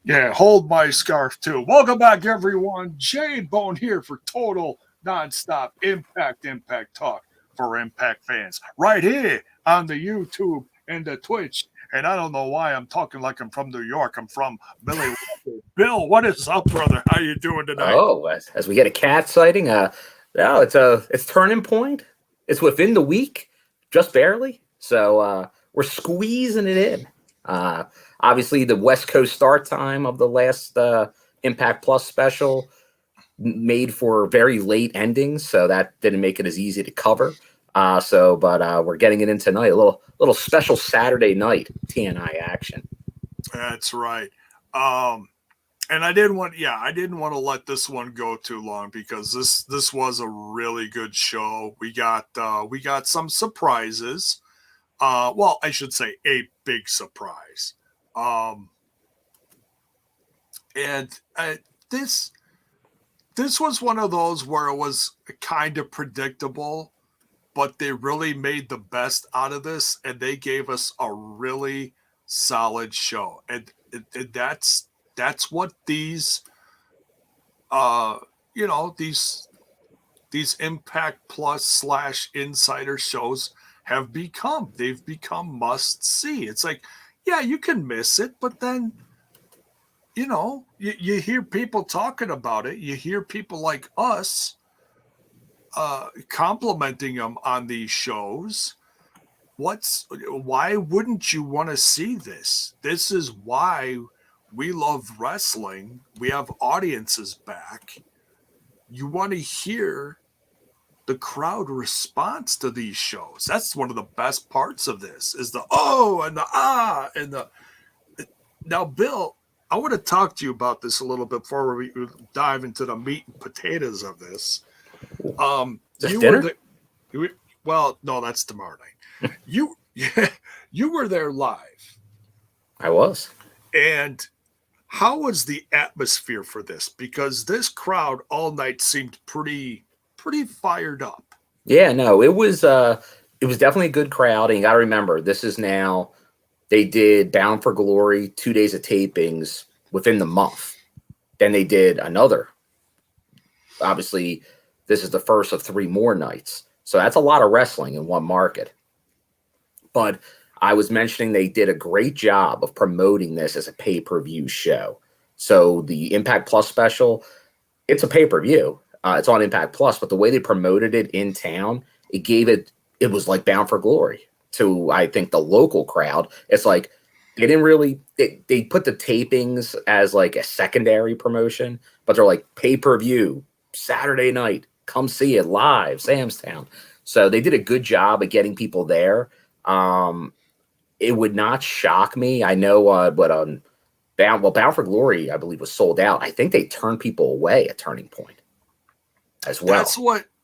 Yeah, hold my scarf too. Welcome back, everyone. Jay Bone here for total nonstop Impact Talk for Impact fans. Right here on the YouTube and the Twitch. And I don't know why I'm talking like I'm from New York. I'm from Billy. Bill, what is up, brother? How you doing tonight? Oh, as we get a cat sighting, no, it's turning point. It's within the week, just barely. So we're squeezing it in. Obviously, the West Coast start time of the last Impact Plus special made for very late endings, so that didn't make it as easy to cover. But we're getting it in tonight. A little special Saturday night TNI action. That's right. And I didn't want to let this one go too long because this was a really good show. We got some surprises. Well, I should say a big surprise. This was one of those where it was kind of predictable, but they really made the best out of this, and they gave us a really solid show. And that's what these these Impact Plus / Insider shows have become. They've become must see. It's like, yeah, you can miss it, but then you hear people talking about it. You hear people like us complimenting them on these shows. Why wouldn't you want to see this? This is why we love wrestling. We have audiences back. You want to hear the crowd response to these shows. That's one of the best parts of this is the oh and the ah and the. Now, Bill, I want to talk to you about this a little bit before we dive into the meat and potatoes of this. Well, no, that's tomorrow night. You were there live. I was. And how was the atmosphere for this? Because this crowd all night seemed pretty fired up. Yeah, no, it was definitely a good crowd. And you got to remember, this is now, they did Bound for Glory, 2 days of tapings within the month. Then they did another. Obviously, this is the first of 3 more nights. So that's a lot of wrestling in one market. But I was mentioning they did a great job of promoting this as a pay-per-view show. So the Impact Plus special, it's a pay-per-view. It's on Impact Plus, but the way they promoted it in town, it was like Bound for Glory to, I think, the local crowd. It's like they didn't really, they put the tapings as like a secondary promotion, but they're like pay-per-view, Saturday night, come see it live, Sam's Town. So they did a good job of getting people there. It would not shock me. I know, but Bound for Glory, I believe, was sold out. I think they turned people away at Turning Point as well.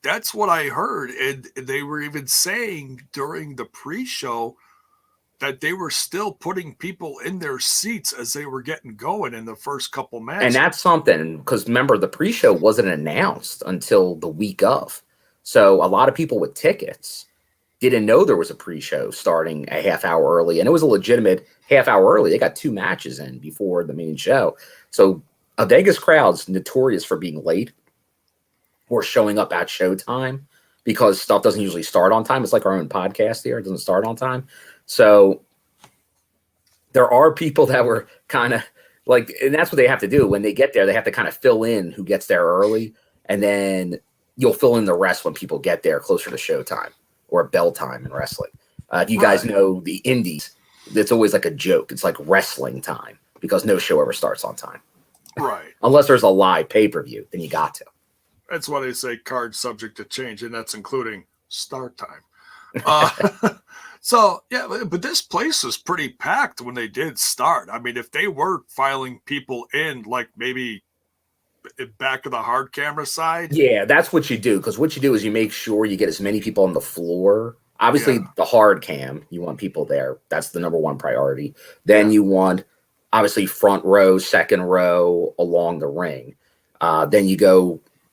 That's what I heard, and they were even saying during the pre-show that they were still putting people in their seats as they were getting going in the first couple matches. And that's something, because remember, the pre-show wasn't announced until the week of. So a lot of people with tickets didn't know there was a pre-show starting a half hour early, and it was a legitimate half hour early. They got 2 matches in before the main show. So a Vegas crowd's notorious for being late or showing up at showtime because stuff doesn't usually start on time. It's like our own podcast here. It doesn't start on time. So there are people that were kind of like, and that's what they have to do when they get there. They have to kind of fill in who gets there early, and then you'll fill in the rest when people get there closer to showtime or bell time in wrestling. If you guys know the indies, it's always like a joke. It's like wrestling time because no show ever starts on time. Right. Unless there's a live pay-per-view, then you got to. That's why they say card subject to change, and that's including start time. So, yeah, but this place was pretty packed when they did start. I mean, if they were filing people in, like maybe back of the hard camera side. Yeah, that's what you do, because what you do is you make sure you get as many people on the floor. Obviously, the hard cam, you want people there. That's the number one priority. Then you want, obviously, front row, second row along the ring. Then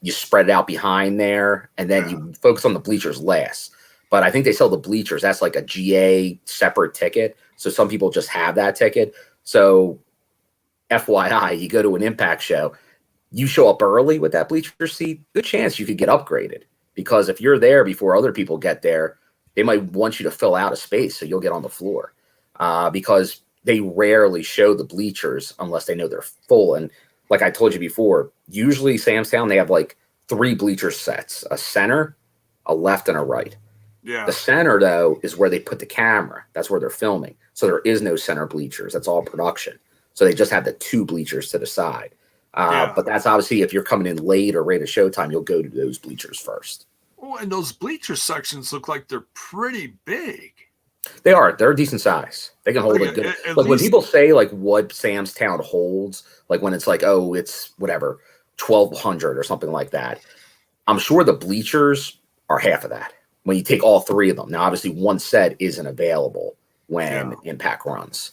you spread it out behind there, and then you focus on the bleachers last. But I think they sell the bleachers. That's like a GA separate ticket. So some people just have that ticket. So FYI, you go to an Impact show, you show up early with that bleacher seat, good chance you could get upgraded. Because if you're there before other people get there, they might want you to fill out a space so you'll get on the floor. Because they rarely show the bleachers unless they know they're full. And like I told you before, usually Sam's Town, they have like 3 bleacher sets, a center, a left, and a right. Yeah. The center, though, is where they put the camera. That's where they're filming. So there is no center bleachers. That's all production. So they just have the 2 bleachers to the side. But that's obviously if you're coming in late or right at showtime, you'll go to those bleachers first. Oh, and those bleacher sections look like they're pretty big. They are. They're a decent size. They can hold a good. Like when people say like what Sam's Town holds, like when it's like, oh, it's whatever, 1,200 or something like that. I'm sure the bleachers are half of that when you take all 3 of them. Now, obviously, one set isn't available when Impact runs.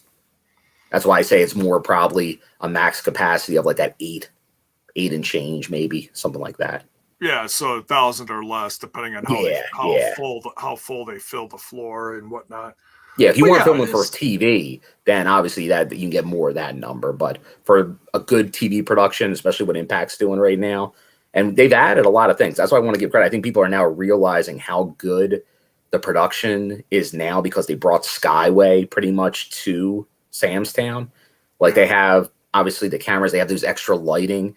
That's why I say it's more probably a max capacity of like that 8 and change, maybe something like that. Yeah, so 1,000 or less, depending on how full they fill the floor and whatnot. Yeah, if you want to film it for TV, then obviously that you can get more of that number. But for a good TV production, especially what Impact's doing right now, and they've added a lot of things. That's why I want to give credit. I think people are now realizing how good the production is now because they brought Skyway pretty much to Sam's Town. Like they have obviously the cameras, they have those extra lighting,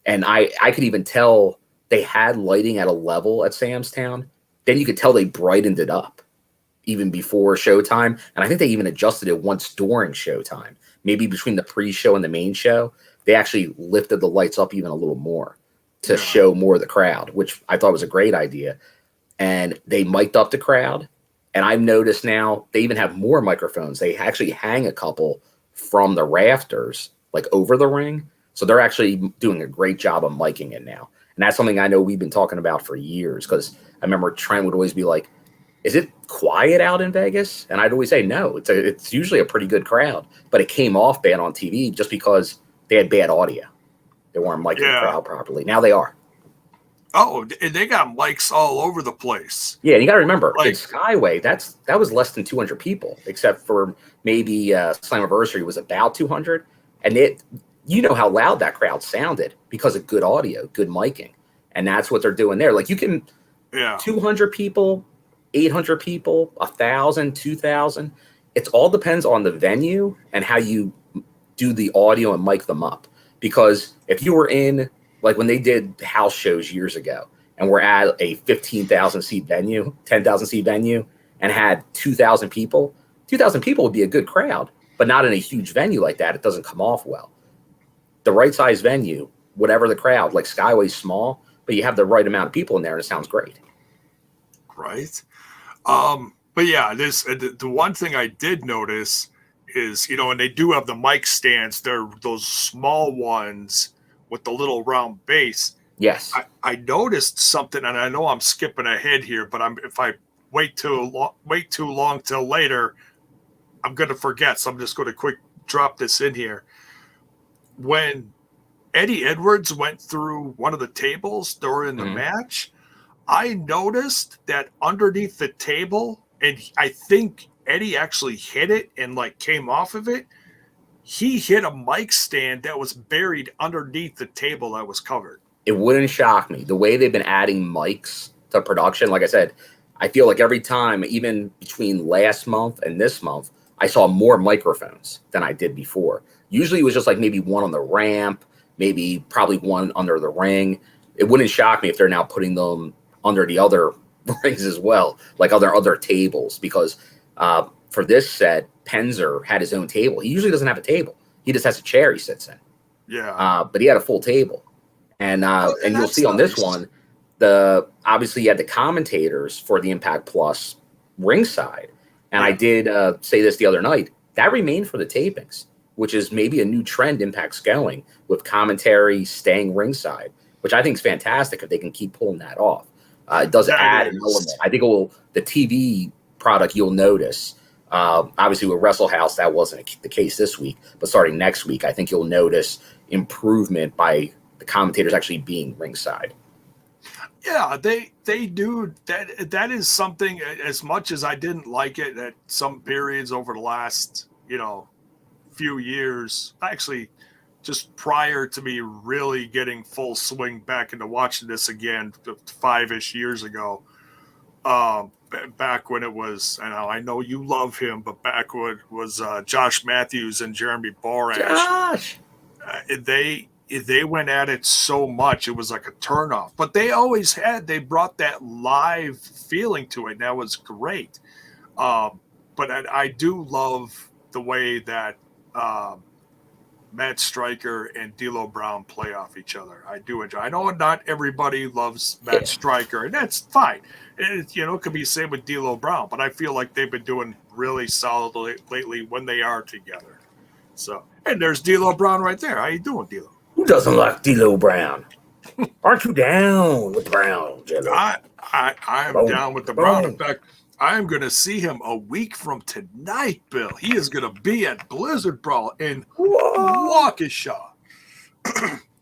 and I could even tell they had lighting at a level at Sam's Town. Then you could tell they brightened it up even before showtime. And I think they even adjusted it once during showtime. Maybe between the pre-show and the main show, they actually lifted the lights up even a little more to show more of the crowd, which I thought was a great idea. And they mic'd up the crowd. And I've noticed now they even have more microphones. They actually hang a couple from the rafters, like over the ring. So they're actually doing a great job of micing it now. And that's something I know we've been talking about for years because I remember Trent would always be like, is it quiet out in Vegas? And I'd always say, no, it's usually a pretty good crowd. But it came off bad on TV just because they had bad audio. They weren't micing the crowd properly. Now they are. Oh, they got mics all over the place. Yeah, and you got to remember, like, in Skyway, that was less than 200 people, except for maybe Slammiversary was about 200. And you know how loud that crowd sounded because of good audio, good miking. And that's what they're doing there. Like you can 200 people, 800 people, 1,000, 2,000. It all depends on the venue and how you do the audio and mic them up. Because if you were in, like when they did house shows years ago and we're at a 15,000 seat venue, 10,000 seat venue and had 2,000 people would be a good crowd, but not in a huge venue like that. It doesn't come off well. The right size venue, whatever the crowd, like Skyway's small, but you have the right amount of people in there and it sounds great. Right. But yeah, the one thing I did notice is, and they do have the mic stands. They're those small ones with the little round base. Yes. I noticed something, and I know I'm skipping ahead here, but if I wait too long till later, I'm going to forget. So I'm just going to quick drop this in here. When Eddie Edwards went through one of the tables during the match, I noticed that underneath the table, and I think Eddie actually hit it and like came off of it. He hit a mic stand that was buried underneath the table that was covered. It wouldn't shock me. The way they've been adding mics to production, like I said, I feel like every time, even between last month and this month, I saw more microphones than I did before. Usually it was just like maybe one on the ramp, maybe probably one under the ring. It wouldn't shock me if they're now putting them under the other rings as well, like other tables, because for this set, Penzer had his own table. He usually doesn't have a table. He just has a chair he sits in. Yeah. But he had a full table. And you'll see on this one, obviously you had the commentators for the Impact Plus ringside. And I did say this the other night, that remained for the tapings, which is maybe a new trend Impact's going with commentary staying ringside, which I think is fantastic if they can keep pulling that off. It does add an element. I think the TV product you'll notice, obviously with Wrestle House, that wasn't the case this week, but starting next week, I think you'll notice improvement by the commentators actually being ringside. Yeah, they do. That is something, as much as I didn't like it at some periods over the last, few years, actually just prior to me really getting full swing back into watching this again 5-ish years ago. Back when it was, I know you love him, but back when it was Josh Matthews and Jeremy Borash. Josh! They went at it so much, it was like a turnoff. But they brought that live feeling to it, and that was great. But I do love the way that Matt Striker and D'Lo Brown play off each other. I do enjoy. I know not everybody loves Matt Striker, and that's fine. It could be the same with D'Lo Brown, but I feel like they've been doing really solid lately when they are together. So, and there's D'Lo Brown right there. How you doing, D'Lo? Who doesn't like D'Lo Brown? Aren't you down with Brown, Jello? I am down with the Brown. In fact, I am going to see him a week from tonight, Bill. He is going to be at Blizzard Brawl in Waukesha.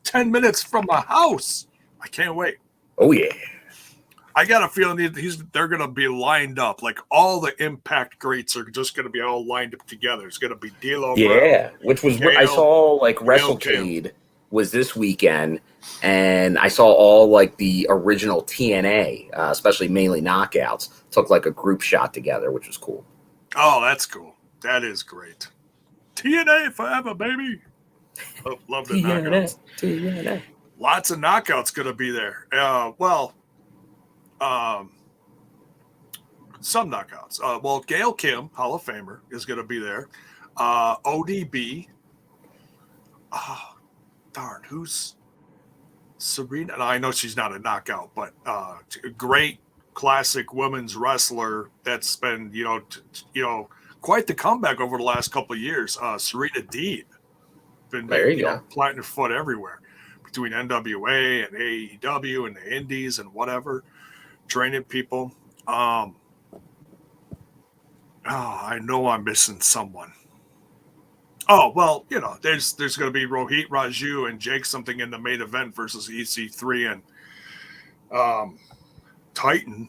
10 minutes from my house. I can't wait. Oh, yeah. I got a feeling they're going to be lined up. Like all the Impact greats are just going to be all lined up together. It's going to be D'Lo Brown, which was what I saw. Like WrestleCade was this weekend, and I saw all like the original TNA, especially mainly Knockouts, took like a group shot together, which was cool. Oh, that's cool. That is great. TNA forever, baby. Love the Knockouts. TNA. Lots of Knockouts going to be there. Some Knockouts. Gail Kim, Hall of Famer, is going to be there. ODB. Oh, darn. Who's Serena? I know she's not a knockout, but great classic women's wrestler that's been, quite the comeback over the last couple of years. Serena Deeb. Been planting her foot everywhere between NWA and AEW and the Indies and whatever. Training people. I know I'm missing someone. Oh, well, there's going to be Rohit, Raju, and Jake something in the main event versus EC3 and Titan,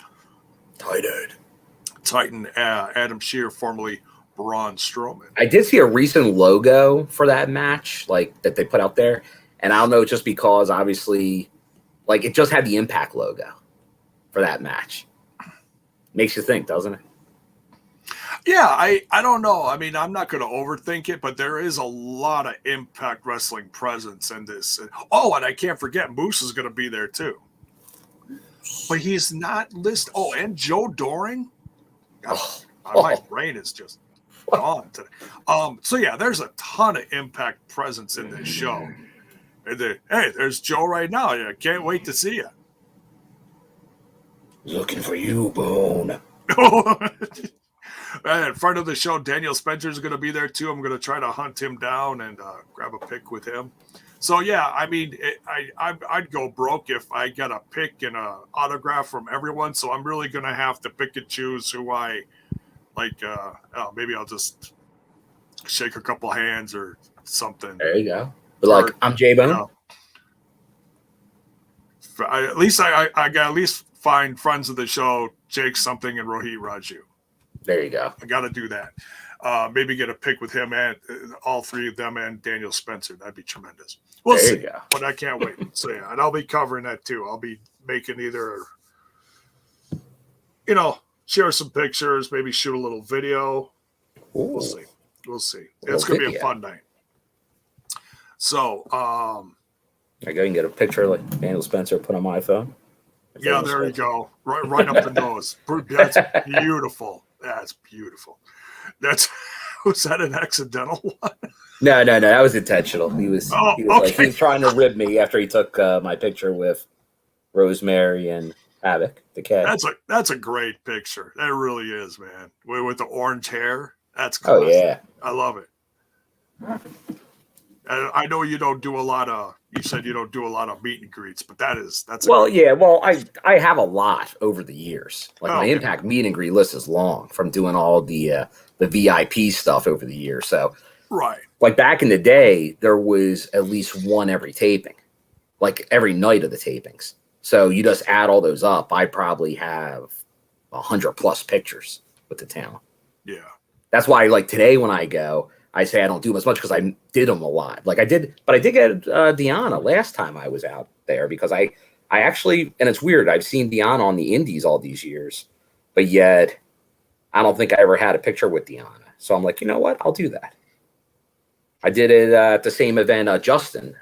Adam Shear, formerly Braun Strowman. I did see a recent logo for that match, like that they put out there, and I don't know, just because obviously, like it just had the Impact logo for that match. Makes you think, doesn't it? Yeah, I don't know. I mean, I'm not going to overthink it, but there is a lot of Impact Wrestling presence in this. Oh, and I can't forget, Moose is going to be there too. But he's not listed. Oh, and Joe Doering. My brain is just gone today. So yeah, there's a ton of Impact presence in this show. And hey, there's Joe right now. Yeah, can't wait to see you. Looking for you, Bone. And in front of the show, Daniel Spencer is going to be there too. I'm going to try to hunt him down and grab a pic with him. So yeah, I mean, I'd go broke if I got a pic and an autograph from everyone. So I'm really going to have to pick and choose who I like. Maybe I'll just shake a couple hands or something. There you go. But like, I'm J-Bone. At least I got at least find friends of the show, Jake something and Rohit Raju. There you go. I got to do that. Maybe get a pic with him and all three of them and Daniel Spencer. That'd be tremendous. We'll see. But I can't wait. So yeah, and I'll be covering that too. I'll be making either, share some pictures, maybe shoot a little video. Ooh. We'll see. It's going to be a fun night. So, I go and get a picture like Daniel Spencer put on my phone. Yeah, there you go. Right up the nose. That's beautiful. That's beautiful. Was that an accidental one? No. That was intentional. He was trying to rib me after he took my picture with Rosemary and Havok, Decay. That's a great picture. That really is, man. With the orange hair. That's classic. Oh yeah. I love it. I know you don't do a lot of. You said you don't do a lot of meet and greets, but that's. I have a lot over the years. Like my Impact meet and greet list is long from doing all the VIP stuff over the years. So, right, like back in the day, there was at least one every taping, like every night of the tapings. So you just add all those up. I probably have 100+ pictures with the talent. Yeah, that's why like today when I go, I say I don't do them as much because I did them a lot. Like I did, but I did get Deanna last time I was out there because I actually, and it's weird, I've seen Deanna on the indies all these years, but yet I don't think I ever had a picture with Deanna. So I'm like, you know what? I'll do that. I did it at the same event, Justin,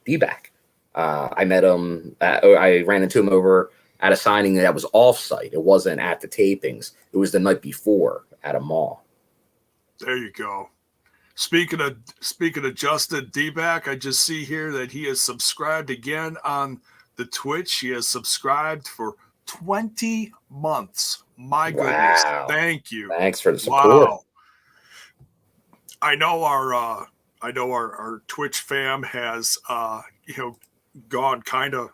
D-Back. I met him, I ran into him over at a signing that was off-site. It wasn't at the tapings. It was the night before at a mall. There you go. Speaking of Justin D-Back, I just see here that he has subscribed again on the Twitch. He has subscribed for 20 months. My goodness. Wow. Thank you. Thanks for the support. Wow. I know our Twitch fam has gone kind of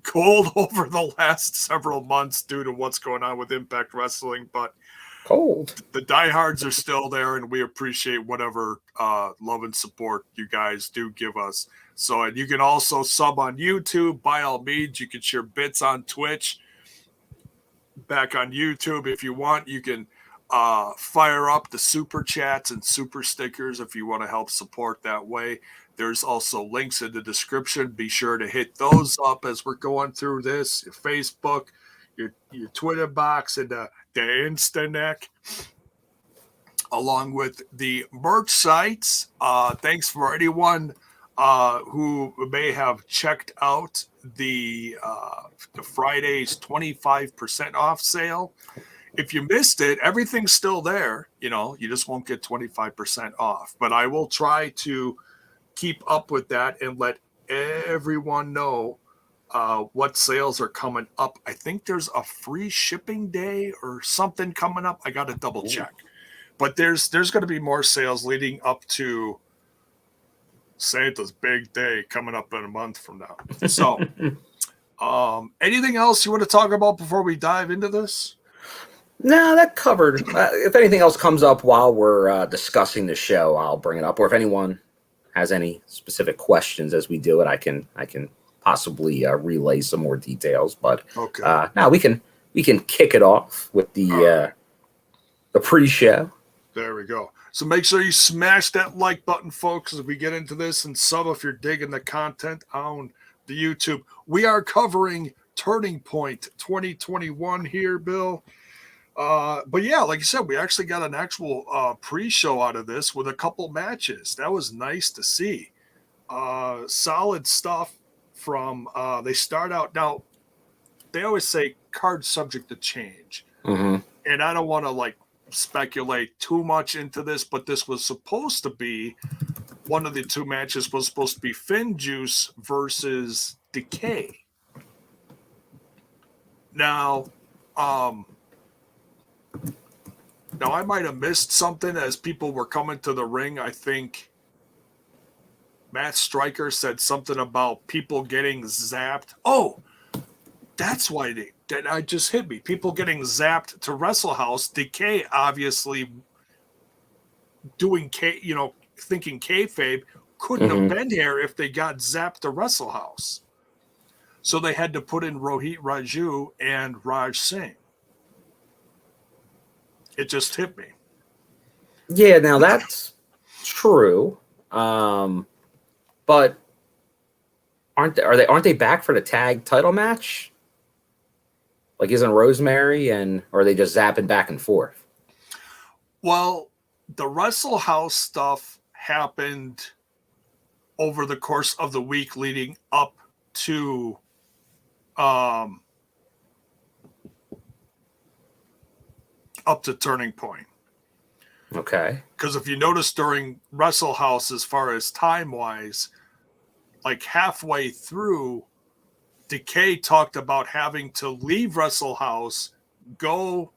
cold over the last several months due to what's going on with Impact Wrestling, but cold. The diehards are still there, and we appreciate whatever love and support you guys do give us. So, and you can also sub on YouTube. By all means, you can share bits on Twitch. Back on YouTube, if you want, you can fire up the super chats and super stickers if you want to help support that way. There's also links in the description. Be sure to hit those up as we're going through this. Your Facebook, your Twitter box, and the Instaneck, along with the merch sites. Thanks for anyone who may have checked out the Friday's 25% off sale. If you missed it, everything's still there. You just won't get 25% off. But I will try to keep up with that and let everyone know what sales are coming up. I think there's a free shipping day or something coming up. I got to double check. But there's going to be more sales leading up to Santa's big day coming up in a month from now. So anything else you want to talk about before we dive into this? No, that covered. If anything else comes up while we're discussing the show, I'll bring it up. Or if anyone has any specific questions as we do it, I can possibly relay some more details. But okay. Now we can kick it off with the pre-show. There we go. So make sure you smash that like button, folks, as we get into this, and sub if you're digging the content on the YouTube. We are covering Turning Point 2021 here, Bill. But yeah, like you said, we actually got an actual pre-show out of this with a couple matches. That was nice to see. Solid stuff from they start out. Now, they always say card subject to change. Mm-hmm. And I don't want to speculate too much into this, but this was supposed to be one of the two matches was supposed to be FinJuice versus Decay. Now I might have missed something as people were coming to the ring. I think Matt Stryker said something about people getting zapped. Oh, that's why that just hit me. People getting zapped to Wrestle House. Decay obviously doing thinking kayfabe couldn't have been here if they got zapped to Wrestle House. So they had to put in Rohit, Raju, and Raj Singh. It just hit me. Yeah, now that's true. But aren't they back for the tag title match? Like, isn't Rosemary or are they just zapping back and forth? Well, the Wrestle House stuff happened over the course of the week leading up to Turning Point. Okay. Because if you notice during Wrestle House, as far as time-wise, halfway through, Decay talked about having to leave Wrestle House, go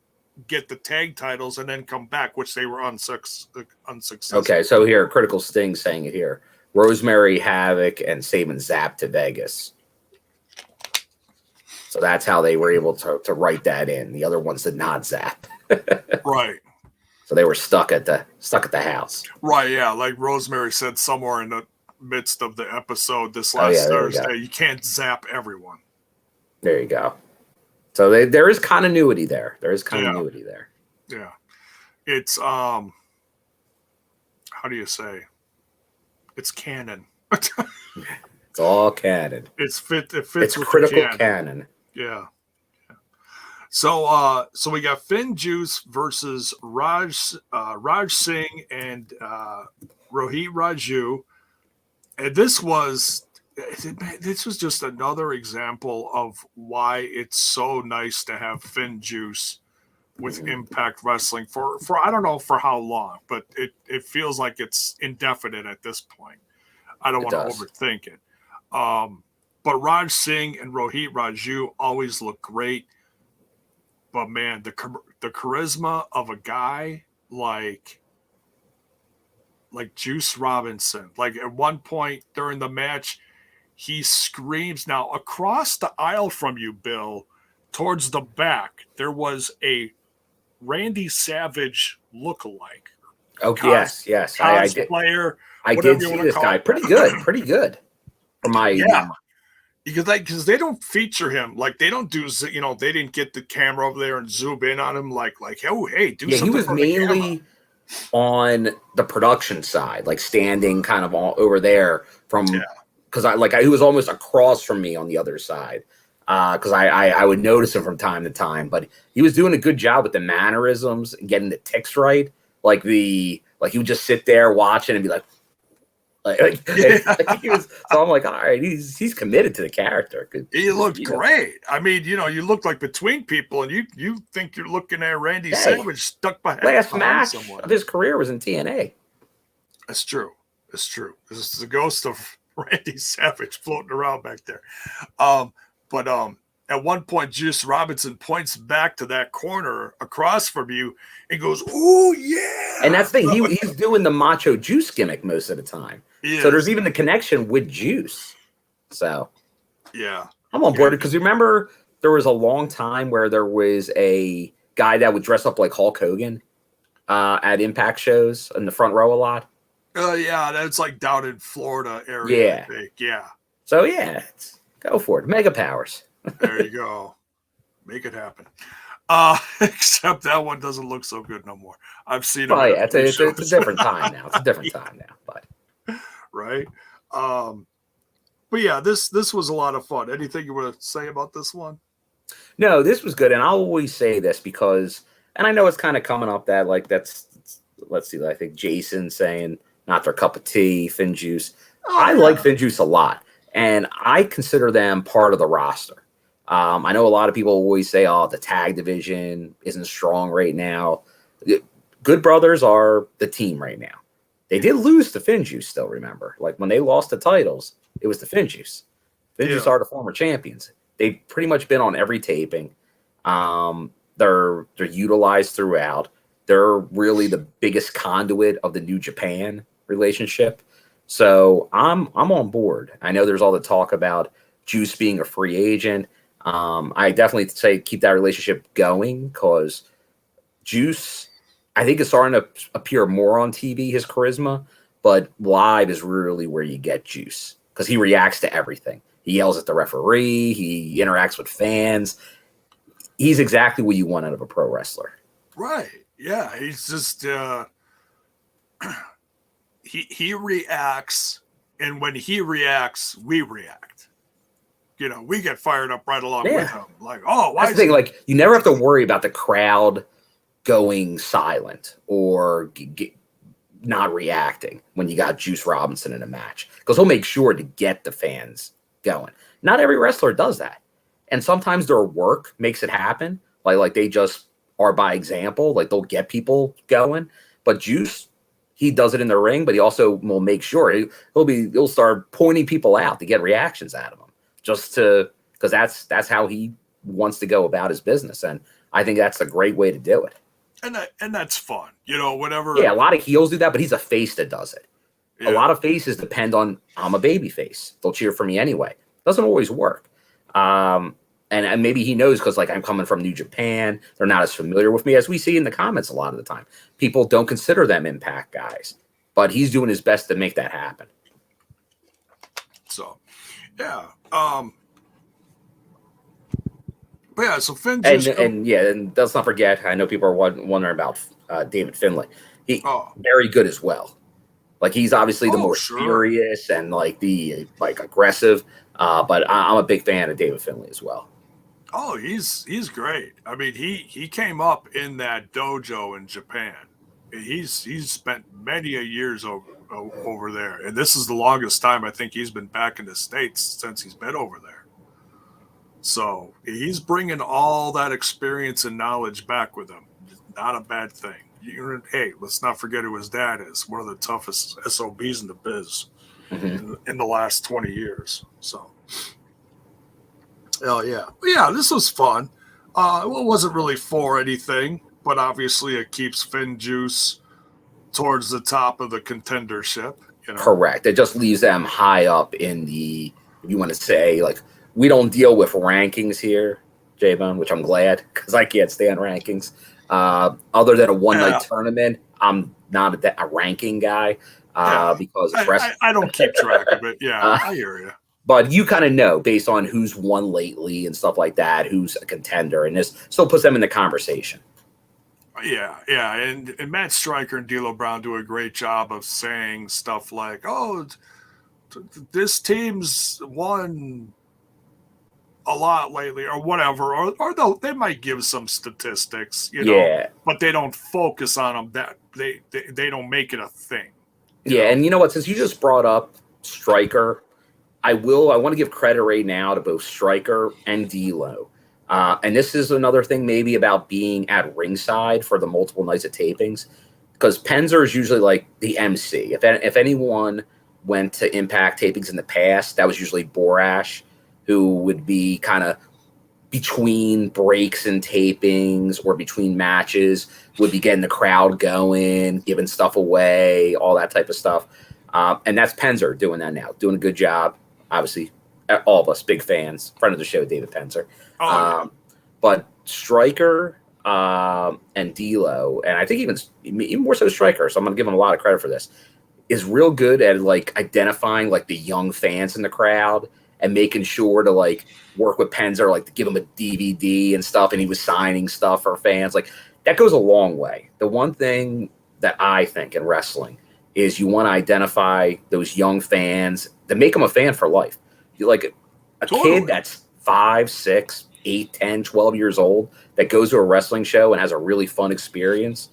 get the tag titles, and then come back, which they were unsuccessful. Okay, so here, Critical Sting saying it here. Rosemary, Havok, and Sabin zapped to Vegas. So that's how they were able to write that in. The other ones did not zap. Right. So they were stuck at the house. Right, yeah. Like Rosemary said somewhere in the midst of the episode this last Thursday, you can't zap everyone. There you go. So there is continuity there. There is continuity there. Yeah. It's how how do you say? It's canon. It's all canon. It fits It's with critical the canon. Yeah. So we got FinJuice versus Raj Singh and Rohit Raju, and this was just another example of why it's so nice to have FinJuice with Impact Wrestling for I don't know for how long, but it feels like it's indefinite at this point. I don't want to overthink it. But Raj Singh and Rohit Raju always look great. But man, the charisma of a guy like Juice Robinson, like at one point during the match, he screams. Now across the aisle from you, Bill, towards the back, there was a Randy Savage lookalike. Oh yes. Cosplayer. I did see this guy. Pretty good. For my memory. Because they don't feature him, like they don't do, they didn't get the camera over there and zoom in on him like oh hey, do something. He was mainly on the production side, like standing kind of all over there from because he was almost across from me on the other side. Because I would notice him from time to time, but he was doing a good job with the mannerisms and getting the ticks right. Like he would just sit there watching and be like he was. So I'm like, all right, he's committed to the character. He looked great. I mean, you look like between people, and you think you're looking at Randy Savage stuck behind last match someone. of his career was in TNA. That's true. This is the ghost of Randy Savage floating around back there. But at one point, Juice Robinson points back to that corner across from you and goes, "Oh yeah!" And that's the thing. He's doing the Macho Juice gimmick most of the time. So there's even the connection with Juice. So yeah, I'm on board because remember there was a long time where there was a guy that would dress up like Hulk Hogan at Impact shows in the front row a lot. Yeah, that's like down in Florida area. I think. Yeah. So go for it. Mega powers. There you go. Make it happen. Except that one doesn't look so good no more. I've seen it. Oh yeah, it's a different time now. It's a different time now, but right. But yeah, this was a lot of fun. Anything you want to say about this one? No, this was good, and I'll always say this because, and I know it's kind of coming up that let's see, I think Jason saying not their cup of tea, FinJuice. I like FinJuice a lot, and I consider them part of the roster. I know a lot of people always say, "Oh, the tag division isn't strong right now." Good Brothers are the team right now. They did lose to FinJuice, still remember. Like when they lost the titles, it was to FinJuice. FinJuice are the former champions. They've pretty much been on every taping. They're utilized throughout. They're really the biggest conduit of the New Japan relationship. So I'm on board. I know there's all the talk about Juice being a free agent. I definitely say keep that relationship going because Juice, I think, is starting to appear more on TV, his charisma, but live is really where you get Juice because he reacts to everything. He yells at the referee. He interacts with fans. He's exactly what you want out of a pro wrestler. Right. Yeah. He's just he reacts, and when he reacts, we react. We get fired up right along with him. Like, oh, why? That's the thing. Like, you never have to worry about the crowd going silent or not reacting when you got Juice Robinson in a match because he'll make sure to get the fans going. Not every wrestler does that, and sometimes their work makes it happen. Like they just are by example. Like they'll get people going, but Juice, he does it in the ring, but he also will make sure he'll start pointing people out to get reactions out of them, just to because that's how he wants to go about his business, and I think that's a great way to do it. And that's fun, whatever. Yeah, a lot of heels do that, but he's a face that does it. Yeah. A lot of faces depend on I'm a baby face. They'll cheer for me anyway. Doesn't always work. And maybe he knows because I'm coming from New Japan. They're not as familiar with me as we see in the comments a lot of the time. People don't consider them Impact guys, but he's doing his best to make that happen. So, yeah. But yeah, so FinJuice and let's not forget. I know people are wondering about David Finlay. He very good as well. Like he's obviously the more serious and like the aggressive. But I'm a big fan of David Finlay as well. Oh, he's great. I mean, he came up in that dojo in Japan. He's spent many a years over there, and this is the longest time I think he's been back in the States since he's been over there. So he's bringing all that experience and knowledge back with him. Not a bad thing. Hey, let's not forget who his dad is. One of the toughest SOBs in the biz in the last 20 years. So, oh yeah, this was fun. It wasn't really for anything, but obviously it keeps FinJuice towards the top of the contendership. Correct. It just leaves them high up in the, if you want to say, like, we don't deal with rankings here, J-Bone, which I'm glad because I can't stand rankings. Other than a one-night tournament, I'm not a ranking guy because I don't keep track of it. Yeah, I hear you. But you kind of know based on who's won lately and stuff like that, who's a contender, and this still puts them in the conversation. Yeah, and Matt Striker and D'Lo Brown do a great job of saying stuff like, "Oh, this team's won a lot lately," or whatever, or they might give some statistics, but they don't focus on them. That they don't make it a thing. Yeah, and you know what? Since you just brought up Striker, I want to give credit right now to both Striker and D'Lo. And this is another thing maybe about being at ringside for the multiple nights of tapings, because Penzer is usually like the MC. If anyone went to Impact tapings in the past, that was usually Borash, who would be kind of between breaks and tapings or between matches, would be getting the crowd going, giving stuff away, all that type of stuff. And that's Penzer doing that now, doing a good job. Obviously, all of us big fans, friend of the show, David Penzer. But Striker and D'Lo, and I think even more so Striker, so I'm going to give him a lot of credit for this, is real good at like identifying like the young fans in the crowd and making sure to like work with Penzer, like to give him a DVD and stuff, and he was signing stuff for fans. Like that goes a long way. The one thing that I think in wrestling is you want to identify those young fans that make them a fan for life. You like a kid that's 5, 6, 8, 10, 12 years old that goes to a wrestling show and has a really fun experience.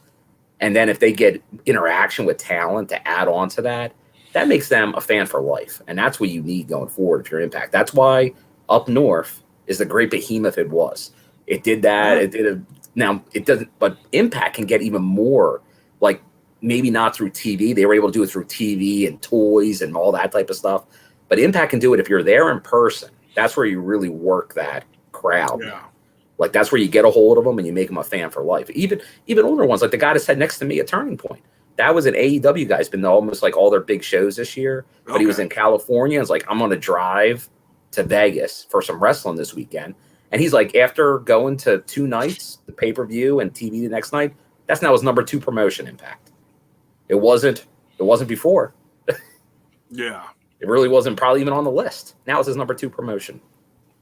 And then if they get interaction with talent to add on to that, that makes them a fan for life. And that's what you need going forward if you're Impact. That's why Up North is the great behemoth it was. It did that. Now it doesn't, but Impact can get even more, like maybe not through TV. They were able to do it through TV and toys and all that type of stuff. But Impact can do it if you're there in person. That's where you really work that crowd. Yeah. Like that's where you get a hold of them and you make them a fan for life. Even older ones, like the guy that sat next to me at Turning Point. That was an AEW guy. He's been to almost like all their big shows this year. But he was in California. It's like, I'm going to drive to Vegas for some wrestling this weekend. And he's like, after going to 2 nights, the pay-per-view and TV the next night, that's now his number 2 promotion, Impact. It wasn't before. Yeah. It really wasn't probably even on the list. Now it's his number 2 promotion.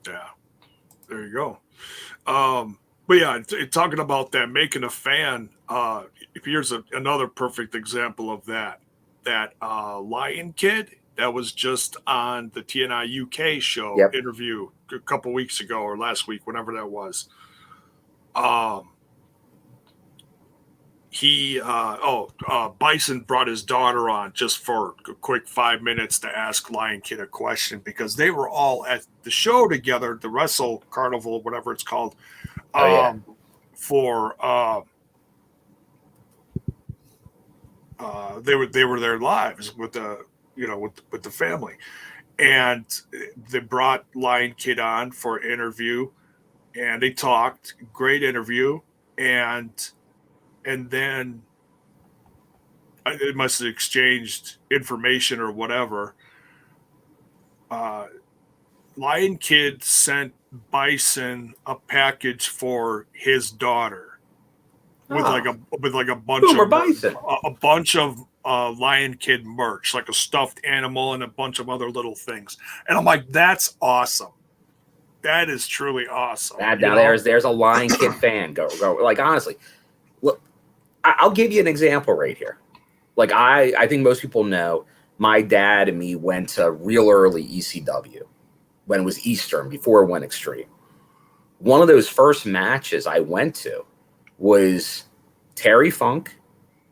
Yeah. There you go. But yeah, talking about that, making a fan, here's another perfect example of that. That Lion Kid that was just on the TNI UK show interview a couple weeks ago or last week, whenever that was. Bison brought his daughter on just for a quick 5 minutes to ask Lion Kid a question because they were all at the show together, the Wrestle Carnival, whatever it's called, for they were there lives with the with the family, and they brought Lion Kid on for an interview, and they talked, great interview, and then it must have exchanged information or whatever. Lion Kid sent Bison a package for his daughter with like a bunch of Lion Kid merch, like a stuffed animal and a bunch of other little things. And I'm like, that's awesome. That is truly awesome. Now there's a Lion Kid fan. Go. Like honestly, look, I'll give you an example right here. like I think most people know my dad and me went to real early ECW when it was Eastern before it went Extreme. One of those first matches I went to was Terry Funk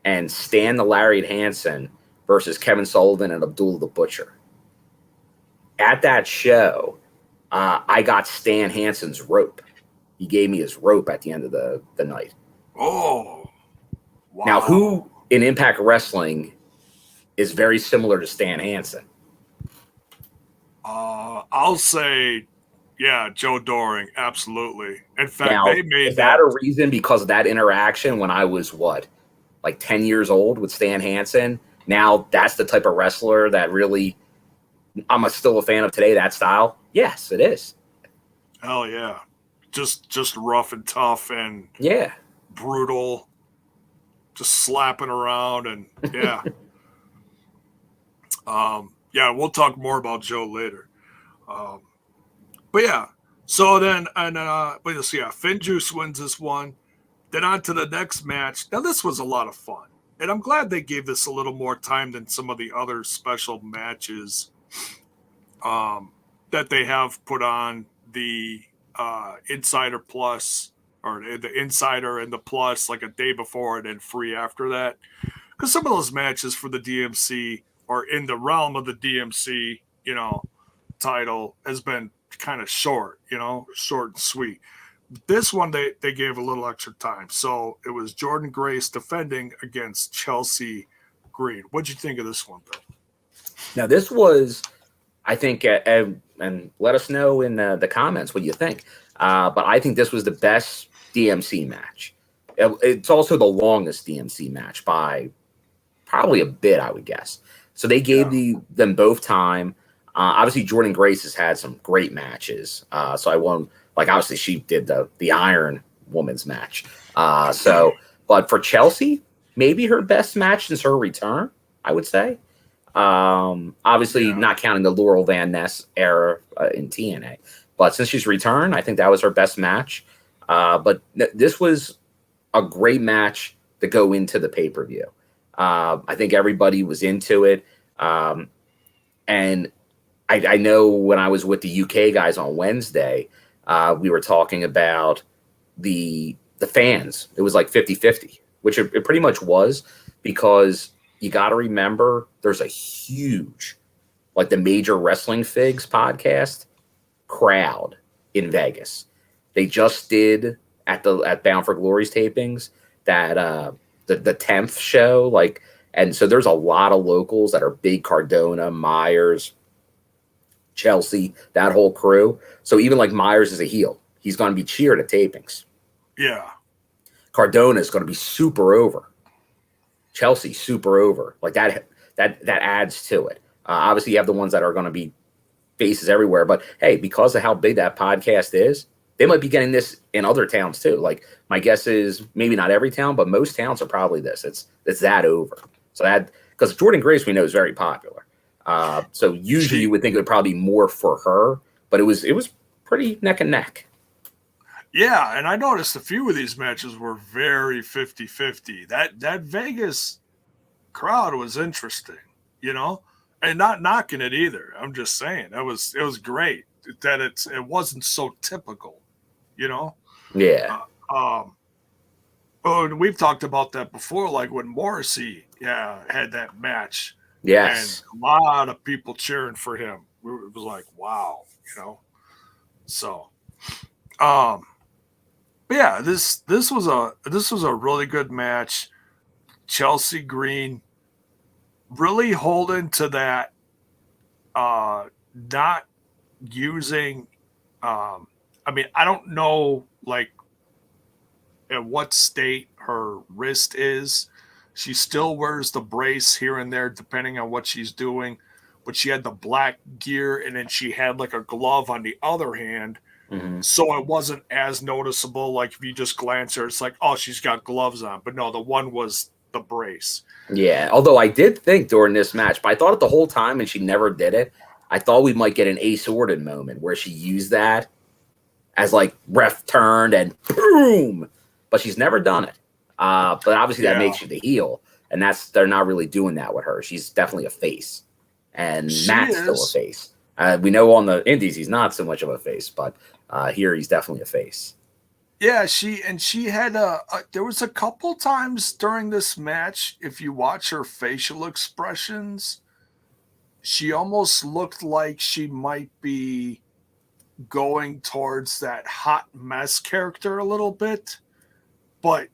and Stan the Lariat Hansen versus Kevin Sullivan and Abdullah the Butcher. At that show, I got Stan Hansen's rope. He gave me his rope at the end of the night. Oh, wow. Now, who in Impact Wrestling is very similar to Stan Hansen? I'll say, yeah, Joe Doering, absolutely. In fact, Now, they made is that a reason because of that interaction when I was, like 10 years old with Stan Hansen? Now, that's the type of wrestler that really I'm still a fan of today, that style? Yes, it is. Hell yeah. Just rough and tough and yeah, brutal, just slapping around and yeah. Yeah, we'll talk more about Joe later. But yeah, so then but you'll see, yeah, FinJuice wins this one. Then on to the next match. Now this was a lot of fun, and I'm glad they gave this a little more time than some of the other special matches that they have put on the Insider Plus or the Insider and the Plus like a day before and then free after that. Because some of those matches for the DMC or in the realm of the DMC, title has been kind of short, short and sweet. This one, they gave a little extra time. So it was Jordynne Grace defending against Chelsea Green. What'd you think of this one, Bill? Now, this was, I think, and let us know in the comments what you think. But I think this was the best DMC match. It's also the longest DMC match by probably a bit, I would guess. So they gave them both time. Obviously, Jordynne Grace has had some great matches. So I won. Like, obviously, she did the Iron Woman's match. But for Chelsea, maybe her best match since her return, I would say. Obviously, not counting the Laurel Van Ness era in TNA. But since she's returned, I think that was her best match. But this was a great match to go into the pay-per-view. I think everybody was into it. And I know when I was with the UK guys on Wednesday, we were talking about the fans. It was like 50-50, which it pretty much was, because you got to remember there's a huge, like the Major Wrestling Figs podcast crowd in Vegas. They just did at Bound for Glory's tapings that the 10th show, like, and so there's a lot of locals that are big. Cardona, Myers, Chelsea, that whole crew. So even like Myers is a heel. He's going to be cheered at tapings. Yeah. Cardona is going to be super over. Chelsea, super over. Like that adds to it. Obviously, you have the ones that are going to be faces everywhere. But hey, because of how big that podcast is, they might be getting this in other towns too. Like my guess is maybe not every town, but most towns are probably this. It's that over. So that, because Jordynne Grace we know is very popular. So usually you would think it would probably be more for her, but it was pretty neck and neck. Yeah, and I noticed a few of these matches were very 50-50. That Vegas crowd was interesting, and not knocking it either. I'm just saying it was great that it wasn't so typical, Yeah. And we've talked about that before, like when Morrissey had that match. Yes. And a lot of people cheering for him. It was like, wow, So, but yeah, this was a really good match. Chelsea Green really holding to that, not using. I don't know, like, at what state her wrist is. She still wears the brace here and there, depending on what she's doing. But she had the black gear, and then she had like a glove on the other hand. Mm-hmm. So it wasn't as noticeable. Like if you just glance her, it's like, oh, she's got gloves on. But no, the one was the brace. Yeah, although I did think during this match, but I thought it the whole time, and she never did it. I thought we might get an Ace Orton moment where she used that as like ref turned and boom, but she's never done it. But obviously that makes you the heel. And they're not really doing that with her. She's definitely a face. And Matt's still a face. We know on the indies he's not so much of a face, but here he's definitely a face. Yeah, she had there was a couple times during this match, if you watch her facial expressions, she almost looked like she might be going towards that hot mess character a little bit, but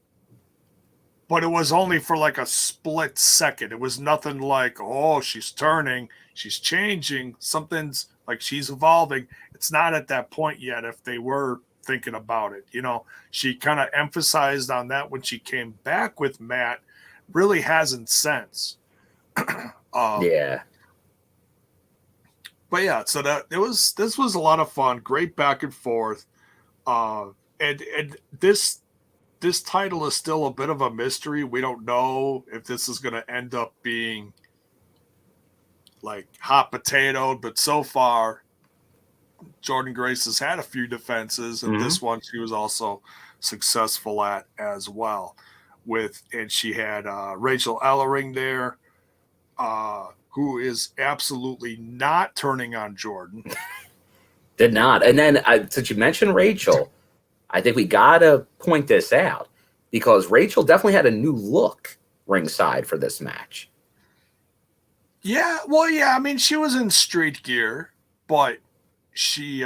it was only for like a split second. It was nothing like, oh, she's turning, she's changing, something's like she's evolving. It's not at that point yet if they were thinking about it. She kind of emphasized on that when she came back with Matt. Really hasn't since. Yeah. But yeah, so this was a lot of fun. Great back and forth. And this title is still a bit of a mystery. We don't know if this is going to end up being like hot potatoed, but so far Jordynne Grace has had a few defenses, and this one she was also successful at as well. And she had Rachael Ellering there, who is absolutely not turning on Jordynne. Did not. And then since you mentioned Rachael, I think we gotta point this out because Rachael definitely had a new look ringside for this match. Yeah, well, yeah. I mean, she was in street gear, but she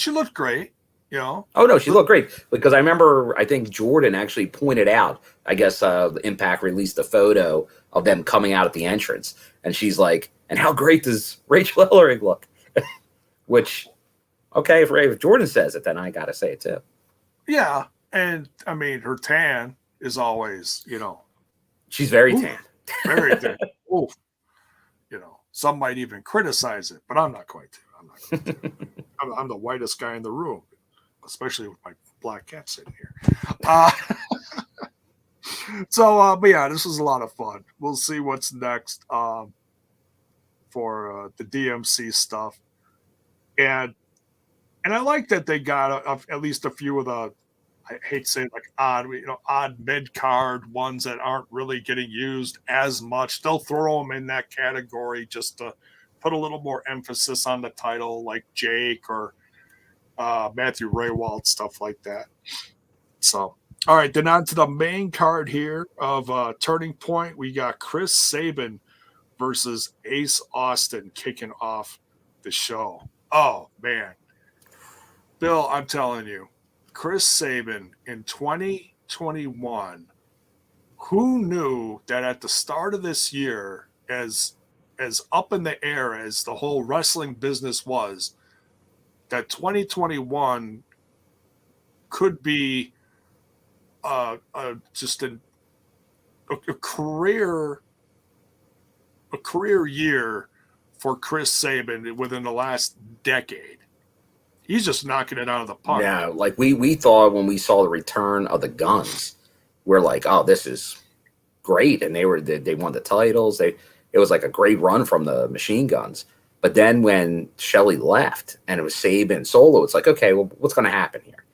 looked great, Oh no, she looked great because I remember I think Jordynne actually pointed out. I guess Impact released a photo of them coming out at the entrance, and she's like, "And how great does Rachael Ellering look?" Which, okay, if Jordynne says it, then I gotta say it too. Yeah, and I mean her tan is always, she's very tan. Very tan. Oof. Some might even criticize it, but I'm not going to. I'm the whitest guy in the room, especially with my black cat sitting here. But yeah, this was a lot of fun. We'll see what's next for the DMC stuff, and I like that they got at least a few of the, I hate saying like odd mid card ones that aren't really getting used as much. They'll throw them in that category just to put a little more emphasis on the title, like Jake or Matthew Raywald, stuff like that. So, all right, then on to the main card here of Turning Point. We got Chris Sabin versus Ace Austin kicking off the show. Oh man, Bill, I'm telling you. Chris Sabin in 2021, who knew that at the start of this year, as up in the air as the whole wrestling business was, that 2021 could be just a career year for Chris Sabin within the last decade. He's just knocking it out of the park. Yeah, like we thought when we saw the return of the Guns, we're like, oh, this is great, and they won the titles. It was like a great run from the Machine Guns. But then when Shelley left and it was Sabin solo, it's like, okay, well, what's going to happen here?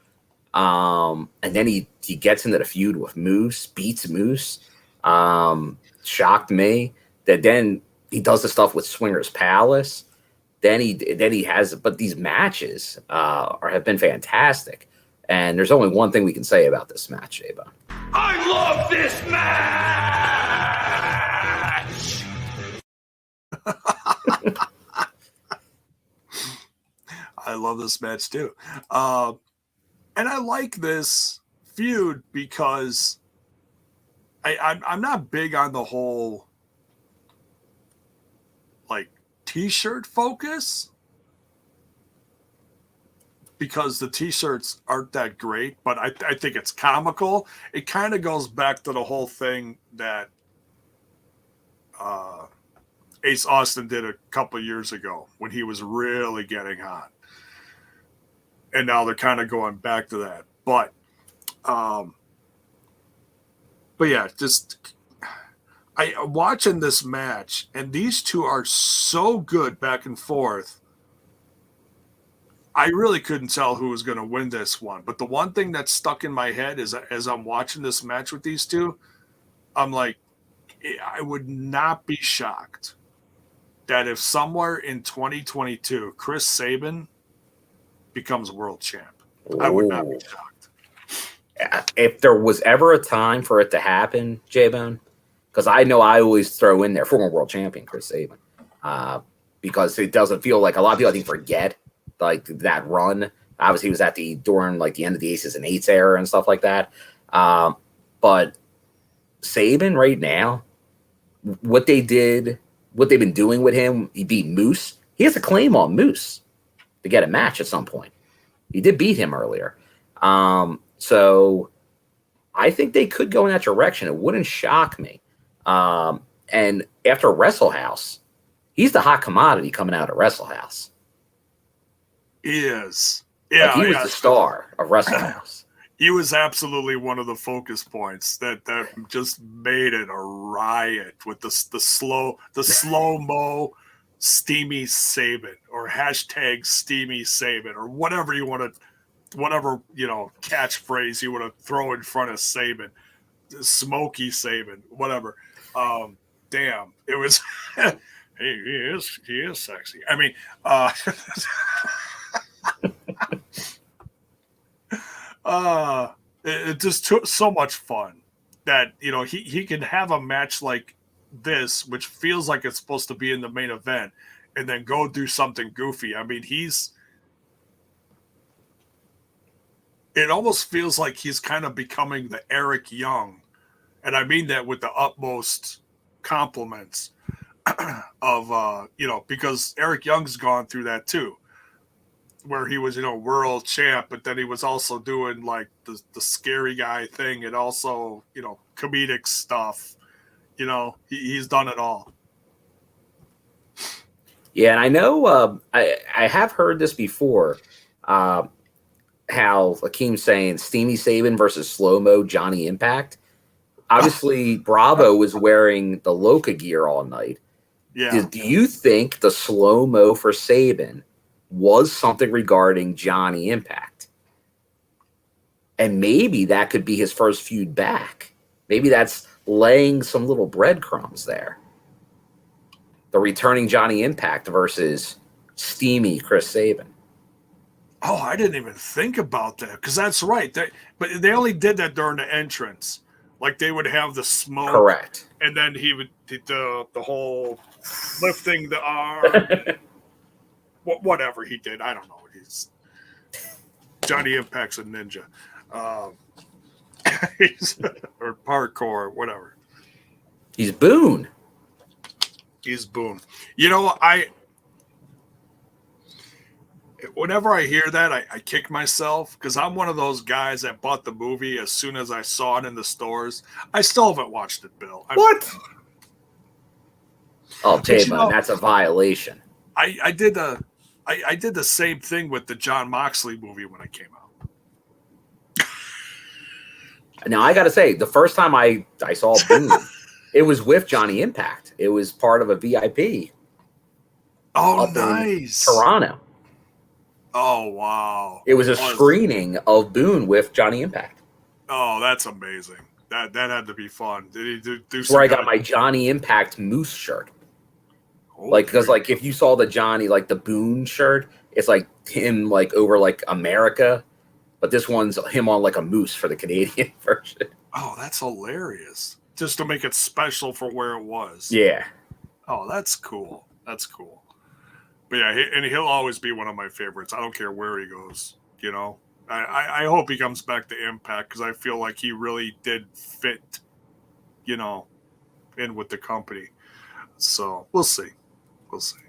And then he gets into the feud with Moose, beats Moose. Shocked me that then he does the stuff with Swingers Palace. Then he has, but these matches have been fantastic. And there's only one thing we can say about this match, Ava. I love this match! I love this match too. And I like this feud because I'm not big on the whole like t-shirt focus because the t-shirts aren't that great, but I think it's comical. It kind of goes back to the whole thing that Ace Austin did a couple of years ago when he was really getting hot. And now they're kind of going back to that. But yeah, just watching this match, and these two are so good back and forth. I really couldn't tell who was going to win this one. But the one thing that stuck in my head is as I'm watching this match with these two, I'm like, I would not be shocked that if somewhere in 2022 Chris Sabin becomes world champ. I would not be shocked. If there was ever a time for it to happen, J-Bone, because I know I always throw in there former world champion Chris Sabin, because it doesn't feel like a lot of people I think forget like that run. Obviously, he was during like the end of the Aces and Eights era and stuff like that. But Sabin right now, what they've been doing with him, he beat Moose. He has a claim on Moose to get a match at some point. He did beat him earlier. So I think they could go in that direction. It wouldn't shock me. And after Wrestle House, he's the hot commodity coming out of Wrestle House. He is. Yeah, he was the star of Wrestle House. He was absolutely one of the focus points that just made it a riot with the slow-mo steamy Sabin or hashtag steamy Sabin or whatever you want to, whatever, catchphrase you want to throw in front of Sabin, smoky Sabin, whatever. Damn, it was, he is sexy. I mean, it just took so much fun that he can have a match like this, which feels like it's supposed to be in the main event, and then go do something goofy. I mean, it almost feels like he's kind of becoming the Eric Young, and I mean that with the utmost compliments of because Eric Young's gone through that too, where he was, world champ, but then he was also doing like the scary guy thing and also, comedic stuff. He's done it all. Yeah, and I know I have heard this before, how Akeem's saying Steamy Sabin versus Slow-Mo Johnny Impact. Obviously, Bravo was wearing the Loca gear all night. Yeah. Do you think the Slow-Mo for Sabin was something regarding Johnny Impact? And maybe that could be his first feud back. Maybe that's laying some little breadcrumbs there. The returning Johnny Impact versus steamy Chris Sabin. Oh, I didn't even think about that, because that's right. But they only did that during the entrance. Like they would have the smoke. Correct. And then he would the whole lifting the arm. Whatever he did, I don't know. He's Johnny Impact's a ninja, or parkour, whatever. He's Boone. He's Boone. Whenever I hear that, I kick myself, because I'm one of those guys that bought the movie as soon as I saw it in the stores. I still haven't watched it, Bill. What? J-Bone, that's a violation. I did the same thing with the John Moxley movie when it came out. Now, I got to say, the first time I saw Boone, it was with Johnny Impact. It was part of a VIP. Oh, nice. Toronto. Oh, wow. It was a screening of Boone with Johnny Impact. Oh, that's amazing. That had to be fun. Did he do something? Where I got my Johnny Impact Moose shirt. Because if you saw the Johnny, like the Boone shirt, it's like him like over like America, but this one's him on like a moose for the Canadian version. Oh, that's hilarious. Just to make it special for where it was. Yeah. Oh, that's cool. That's cool. But yeah, and he'll always be one of my favorites. I don't care where he goes. I hope he comes back to Impact, because I feel like he really did fit, in with the company. So we'll see. We'll see.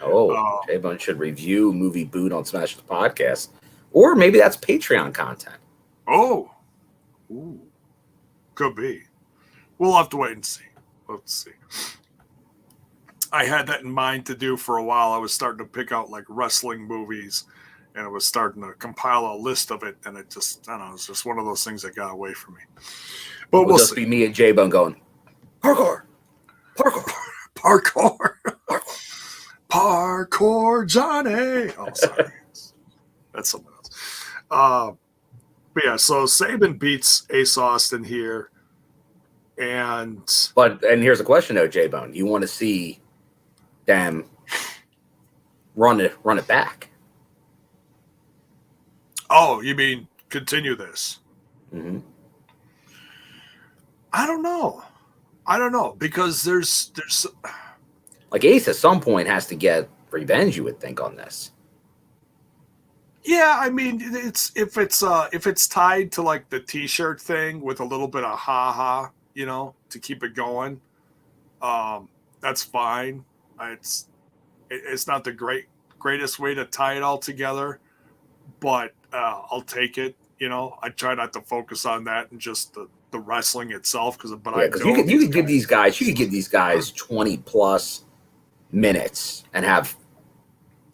Oh, J-Bone should review movie Boone on Smash the Podcast. Or maybe that's Patreon content. Oh. Ooh. Could be. We'll have to wait and see. Let's see. I had that in mind to do for a while. I was starting to pick out like wrestling movies, and I was starting to compile a list of it, and it just, I don't know, it's just one of those things that got away from me. But we'll just see. Be me and J-Bone going, parkour, Johnny. Oh, sorry. That's someone else. But yeah, so Sabin beats Ace Austin here. And here's a question though, J-Bone. You want to see them run it back? Oh, you mean continue this? Mm-hmm. I don't know because there's like Ace at some point has to get revenge, you would think, on this. Yeah, I mean, it's if it's tied to like the T-shirt thing with a little bit of ha-ha, to keep it going, that's fine. It's not the greatest way to tie it all together, but I'll take it. I try not to focus on that and just the wrestling itself because you could give these guys 20 plus minutes and have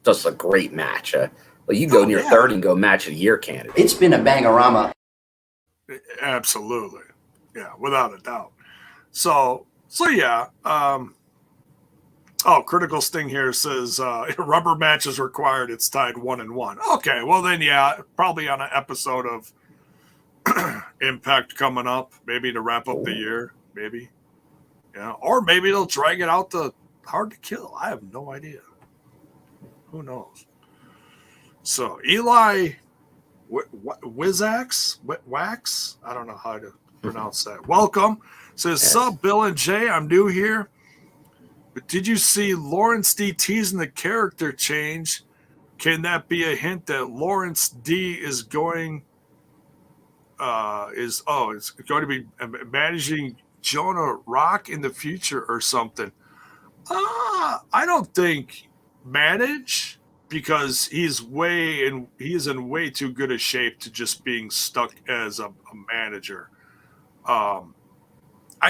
just a great match. You go near 30 and go match of the year candidate. It's been a bangorama. Absolutely. Yeah, without a doubt. So yeah. Critical Sting here says rubber match is required. It's tied 1-1. Okay, well then, yeah, probably on an episode of Impact coming up, maybe to wrap up the year, maybe. Yeah, or maybe they'll drag it out to Hard to Kill. I have no idea. Who knows? So Eli Wizax, Wax, I don't know how to pronounce that. Welcome. Says, Sup, Bill and Jay, I'm new here. But did you see Lawrence D teasing the character change? Can that be a hint that Lawrence D is going it's going to be managing Jonah Rock in the future or something? I don't think manage, because he is in way too good a shape to just being stuck as a manager. I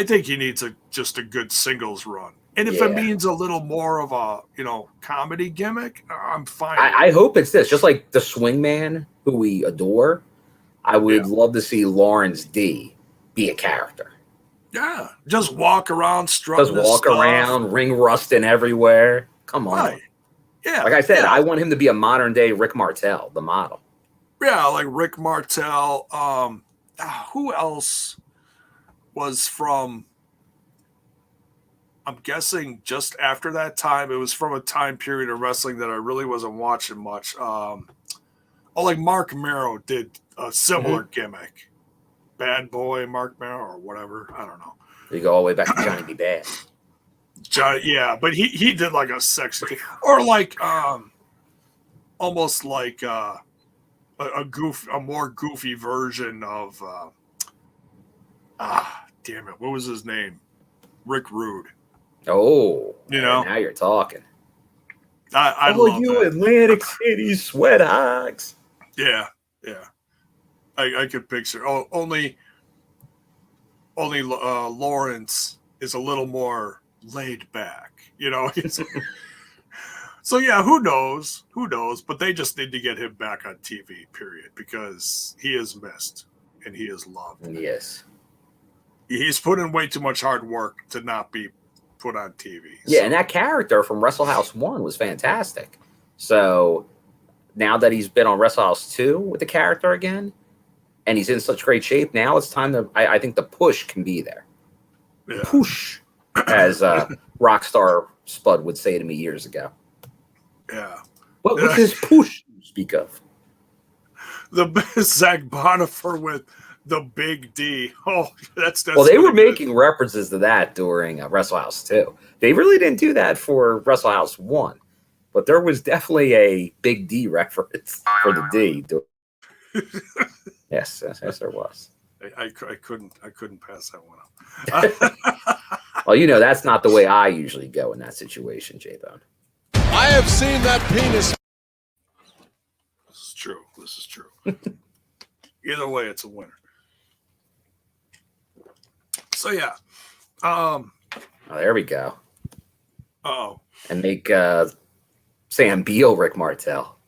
think he needs just a good singles run. And if it means a little more of a, comedy gimmick, I'm fine. I hope it's this. Just like the Swingman, who we adore, I would love to see Lawrence D be a character. Yeah, just walk around, strutting. Just walk around, ring rusting everywhere. Come on. Right. Yeah. Like I said, I want him to be a modern day Rick Martel, the model. Yeah, like Rick Martel. Who else was from? I'm guessing just after that time. It was from a time period of wrestling that I really wasn't watching much. Like Mark Merrow did a similar gimmick. Bad Boy Mark Merrow or whatever. I don't know. You go all the way back to Johnny B. Bad. Yeah, but he did like a sexy or like almost like a more goofy version of damn it, what was his name? Rick Rude. Oh, now you're talking. I love you that. Atlantic City sweat hogs. Yeah. I could picture. Only Lawrence is a little more laid back, So yeah, who knows? But they just need to get him back on TV, period, because he is missed and he is loved. Yes. He's put in way too much hard work to not be put on TV. Yeah, and that character from Wrestle House 1 was fantastic. So now that he's been on Wrestle House 2 with the character again, and he's in such great shape, now it's time to, I think the push can be there. Yeah. Push, as Rockstar Spud would say to me years ago. Yeah. What was this push you speak of? The Zach Bonifer with the big D. Oh, that's well, they were good. making references to that during Wrestle House 2. They really didn't do that for Wrestle House 1, but there was definitely a big D reference for the D. Yes, there was. I couldn't pass that one up. Well, that's not the way I usually go in that situation, J-Bone. I have seen that penis. This is true. Either way, it's a winner. So yeah. Oh, there we go. Oh. And make Sam Beal Rick Martel.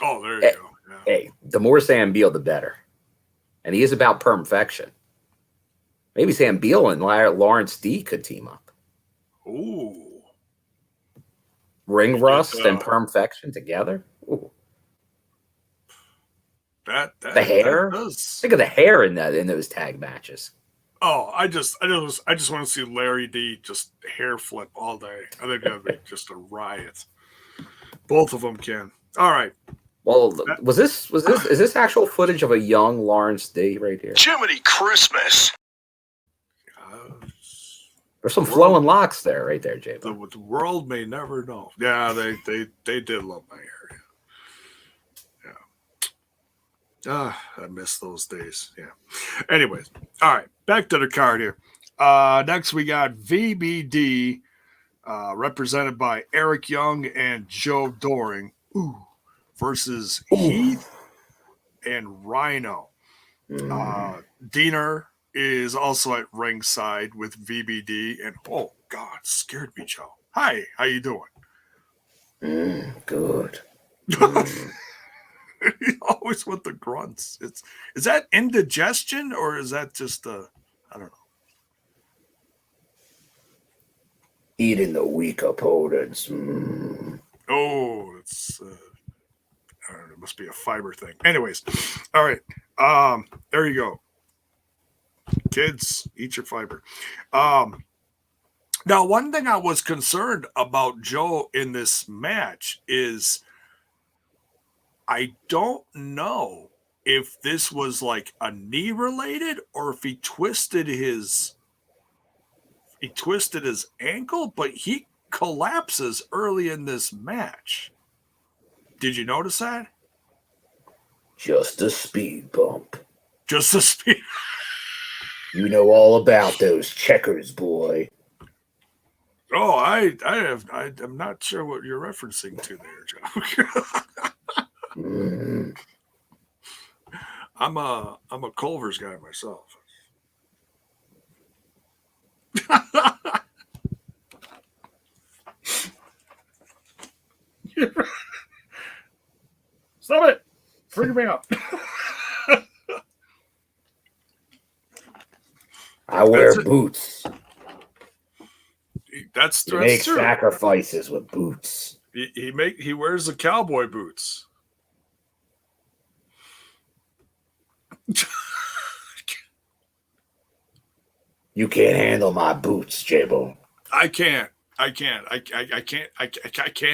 Oh, there you go. Yeah. Hey, the more Sam Beal, the better. And he is about perfection. Maybe Sam Beal and Lawrence D could team up. Ooh. Ring rust and perfection together. Ooh. the hair. Think of the hair in those tag matches. Oh, I just want to see Larry D just hair flip all day. I think that'd be just a riot. Both of them can. All right. Well, is this actual footage of a young Lawrence D right here? Jiminy Christmas. There's some flowing locks there, right there, Jay. The world may never know. Yeah, they did love my hair. Yeah. I miss those days. Yeah. Anyways, all right, back to the card here. Next we got VBD, represented by Eric Young and Joe Doering, versus Heath and Rhino. Diener is also at ringside with VBD, and oh God, scared me, Joe. Hi, how you doing? Good. Always with the grunts. Is that indigestion or is that just I don't know. Eating the weak opponents. Oh, it's I don't know, it must be a fiber thing. Anyways, all right. There you go. Kids, eat your fiber. Now, one thing I was concerned about Joe in this match is I don't know if this was like a knee related or if he twisted his ankle, but he collapses early in this match. Did you notice that? Just a speed bump. Just a speed. You know all about those checkers, boy. Oh, I'm not sure what you're referencing to there, Joe. I'm a Culver's guy myself. Stop it! Freaking me out. I wear boots. That's make true. Sacrifices with boots. He wears the cowboy boots. You can't handle my boots, J-Bo. I can't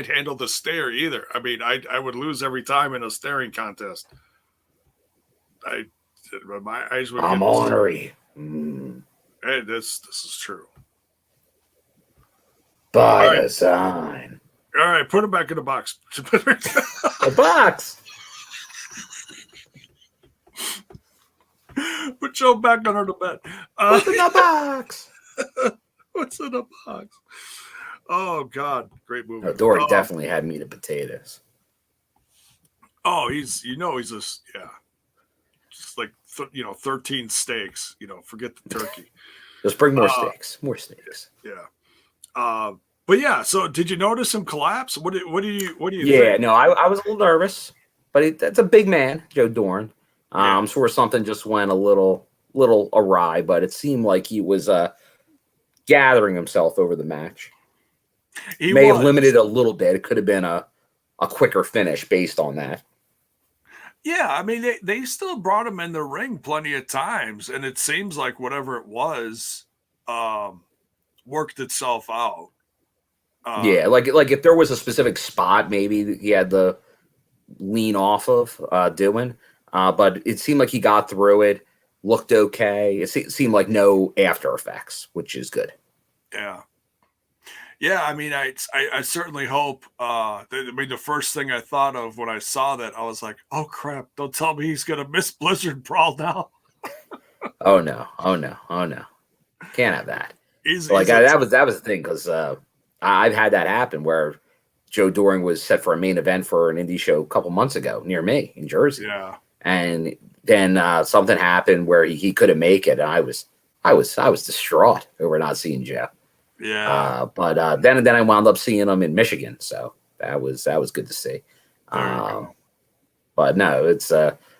handle the stare either. I mean, I would lose every time in a staring contest. My eyes would. I'm ornery. Hey, this is true. By design. All right, put him back in the box. The box. Put Joe back under the bed. What's in the box? What's in the box? Oh God, great movie. No, Dory definitely had meat and potatoes. Oh, he's just like 13 steaks. Forget the turkey. Just bring more steaks. More steaks. Yeah. But yeah. So, did you notice him collapse? What do you? Yeah. think? No, I was a little nervous, but that's a big man, Joe Doering. I'm sure something just went a little awry, but it seemed like he was gathering himself over the match. He may have limited a little bit. It could have been a quicker finish based on that. Yeah, I mean, they still brought him in the ring plenty of times, and it seems like whatever it was worked itself out. Yeah, like if there was a specific spot, maybe he had the lean off of doing. But it seemed like he got through it, looked okay. It seemed like no after effects, which is good. Yeah. Yeah, I mean, I certainly hope. The first thing I thought of when I saw that, I was like, "Oh crap! Don't tell me he's gonna miss Blizzard Brawl now." Oh no! Can't have that. That was the thing because I've had that happen where Joe Doering was set for a main event for an indie show a couple months ago near me in Jersey. Yeah. And then something happened where he couldn't make it. And I was distraught over not seeing Joe. Yeah. But then I wound up seeing him in Michigan, so that was good to see. But no, it's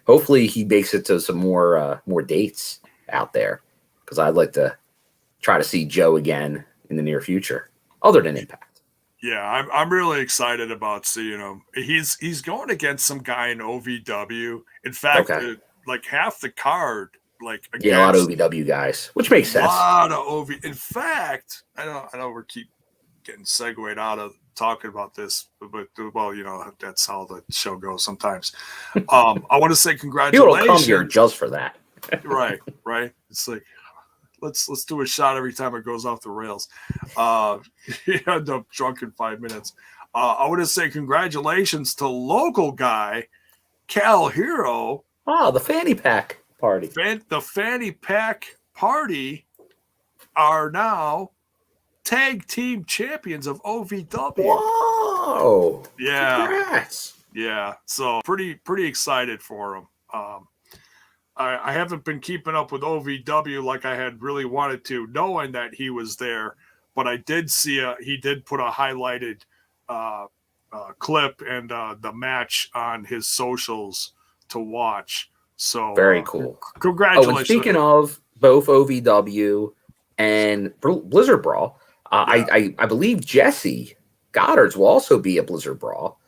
hopefully he makes it to some more dates out there because I'd like to try to see Joe again in the near future, other than Impact. Yeah, I'm really excited about seeing him. He's going against some guy in OVW. In fact, Okay. like half the card, like Yeah, a lot of against OVW guys, which makes a sense. lot of OV. In fact, I know we keep getting segued out of talking about this, but well, that's how the show goes sometimes. I want to say People congratulations. don't come here just for that. Right. It's like let's do a shot every time it goes off the rails. You end up drunk in 5 minutes. I want to say congratulations to local guy Cal Hero. Oh, the fanny pack party. The fanny pack party are now tag team champions of OVW. Whoa! Yeah, Congrats. yeah. So pretty excited for him. I haven't been keeping up with OVW like I had really wanted to, knowing that he was there. But I did see he did put a highlighted clip and the match on his socials to watch. So Very cool. Congratulations. Oh, and speaking of both OVW and Blizzard Brawl, I believe Jessie Goddard's will also be a Blizzard Brawl.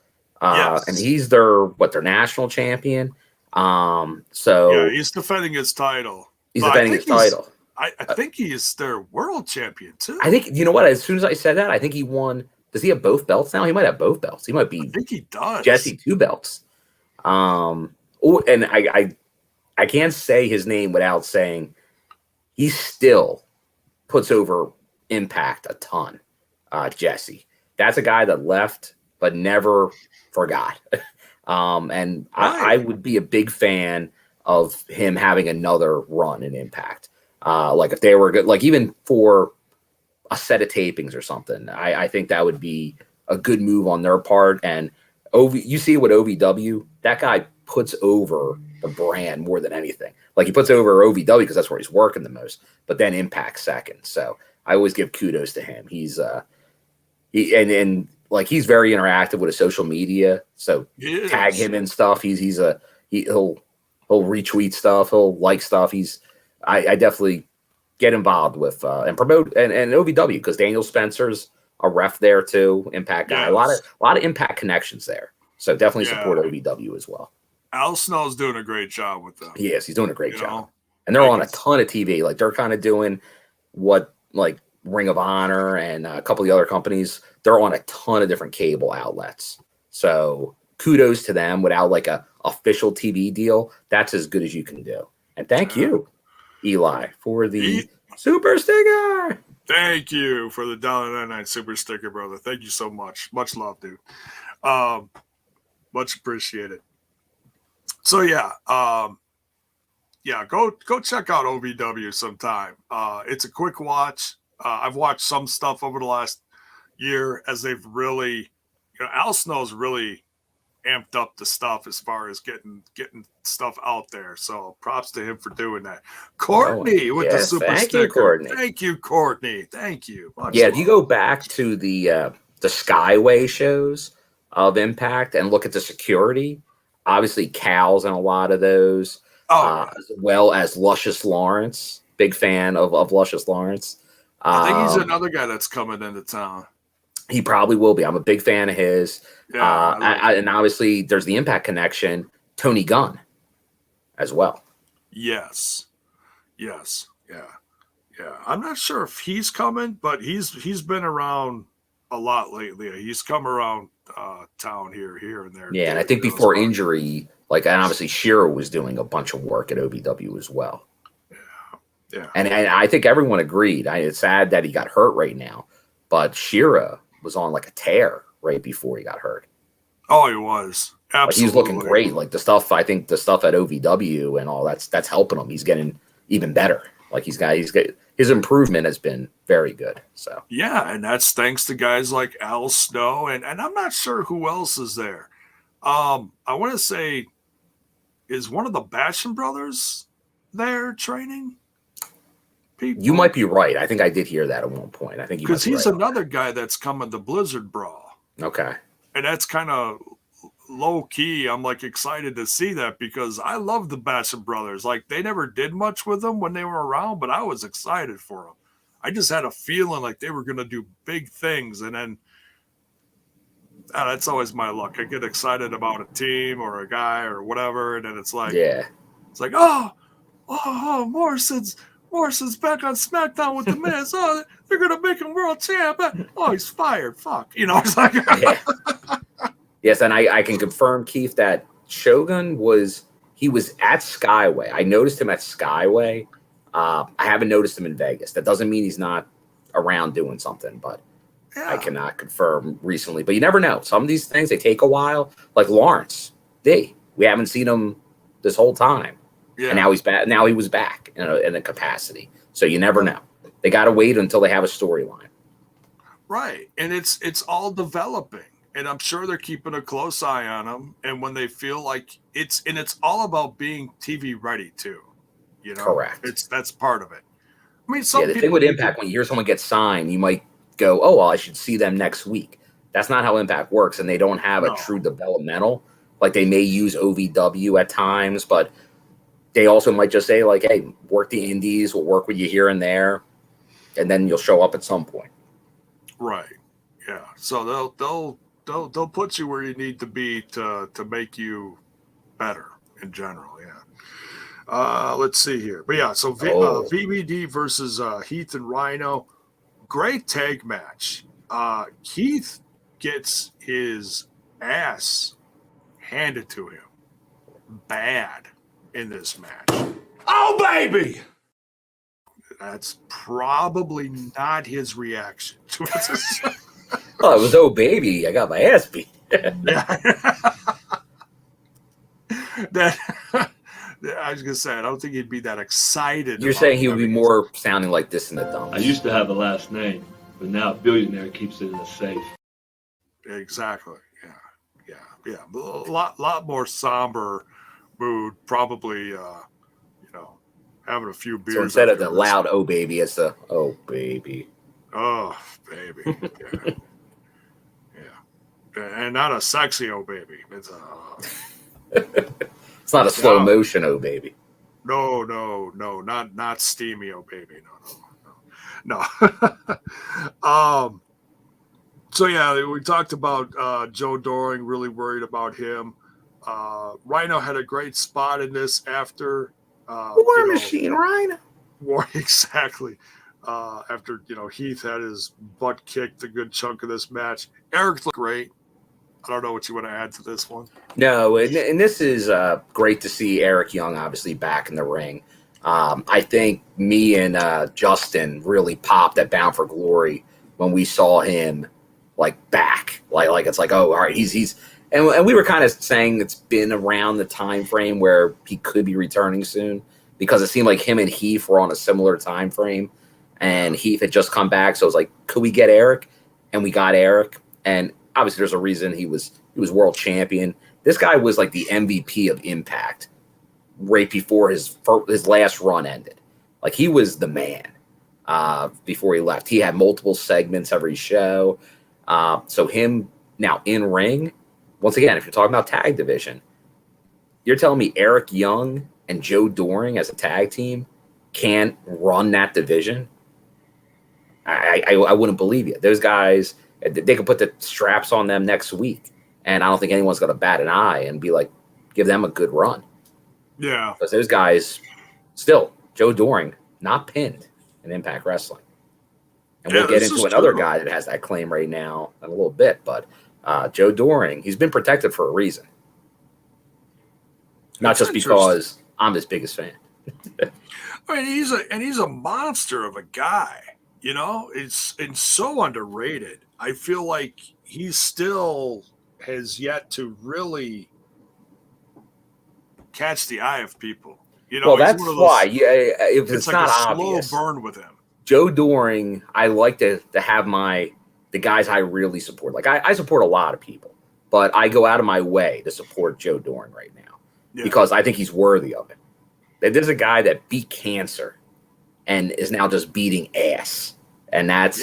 Yes. And he's their national champion. So yeah, he's defending his title. He's defending his title. I think he's their world champion too. I think you know what? As soon as I said that, I think he won. Does he have both belts now? He might have both belts. He might be. I think he does. Jessie 2 belts. And I can't say his name without saying he still puts over Impact a ton. Jessie, that's a guy that left but never forgot. And I would be a big fan of him having another run in Impact. Like if they were good, like even for a set of tapings or something, I think that would be a good move on their part. And you see what OVW, that guy puts over the brand more than anything. Like he puts over OVW because that's where he's working the most, but then Impact second. So I always give kudos to him. He's like he's very interactive with his social media. So tag him and stuff. He'll retweet stuff. He'll like stuff. I definitely get involved with and promote and OVW because Daniel Spencer's a ref there too. Impact guy. Yes. A lot of Impact connections there. So definitely support OVW as well. Al Snow's doing a great job with them. Yes, he's doing a great job. And they're on a ton of TV. Like they're kind of doing what like Ring of Honor and a couple of the other companies. They're on a ton of different cable outlets. So kudos to them. Without like a official TV deal, that's as good as you can do. And thank you, Eli, for the super sticker. Thank you for the $1.99 super sticker, brother. Thank you so much. Much love, dude. Much appreciated. So go check out OVW sometime. It's a quick watch. I've watched some stuff over the last year as they've really, Al Snow's really amped up the stuff as far as getting stuff out there. So props to him for doing that. Courtney with the super sticker. Courtney. Thank you, Courtney. Thank you. Much love. If you go back to the Skyway shows of Impact and look at the security, obviously Cal's in a lot of those, as well as Luscious Lawrence. Big fan of Luscious Lawrence. I think he's another guy that's coming into town. He probably will be. I'm a big fan of his. Yeah, and obviously there's the Impact connection, Tony Gunn as well. Yes. Yeah. I'm not sure if he's coming, but he's been around a lot lately. He's come around town here and there. Yeah, and I think before injury, like, and obviously Shira was doing a bunch of work at OVW as well. Yeah. And I think everyone agreed. It's sad that he got hurt right now, but Shira was on like a tear right before he got hurt. Oh, he was. Absolutely. Like, he's looking great. Like the stuff at OVW and all that's helping him. He's getting even better. Like he's got his improvement has been very good. So yeah, and that's thanks to guys like Al Snow and I'm not sure who else is there. I want to say, is one of the Basham brothers there training people? You might be right. I think I did hear that at one point. I think because he's another guy that's coming to Blizzard Brawl. Okay, and that's kind of low key. I'm like excited to see that because I love the Basham brothers. Like they never did much with them when they were around, but I was excited for them. I just had a feeling like they were going to do big things, and then That's always my luck. I get excited about a team or a guy or whatever, and then it's like, Morrison's back on SmackDown with the Miz. Oh, they're gonna make him world champ. Oh, he's fired. Fuck. It's like, Yes, and I can confirm, Keith, that Shogun was at Skyway. I noticed him at Skyway. I haven't noticed him in Vegas. That doesn't mean he's not around doing something, but I cannot confirm recently. But you never know. Some of these things, they take a while. Like Lawrence, we haven't seen him this whole time. Yeah. And now he's back. Now he was back in a capacity. So you never know. They got to wait until they have a storyline. Right. And it's all developing. And I'm sure they're keeping a close eye on him. And when they feel like it's all about being TV ready too. Correct. That's part of it. I mean, the thing with Impact, when you hear someone get signed, you might go, oh, well, I should see them next week. That's not how Impact works. And they don't have a true developmental. Like they may use OVW at times, but they also might just say like, hey, work the indies. We'll work with you here and there. And then you'll show up at some point. Right. Yeah. So they'll put you where you need to be to make you better in general. Yeah. Let's see here. But yeah, so VBD versus Heath and Rhino. Great tag match. Heath gets his ass handed to him bad in this match. Oh, baby! That's probably not his reaction to it. Oh, it was oh baby, I got my ass beat. I was gonna say I don't think he'd be that excited. You're saying he would be more sounding like this in the dump. I used to have a last name, but now a billionaire keeps it in a safe. Exactly. Yeah. A lot more somber mood. Probably, having a few beers. So instead of the loud "oh baby," it's the "oh baby." Oh baby. Yeah. And not a sexy "oh baby." It's it's not a slow motion "oh baby." No, not steamy "oh baby." No. So yeah, we talked about Joe Doering, really worried about him. Rhino had a great spot in this after War Machine Rhino. Exactly. After Heath had his butt kicked a good chunk of this match. Eric looked great. I don't know what you want to add to this one. No, and this is great to see Eric Young obviously back in the ring. I think me and Justin really popped at Bound for Glory when we saw him back. Like it's like, oh, all right, he's and we were kind of saying it's been around the time frame where he could be returning soon because it seemed like him and Heath were on a similar time frame, and Heath had just come back, so it was like, could we get Eric? And we got Eric, and obviously there's a reason he was world champion. This guy was like the MVP of Impact right before his last run ended. Like he was the man before he left. He had multiple segments every show. So him now in ring, once again, if you're talking about tag division, you're telling me Eric Young and Joe Doering as a tag team can't run that division? I wouldn't believe you. Those guys, they could put the straps on them next week, and I don't think anyone's going to bat an eye and be like, give them a good run. Yeah. Because those guys, still, Joe Doering, not pinned in Impact Wrestling. And we'll get into another guy that has that claim right now in a little bit, but Joe Doering, he's been protected for a reason. Not just because I'm his biggest fan. I mean, he's a monster of a guy. It's so underrated. I feel like he still has yet to really catch the eye of people. Well, that's why. If it's like not a obvious, slow burn with him. Joe Doering, I like to have the guys I really support. Like I support a lot of people, but I go out of my way to support Joe Doering right now because I think he's worthy of it. There's a guy that beat cancer and is now just beating ass, and that's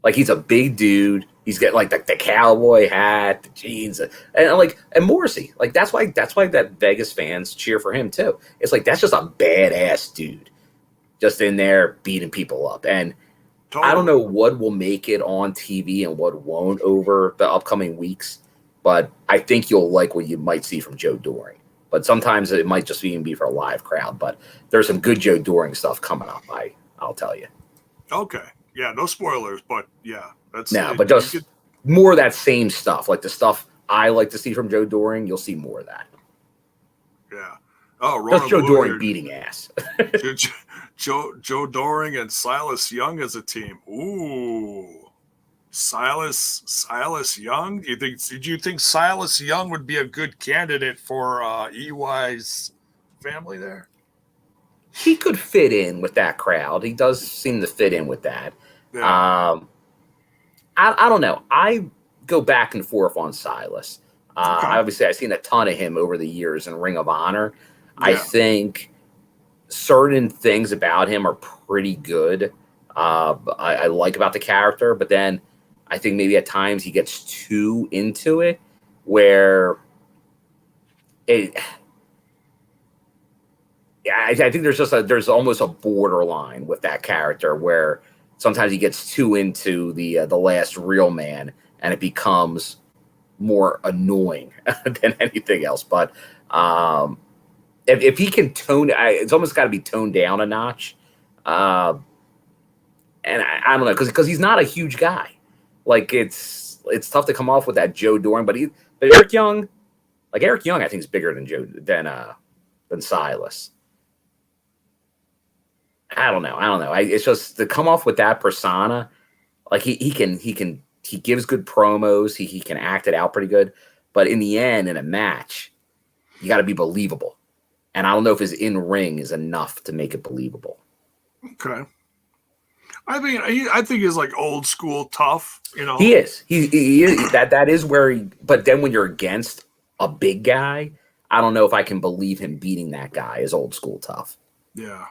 like he's a big dude. He's got like the cowboy hat, the jeans, and Morrissey. Like that's why that Vegas fans cheer for him too. It's like that's just a badass dude, just in there beating people up. And Totally. I don't know what will make it on TV and what won't over the upcoming weeks, but I think you'll like what you might see from Joe Doering. But sometimes it might just even be for a live crowd. But there's some good Joe Doering stuff coming up. I'll tell you. Okay. Yeah. No spoilers, but yeah, that's But just more of that same stuff, like the stuff I like to see from Joe Doering. You'll see more of that. Yeah. Oh, just Joe Doering beating ass. Joe Doering and Silas Young as a team. Ooh, Silas Young. Did you think Silas Young would be a good candidate for EY's family there? He could fit in with that crowd. He does seem to fit in with that. Yeah. I don't know. I go back and forth on Silas. Okay. Obviously, I've seen a ton of him over the years in Ring of Honor. Yeah. I think certain things about him are pretty good. I like about the character, but then I think maybe at times he gets too into it, where I think there's almost a borderline with that character where sometimes he gets too into the last real man, and it becomes more annoying than anything else. But if he can tone, it's almost got to be toned down a notch. And I don't know, because he's not a huge guy. Like it's tough to come off with that Joe Doering, but Eric Young, I think is bigger than Silas. I don't know. It's just to come off with that persona. Like he gives good promos. He can act it out pretty good. But in the end, in a match, you got to be believable. And I don't know if his in-ring is enough to make it believable. Okay. I think he's like old school tough. You know, he is. He is. That is where he. But then when you're against a big guy, I don't know if I can believe him beating that guy as old school tough. Yeah.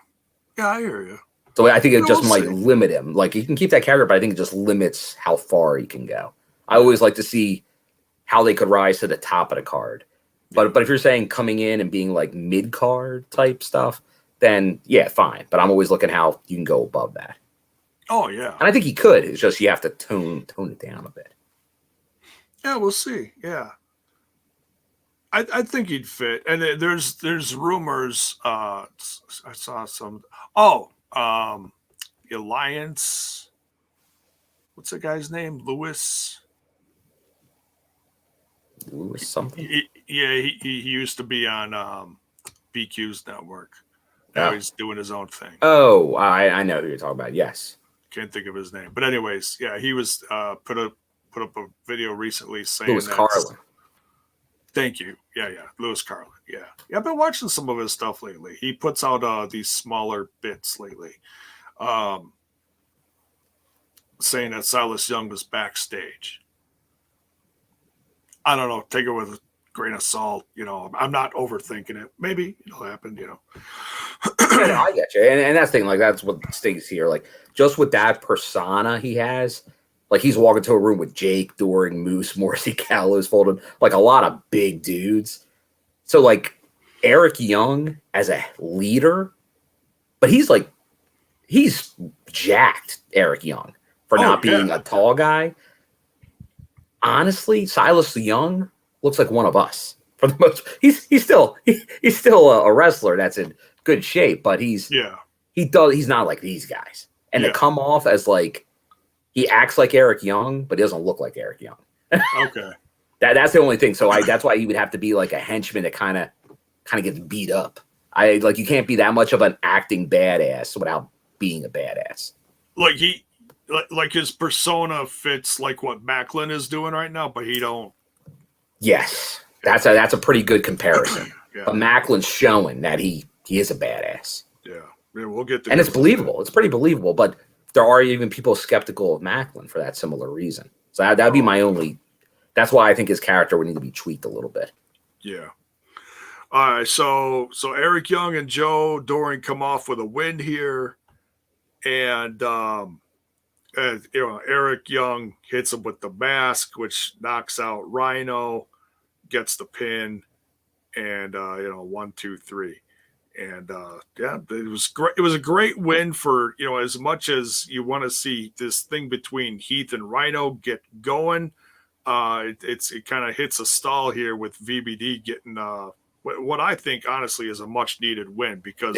Yeah, I hear you. So I think it just might limit him. Like he can keep that character, but I think it just limits how far he can go. I always like to see how they could rise to the top of the card. But if you're saying coming in and being like mid card type stuff, then yeah, fine. But I'm always looking how you can go above that. Oh yeah, and I think he could. It's just you have to tone it down a bit. Yeah, we'll see. Yeah, I think he'd fit. And there's rumors. I saw some. Alliance. What's the guy's name? Lewis something. He used to be on BQ's network. Now he's doing his own thing. Oh, I know who you're talking about. Yes. Can't think of his name. But anyways, yeah, he was put up a video recently saying Lewis Carlin. Thank you. Yeah, Lewis Carlin. Yeah. I've been watching some of his stuff lately. He puts out these smaller bits lately. Saying that Silas Young was backstage. I don't know. Take it with a grain of salt. You know, I'm not overthinking it. Maybe it'll happen, you know. I get you. And that's the thing. Like, that's what stings here. Like, just with that persona he has, like, he's walking to a room with Jake, Doering, Moose, Morrissey, Gallows, Fulton, like a lot of big dudes. So, like, Eric Young as a leader, but he's jacked, Eric Young, for not being a tall guy. Honestly, Silas Young looks like one of us for the most. He's still a wrestler that's in good shape, but he's not like these guys. And to come off as like he acts like Eric Young, but he doesn't look like Eric Young. Okay, that's the only thing. So that's why he would have to be like a henchman that kind of gets beat up. You can't be that much of an acting badass without being a badass. Like his persona fits like what Macklin is doing right now, but he don't. Yes, that's a pretty good comparison. But Macklin's showing that he is a badass. Yeah, we'll get to. And it's believable. It's pretty believable. But there are even people skeptical of Macklin for that similar reason. So that'd be my only. That's why I think his character would need to be tweaked a little bit. Yeah. All right. So Eric Young and Joe Doering come off with a win here, and Eric Young hits him with the mask, which knocks out Rhino, gets the pin, and 1, 2, 3. And yeah, it was great. It was a great win for, as much as you want to see this thing between Heath and Rhino get going. It kind of hits a stall here with VBD getting what I think honestly is a much needed win, because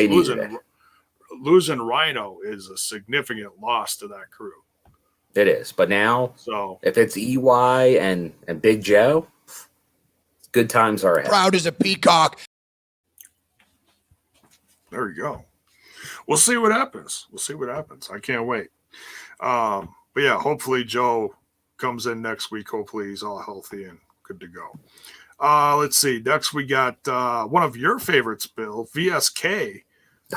losing Rhino is a significant loss to that crew. It is, but now, so if it's EY and Big Joe, good times are ahead. Proud as a peacock. There you go. We'll see what happens. I can't wait. But yeah, hopefully Joe comes in next week. Hopefully he's all healthy and good to go. Let's see. Next we got one of your favorites, Bill, VSK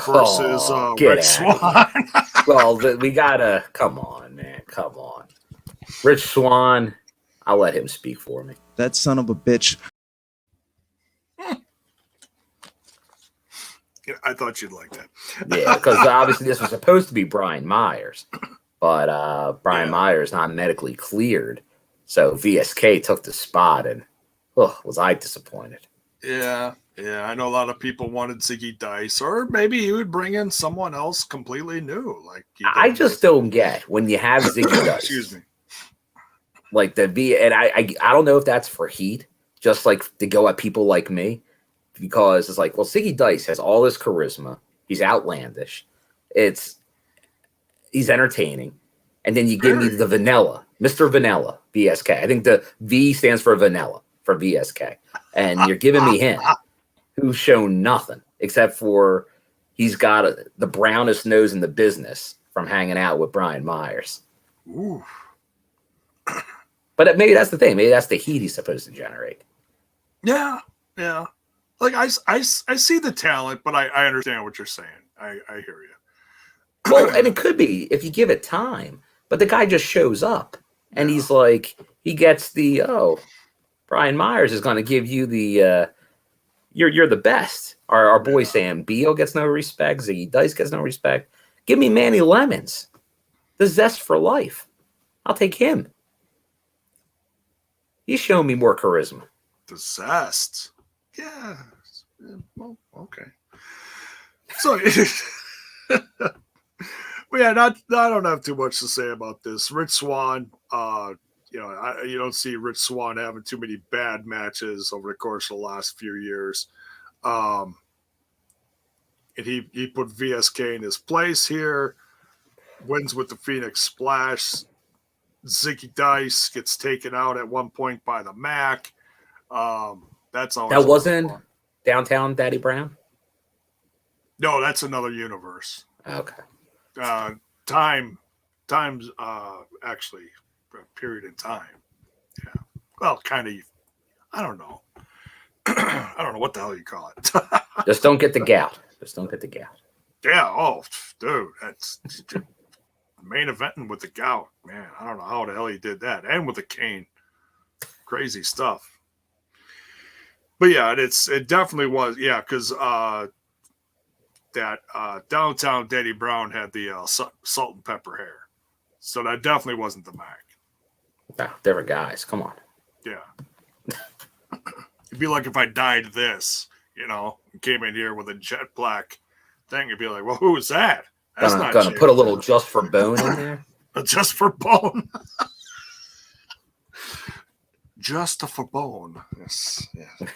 versus Rich Swann. Well, we gotta come on, man. Come on. Rich Swann, I'll let him speak for me. That son of a bitch. I thought you'd like that. Yeah, because obviously this was supposed to be Brian Myers, but Brian Myers not medically cleared, so VSK took the spot, and was I disappointed. Yeah, I know a lot of people wanted Zicky Dice, or maybe he would bring in someone else completely new. Like I just don't get when you have Zicky Dice. Excuse me. Like and I don't know if that's for heat, just like to go at people like me. Because it's like, well, Zicky Dice has all this charisma. He's outlandish. He's entertaining. And then you give me the vanilla, Mr. Vanilla, VSK. I think the V stands for vanilla for VSK. And you're giving me him, who's shown nothing except for he's got the brownest nose in the business from hanging out with Brian Myers. Ooh. But maybe that's the thing. Maybe that's the heat he's supposed to generate. Yeah. Like I see the talent, but I understand what you're saying. I hear you. Well, and it could be if you give it time, but the guy just shows up and he's like, he gets the, Brian Myers is going to give you the, you're the best. Our boy Sam Beal gets no respect. Zicky Dice gets no respect. Give me Manny Lemons, the zest for life. I'll take him. He's shown me more charisma. The zest. Yeah. Well, okay. So, well, yeah, I don't have too much to say about this. Rich Swann, you don't see Rich Swann having too many bad matches over the course of the last few years. And he put VSK in his place here, wins with the Phoenix Splash. Zicky Dice gets taken out at one point by the Mack. That wasn't Downtown Daddy Brown? No, that's another universe. Okay. Time's actually a period in time. Yeah. Well, kind of. I don't know. I don't know what the hell you call it. Just don't get the gout. Yeah. Oh, dude, that's main eventing with the gout, man. I don't know how the hell he did that, and with the cane. Crazy stuff. But yeah, it definitely was, because that Downtown Daddy Brown had the salt and pepper hair, so that definitely wasn't the Mack. No, different guys. Come on. Yeah, it'd be like if I dyed this, and came in here with a jet black thing. It'd be like, well, who is that? That's not gonna put a little just for bone in there. Just for bone. Just for bone. Yes. Yeah.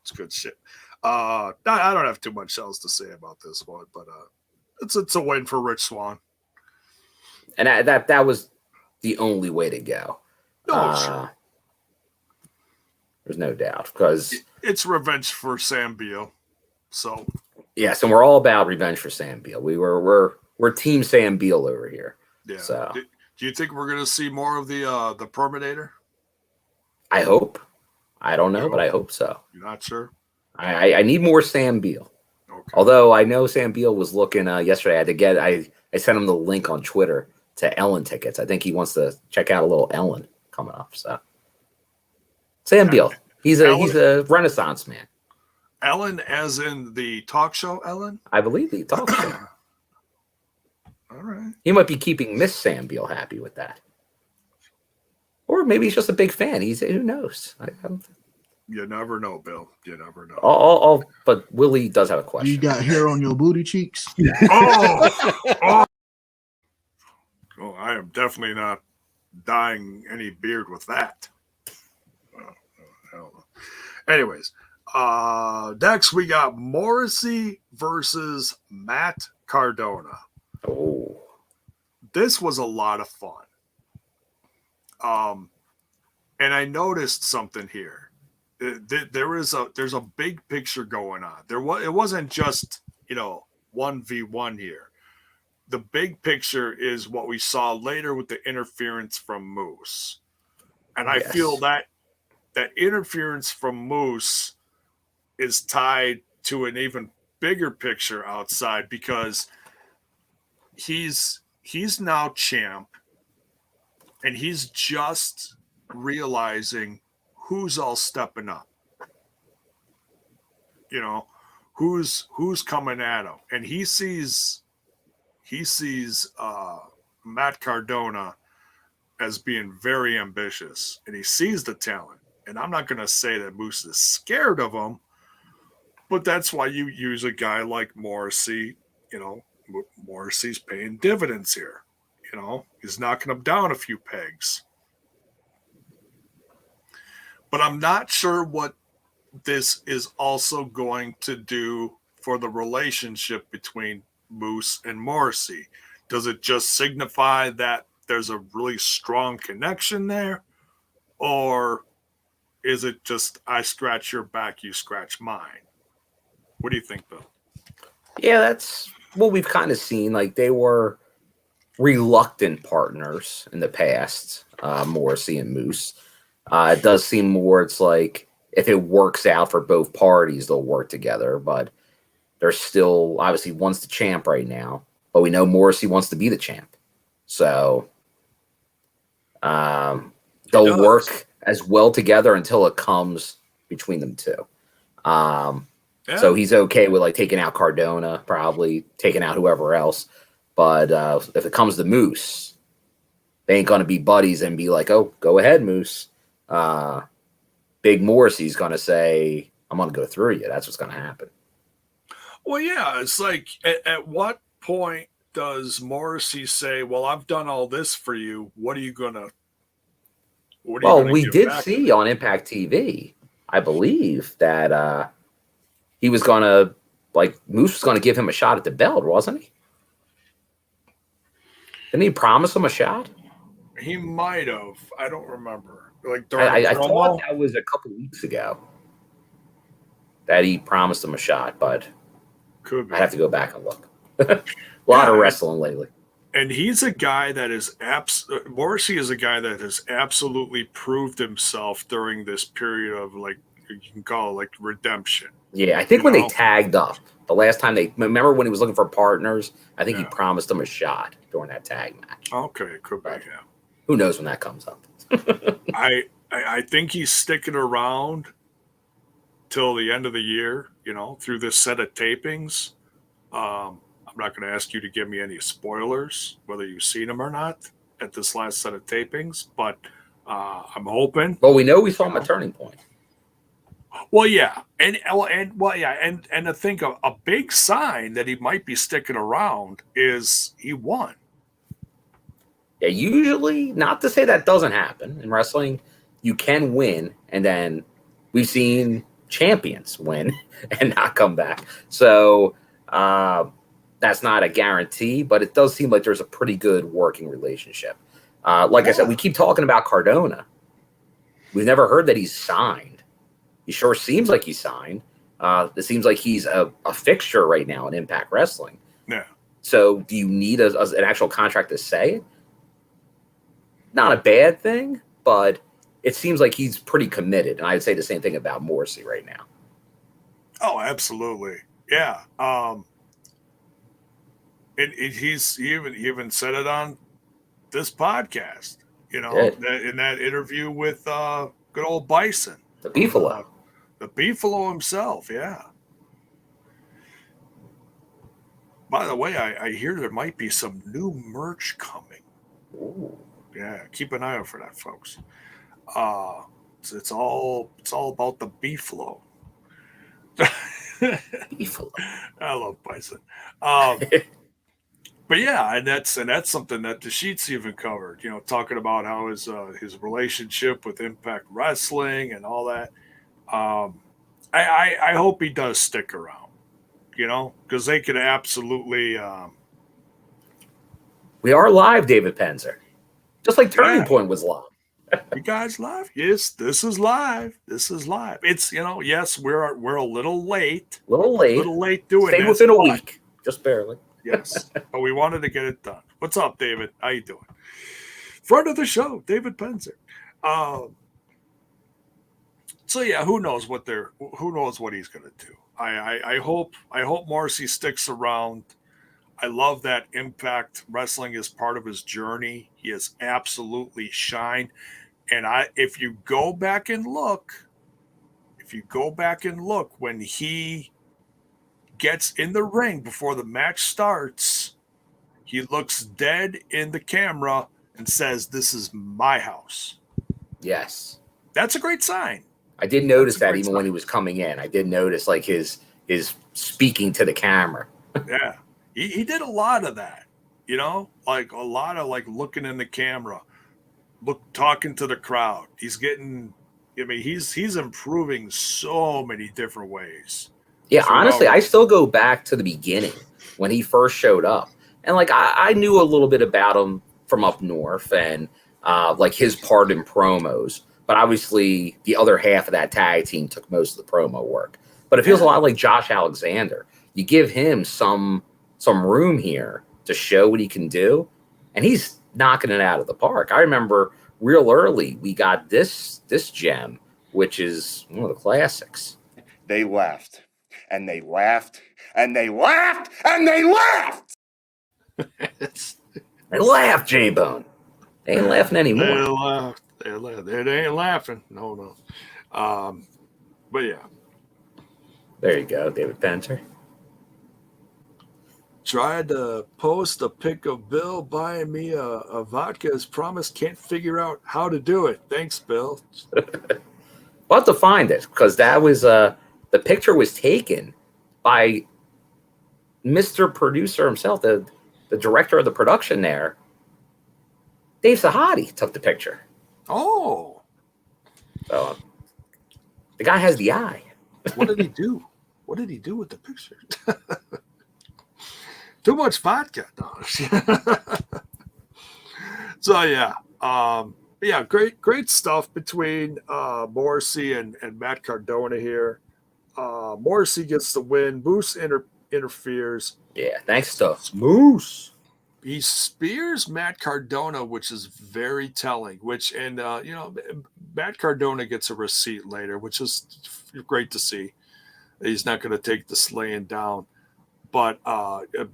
It's good shit. I don't have too much else to say about this one, but it's a win for Rich Swann. And that was the only way to go. Sure. There's no doubt, because it's revenge for Sam Beal. So yes, and we're all about revenge for Sam Beal. We're Team Sam Beal over here. Yeah. So do you think we're gonna see more of the Perminator? I hope. I don't know, but I hope so. You're not sure? I need more Sam Beal. Okay. Although I know Sam Beal was looking yesterday. I sent him the link on Twitter to Ellen tickets. I think he wants to check out a little Ellen coming up. So Sam Beal, he's a Renaissance man. Ellen, as in the talk show Ellen? I believe the talk show. All right. He might be keeping Miss Sam Beal happy with that. Or maybe he's just a big fan. Who knows? You never know, Bill. You never know. But Willie does have a question. You got hair on your booty cheeks? Oh, I am definitely not dyeing any beard with that. Anyways, next we got Morrissey versus Matt Cardona. Oh, This was a lot of fun. And I noticed something here. There's a big picture going on. It wasn't just 1v1 here. The big picture is what we saw later with the interference from Moose, and I feel that interference from Moose is tied to an even bigger picture outside, because he's now champ, and he's just realizing who's all stepping up. Who's coming at him, and he sees Matt Cardona as being very ambitious, and he sees the talent. And I'm not going to say that Moose is scared of him, but that's why you use a guy like Morrissey. Morrissey's paying dividends here. He's knocking him down a few pegs. But I'm not sure what this is also going to do for the relationship between Moose and Morrissey. Does it just signify that there's a really strong connection there? Or is it just, I scratch your back, you scratch mine? What do you think, Bill? Yeah, that's what we've kind of seen. Like, they were reluctant partners in the past, Morrissey and Moose. It does seem more, it's like, if it works out for both parties, they'll work together. But there's still, obviously, one's the champ right now. But we know Morrissey wants to be the champ. So they'll work as well together until it comes between them two. So he's okay with like taking out Cardona, probably taking out whoever else. But if it comes to Moose, they ain't going to be buddies and be like, oh, go ahead, Moose. Big Morrissey's going to say, I'm going to go through you. That's what's going to happen. Well, yeah, it's like, at what point does Morrissey say, well, I've done all this for you. What are you going to Well, we did see on Impact TV, I believe, that he was going to, like, Moose was going to give him a shot at the belt, wasn't he? Didn't he promise him a shot? He might have. I don't remember. Like, I thought that was a couple weeks ago that he promised him a shot, but could be. I have to go back and look. A lot of wrestling lately. And he's a guy that is Morrissey is a guy that has absolutely proved himself during this period of, like, you can call it like redemption. Yeah, I think when they tagged up the last time remember when he was looking for partners, I think he promised him a shot during that tag match. Okay, it could be, yeah. Who knows when that comes up? I think he's sticking around till the end of the year, through this set of tapings. I'm not going to ask you to give me any spoilers, whether you've seen them or not at this last set of tapings, but I'm hoping. Well, we know we saw him at Turning Point. Well, yeah, and I think a big sign that he might be sticking around is he won. Yeah, usually, not to say that doesn't happen in wrestling, you can win, and then we've seen champions win and not come back. So that's not a guarantee, but it does seem like there's a pretty good working relationship. Like I said, we keep talking about Cardona. We've never heard that he's signed. He sure seems like he's signed. It seems like he's a fixture right now in Impact Wrestling. Yeah. So do you need an actual contract to say it? Not a bad thing, but it seems like he's pretty committed. And I'd say the same thing about Morrissey right now. Oh, absolutely. Yeah. He even said it on this podcast, in that interview with good old Bison. The Beefalo. The Beefalo himself, yeah. By the way, I hear there might be some new merch coming. Ooh. Yeah, keep an eye out for that, folks. It's all about the beef flow. I love bison. But yeah, and that's something that the sheets even covered. You know, talking about how his relationship with Impact Wrestling and all that. I hope he does stick around. You know, because they could absolutely. We are live, David Penzer. Just like Turning Point was live. You guys live? Yes, this is live. This is live. It's, you know, yes, we're a little late. A little late doing this. Stay within a week, just barely. Yes, but we wanted to get it done. What's up, David? How you doing? Front of the show, David Penzer. So yeah, who knows what he's gonna do. I hope Morrissey sticks around. I love that Impact Wrestling is part of his journey. He has absolutely shined. And if you go back and look, when he gets in the ring before the match starts, he looks dead in the camera and says, "This is my house." Yes. That's a great sign. I did notice that even when he was coming in. I did notice like his speaking to the camera. Yeah. He did a lot of that, you know, like a lot of like looking in the camera, talking to the crowd. He's improving so many different ways. Yeah, honestly, I still go back to the beginning when he first showed up. And like I knew a little bit about him from up north and like his part in promos. But obviously the other half of that tag team took most of the promo work. But it feels a lot like Josh Alexander. You give him some room here to show what he can do, and he's knocking it out of the park. I remember real early we got this gem, which is one of the classics. They laughed, and they laughed, and they laughed, and they laughed! They laughed, J-Bone. They ain't laughing anymore. They ain't laughing. No. But yeah. There you go, David Penzer. Tried to post a pic of Bill buying me a vodka as promised. Can't figure out how to do it. Thanks, Bill. We'll have to find it because that was the picture was taken by Mr. Producer himself, the director of the production there. Dave Sahadi took the picture. Oh. So the guy has the eye. What did he do? What did he do with the picture? Too much vodka. No. So yeah, great stuff between Morrissey and Matt Cardona here. Morrissey gets the win. Moose interferes. Yeah, thanks to Moose. He spears Matt Cardona, which is very telling. Matt Cardona gets a receipt later, which is great to see. He's not going to take the slaying down. But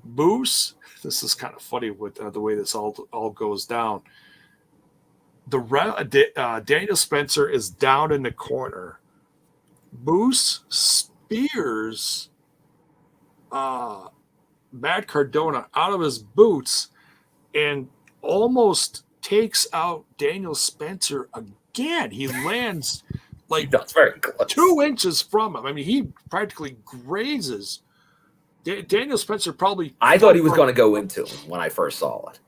Moose, this is kind of funny with the way this all goes down. Daniel Spencer is down in the corner. Moose spears Matt Cardona out of his boots and almost takes out Daniel Spencer again. He lands like That's very close. 2 inches from him. I mean, he practically grazes. Daniel Spencer probably... I thought he was going to go into him when I first saw it.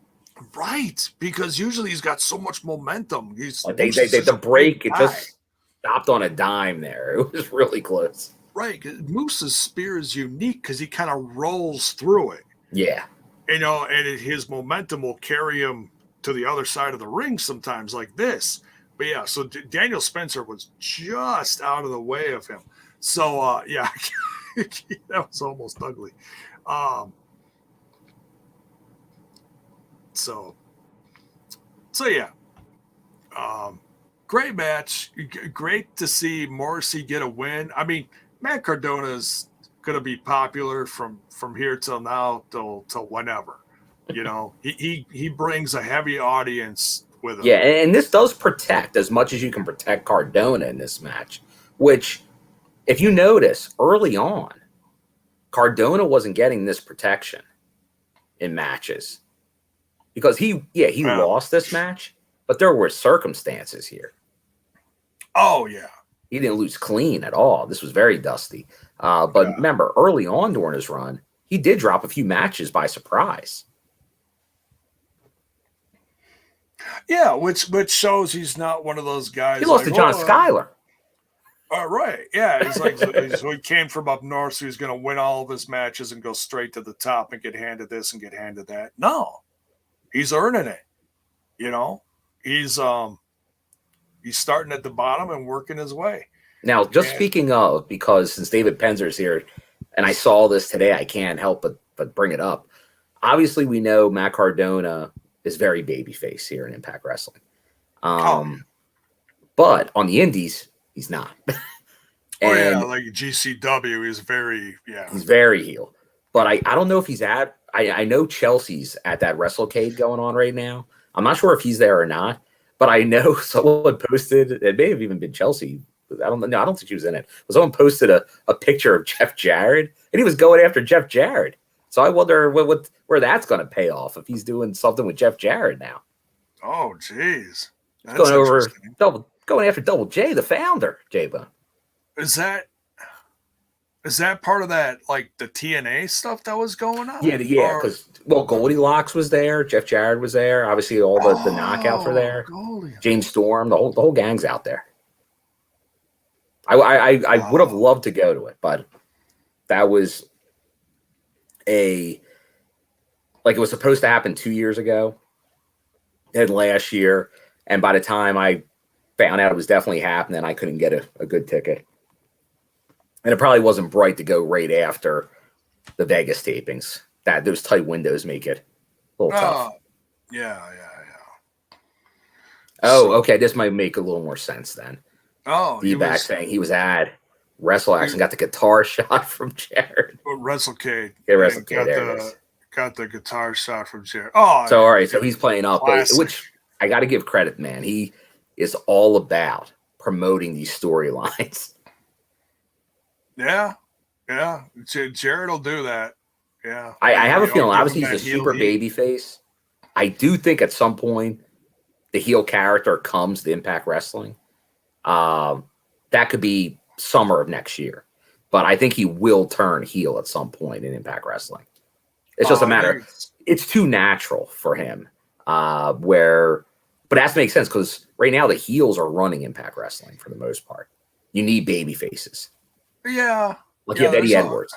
Right, because usually he's got so much momentum. The break, it just stopped on a dime there. It was really close. Right, Moose's spear is unique because he kind of rolls through it. Yeah. And his momentum will carry him to the other side of the ring sometimes like this. But yeah, so Daniel Spencer was just out of the way of him. So, yeah, that was almost ugly. So yeah. Great match. Great to see Morrissey get a win. I mean, Matt Cardona is going to be popular from here till now till whenever. He brings a heavy audience with him. Yeah, and this does protect as much as you can protect Cardona in this match, which, if you notice, early on, Cardona wasn't getting this protection in matches because he lost this match, but there were circumstances here. Oh yeah. He didn't lose clean at all. This was very dusty. But remember, early on during his run, he did drop a few matches by surprise. Yeah, which shows he's not one of those guys. He lost to John Skyler. Right. Yeah. He's like, so he came from up north, so he's going to win all of his matches and go straight to the top and get handed this and get handed that. No, he's earning it. You know, he's starting at the bottom and working his way. Now, just speaking of, because since David Penzer's here, and I saw this today, I can't help but bring it up. Obviously, we know Matt Cardona is very babyface here in Impact Wrestling. But on the indies, he's not. Like GCW, he's very heel. But I don't know if he's at. I know Chelsea's at that WrestleCade going on right now. I'm not sure if he's there or not. But I know someone posted. It may have even been Chelsea. I don't know. No, I don't think she was in it. But someone posted a picture of Jeff Jarrett, and he was going after Jeff Jarrett. So I wonder where that's going to pay off if he's doing something with Jeff Jarrett now. Oh, jeez. Going after Double J, the founder, J-Bone. Is that part of that, like the TNA stuff that was going on? Yeah, because Goldilocks was there, Jeff Jarrett was there, obviously all the knockouts were there. James Storm, the whole gang's out there. I would have loved to go to it, but that was it was supposed to happen 2 years ago and last year, and by the time I found out it was definitely happening, I couldn't get a good ticket. And it probably wasn't bright to go right after the Vegas tapings. Those tight windows make it a little tough. Yeah. Oh, okay. This might make a little more sense then. Oh, D-back saying he was at WrestleX and got the guitar shot from Jared. WrestleCade. Yeah, WrestleCade. Got the guitar shot from Jared. Oh, so all right. So he's playing up, which I got to give credit, man. He is all about promoting these storylines. Yeah. Jared will do that. Yeah. I have a feeling, obviously, he's a super baby face. I do think at some point the heel character comes to Impact Wrestling. That could be summer of next year. But I think he will turn heel at some point in Impact Wrestling. It's just a matter. It's too natural for him. But it has to make sense because right now the heels are running Impact Wrestling for the most part. You need baby faces. Yeah. Like you have Eddie Edwards.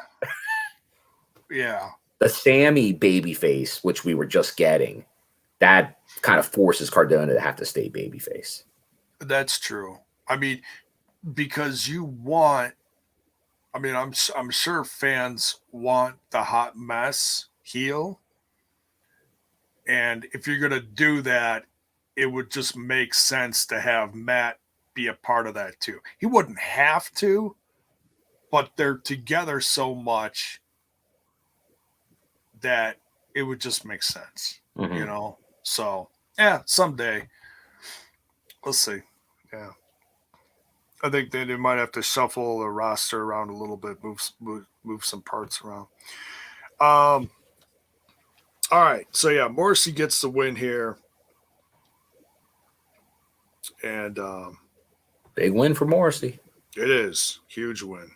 Yeah. The Sammy babyface, which we were just getting, that kind of forces Cardona to have to stay babyface. That's true. I mean, because I'm sure fans want the hot mess heel. And if you're going to do that, it would just make sense to have Matt be a part of that too. He wouldn't have to, but they're together so much that it would just make sense, you know? So, yeah, someday. We'll see. Yeah. I think they might have to shuffle the roster around a little bit, move some parts around. All right. So, yeah, Morrissey gets the win here. And big win for Morrissey. It is. Huge win.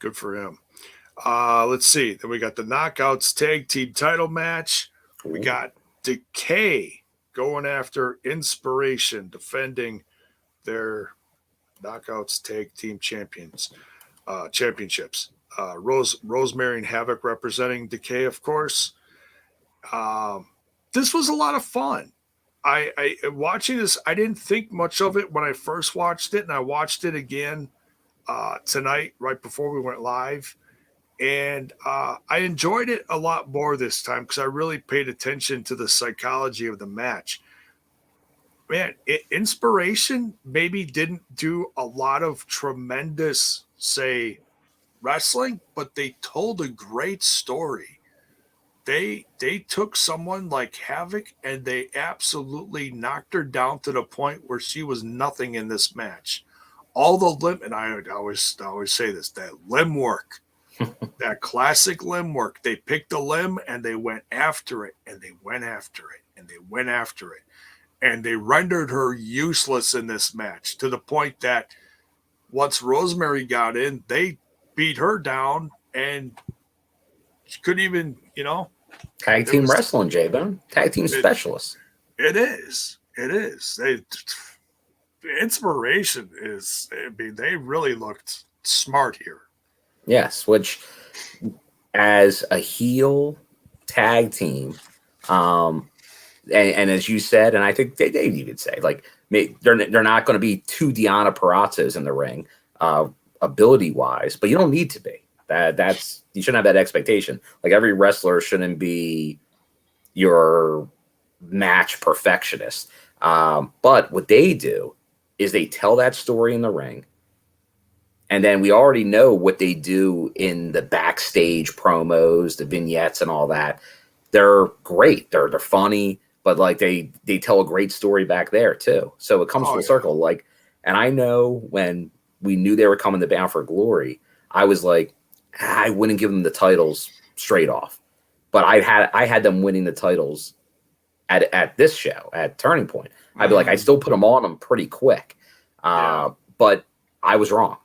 Good for him. Let's see. Then we got the Knockouts Tag Team title match. We got Decay going after IInspiration, defending their Knockouts Tag Team championships. Rosemary and Havok representing Decay, of course. This was a lot of fun. I watching this, I didn't think much of it when I first watched it, and I watched it again tonight, right before we went live. And I enjoyed it a lot more this time because I really paid attention to the psychology of the match. Man, IInspiration maybe didn't do a lot of tremendous, say, wrestling, but they told a great story. They took someone like Havok and they absolutely knocked her down to the point where she was nothing in this match. All the limb, and I always say this, that limb work. That classic limb work. They picked a limb and they went after it and they went after it and they went after it. and they rendered her useless in this match to the point that once Rosemary got in, they beat her down and she couldn't even, Tag team wrestling, J-Bone. Tag team specialists. It is. The inspiration is, they really looked smart here. Yes, which as a heel tag team, and as you said, and I think they even say, like, they're not going to be two Deonna Purrazzos in the ring, ability wise, but you don't need to be. You shouldn't have that expectation. Like, every wrestler shouldn't be your match perfectionist. But what they do is they tell that story in the ring. And then we already know what they do in the backstage promos, the vignettes and all that. They're great. They're funny, but like they tell a great story back there too. So it comes full circle. Like, and I know when we knew they were coming to Bound for Glory, I was like, I wouldn't give them the titles straight off. But I had them winning the titles at this show, at Turning Point. I'd be like, I still put them on them pretty quick. But I was wrong.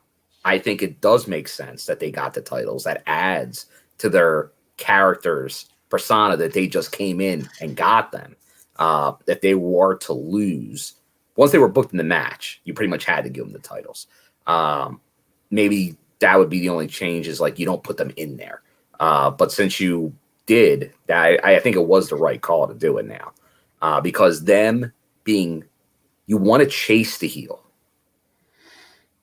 I think it does make sense that they got the titles. That adds to their characters' persona that they just came in and got them. If they were to lose, once they were booked in the match, you pretty much had to give them the titles. Maybe that would be the only change, is like you don't put them in there. But since you did, I think it was the right call to do it now. Because them being, you want to chase the heel.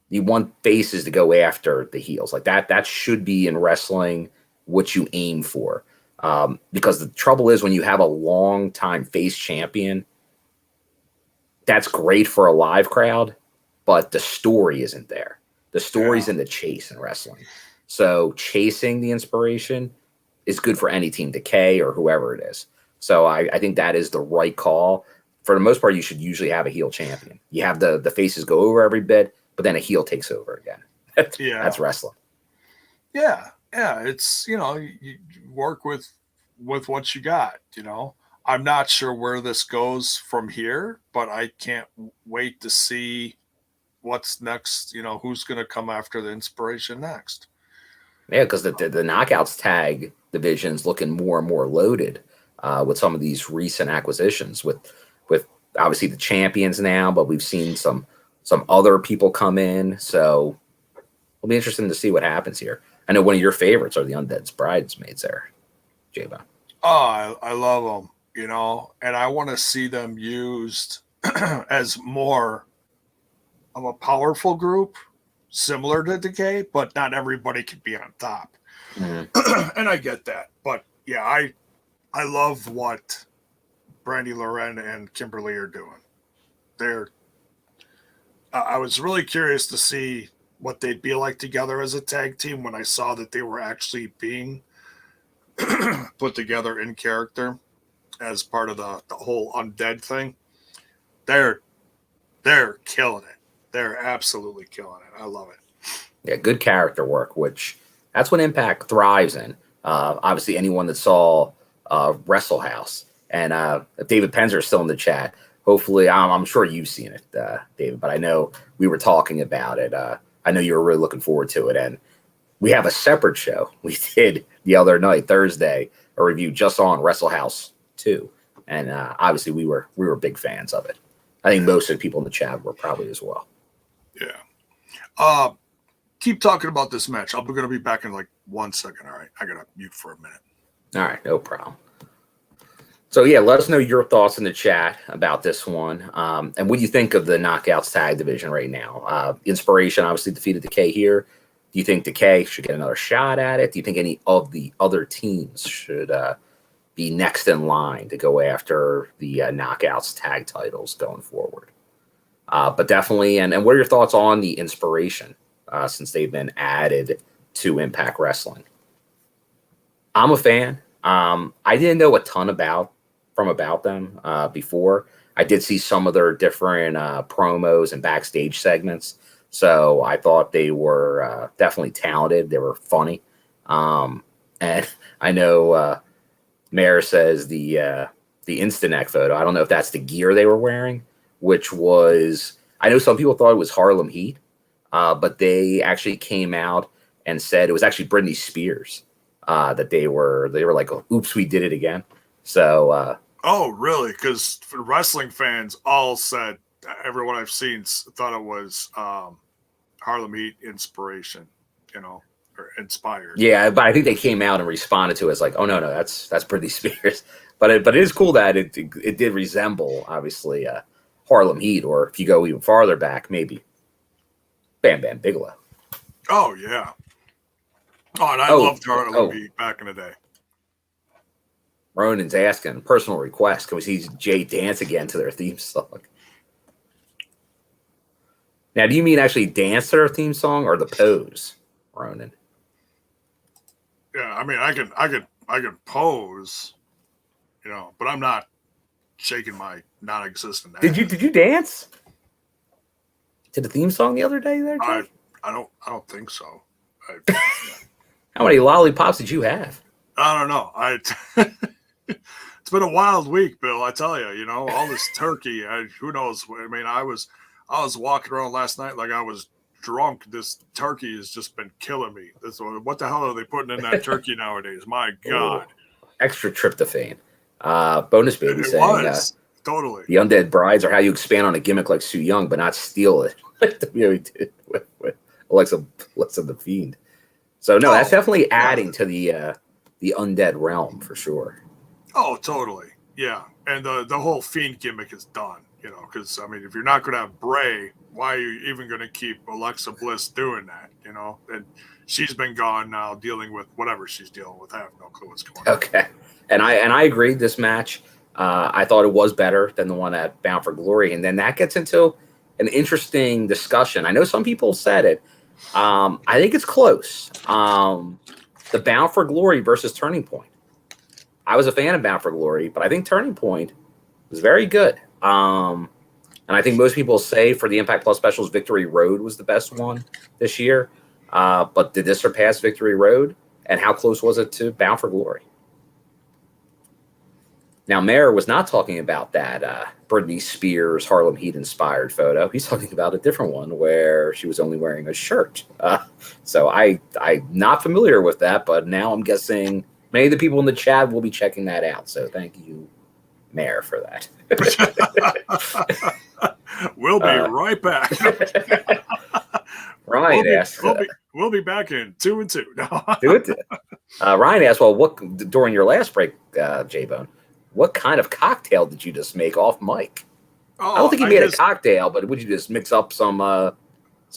You want faces to go after the heels. Like that should be in wrestling what you aim for. Because the trouble is, when you have a long time face champion, that's great for a live crowd, but the story isn't there. The story's in the chase in wrestling. So chasing the inspiration is good for any team, Decay or whoever it is. So I think that is the right call. For the most part, you should usually have a heel champion. You have the faces go over every bit, but then a heel takes over again. That's wrestling. Yeah. It's, you work with what you got, I'm not sure where this goes from here, but I can't wait to see what's next, who's going to come after the inspiration next. Yeah, because the Knockouts tag division's looking more and more loaded with some of these recent acquisitions with obviously the champions now, but we've seen some other people come in. So it'll be interesting to see what happens here. I know one of your favorites are the Undead's Bridesmaids there, J-Bone. Oh, I love them, and I want to see them used as more of a powerful group, similar to Decay, but not everybody can be on top. Mm-hmm. And I get that. But yeah, I love what Brandy Loren and Kimberly are doing. I was really curious to see what they'd be like together as a tag team when I saw that they were actually being put together in character as part of the whole undead thing. They're killing it. They're absolutely killing it. I love it. Yeah, good character work, which that's what Impact thrives in. Obviously, anyone that saw Wrestle House, and if David Penzer is still in the chat, hopefully, I'm sure you've seen it, David, but I know we were talking about it. I know you were really looking forward to it, and we have a separate show we did the other night, Thursday, a review just on Wrestle House 2, and obviously we were big fans of it. I think most of the people in the chat were probably as well. Yeah. Keep talking about this match. I'm going to be back in like 1 second. All right. I got to mute for a minute. All right. No problem. So, yeah, let us know your thoughts in the chat about this one. And what do you think of the Knockouts tag division right now? Inspiration obviously defeated Decay here. Do you think Decay should get another shot at it? Do you think any of the other teams should be next in line to go after the Knockouts tag titles going forward? But definitely, and what are your thoughts on the Inspiration since they've been added to Impact Wrestling? I'm a fan. I didn't know a ton about them before. I did see some of their different promos and backstage segments, so I thought they were definitely talented. They were funny, and I know Mayor says the the Instaneck photo. I don't know if that's the gear they were wearing, which was, I know some people thought it was Harlem Heat, but they actually came out and said it was actually Britney Spears, that they were like, oops, we did it again. So, oh, really? Because wrestling fans all said, everyone I've seen thought it was Harlem Heat inspiration, or inspired. Yeah, but I think they came out and responded to it as like, oh no, that's Britney Spears. But it is cool that it did resemble, obviously, Harlem Heat, or if you go even farther back, maybe Bam Bam Bigelow. Oh yeah. Oh, and I loved Harlem Heat back in the day. Ronan's asking, personal request, can we see Jay dance again to their theme song? Now, do you mean actually dance to their theme song or the pose, Ronan? Yeah, I mean, I can pose, but I'm not shaking my non-existent ass. Did you dance to the theme song the other day there, Jay? I don't think so. How many lollipops did you have? I don't know. It's been a wild week, Bill. I tell you, all this turkey. Who knows? I mean, I was walking around last night like I was drunk. This turkey has just been killing me. What the hell are they putting in that turkey nowadays? My God. Extra tryptophan. Bonus baby saying totally. The undead brides are how you expand on a gimmick like Sue Young, but not steal it like the way we did with Alexa the Fiend. So no, that's definitely adding to the undead realm for sure. Oh, totally. Yeah. And the whole Fiend gimmick is done, because, I mean, if you're not going to have Bray, why are you even going to keep Alexa Bliss doing that, And she's been gone now dealing with whatever she's dealing with. I have no clue what's going on. Okay. And I agree, this match, I thought it was better than the one at Bound for Glory. And then that gets into an interesting discussion. I know some people said it. I think it's close. The Bound for Glory versus Turning Point. I was a fan of Bound for Glory, but I think Turning Point was very good. And I think most people say for the Impact Plus Specials, Victory Road was the best one this year. But did this surpass Victory Road? And how close was it to Bound for Glory? Now, Mayer was not talking about that Britney Spears Harlem Heat inspired photo. He's talking about a different one where she was only wearing a shirt. So I'm not familiar with that, but now I'm guessing many of the people in the chat will be checking that out. So thank you, Mayer, for that. We'll be right back. Ryan asked. We'll be back in 2 and 2. No. Do it. Ryan asked, well, what during your last break, J-Bone, what kind of cocktail did you just make off mic? I don't think you made a cocktail, but would you just mix up some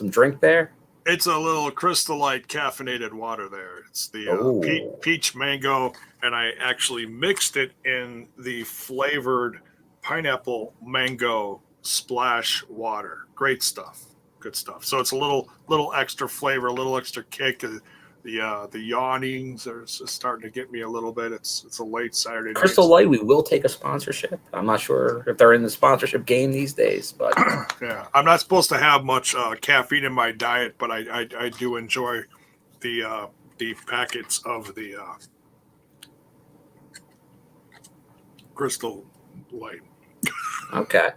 drink there? It's a little Crystal Light caffeinated water there. It's the peach mango, and I actually mixed it in the flavored pineapple mango splash water. Great stuff. Good stuff. So it's a little extra flavor, a little extra kick. The yawnings are starting to get me a little bit. It's a late Saturday night. Crystal Light, we will take a sponsorship. I'm not sure if they're in the sponsorship game these days, but yeah, I'm not supposed to have much caffeine in my diet, but I do enjoy the packets of the Crystal Light. Okay.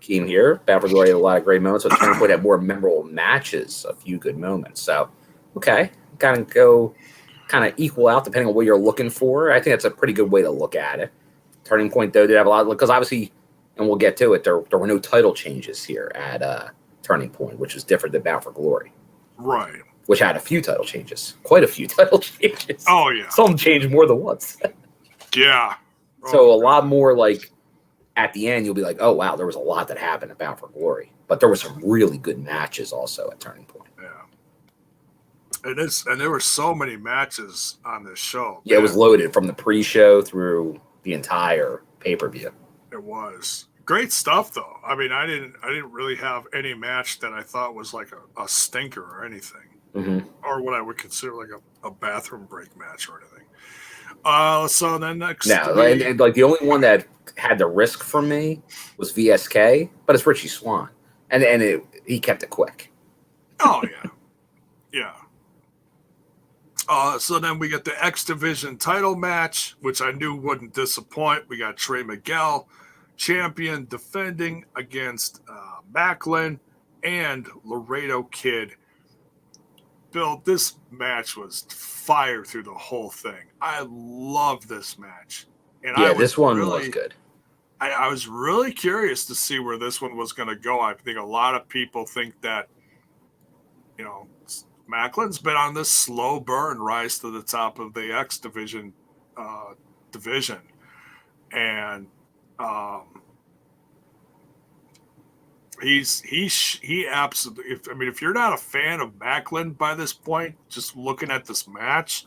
Keen here. Bound for Glory had a lot of great moments, but Turning Point had more memorable matches, a few good moments. So, okay. Kind of equal out depending on what you're looking for. I think that's a pretty good way to look at it. Turning Point, though, did have a lot, because obviously, and we'll get to it, there were no title changes here at Turning Point, which is different than Bound for Glory. Right. Which had a few title changes. Quite a few title changes. Oh, yeah. Some changed more than once. Yeah. So a lot more like at the end, you'll be like, oh, wow, there was a lot that happened at Bound for Glory. But there were some really good matches also at Turning Point. Yeah. And there were so many matches on this show. Yeah, it was loaded from the pre-show through the entire pay-per-view. It was. Great stuff, though. I mean, I didn't really have any match that I thought was like a stinker or anything. Mm-hmm. Or what I would consider like a bathroom break match or anything. So then next, and like the only one that had the risk for me was VSK, but it's Richie Swann, and he kept it quick. Oh yeah, yeah. So then we get the X Division title match, which I knew wouldn't disappoint. We got Trey Miguel, champion, defending against Macklin and Laredo Kid. Bill, this match was fire through the whole thing. I love this match. And Yeah, this one was good. I was really curious to see where this one was going to go. I think a lot of people think that, you know, Macklin's been on this slow burn rise to the top of the X division, and he absolutely. If you're not a fan of Macklin by this point, just looking at this match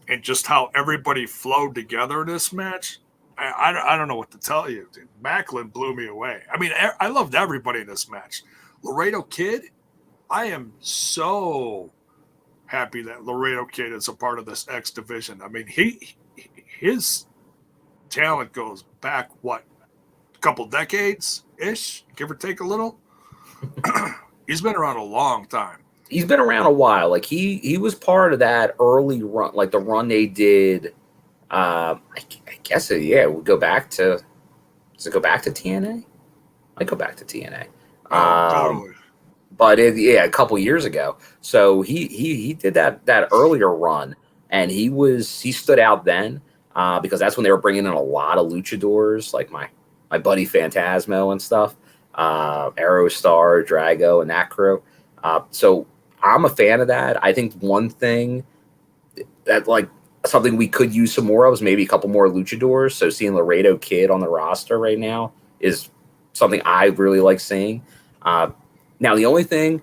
and just how everybody flowed together in this match, I don't know what to tell you. Dude. Macklin blew me away. I mean, I loved everybody in this match. Laredo Kid, I am so happy that Laredo Kid is a part of this X division. I mean, his talent goes back, a couple decades ish, give or take a little. He's been around a long time. He's been around a while. Like he was part of that early run, like the run they did. I guess we'll go back to. Does it go back to TNA? I go back to TNA. Totally. But a couple years ago. So he did that earlier run, and he stood out then because that's when they were bringing in a lot of luchadors, like my buddy Phantasmo and stuff, Aerostar, Drago, and that crew. So I'm a fan of that. I think one thing that something we could use some more of is maybe a couple more luchadors. So seeing Laredo Kid on the roster right now is something I really like seeing. Now, the only thing,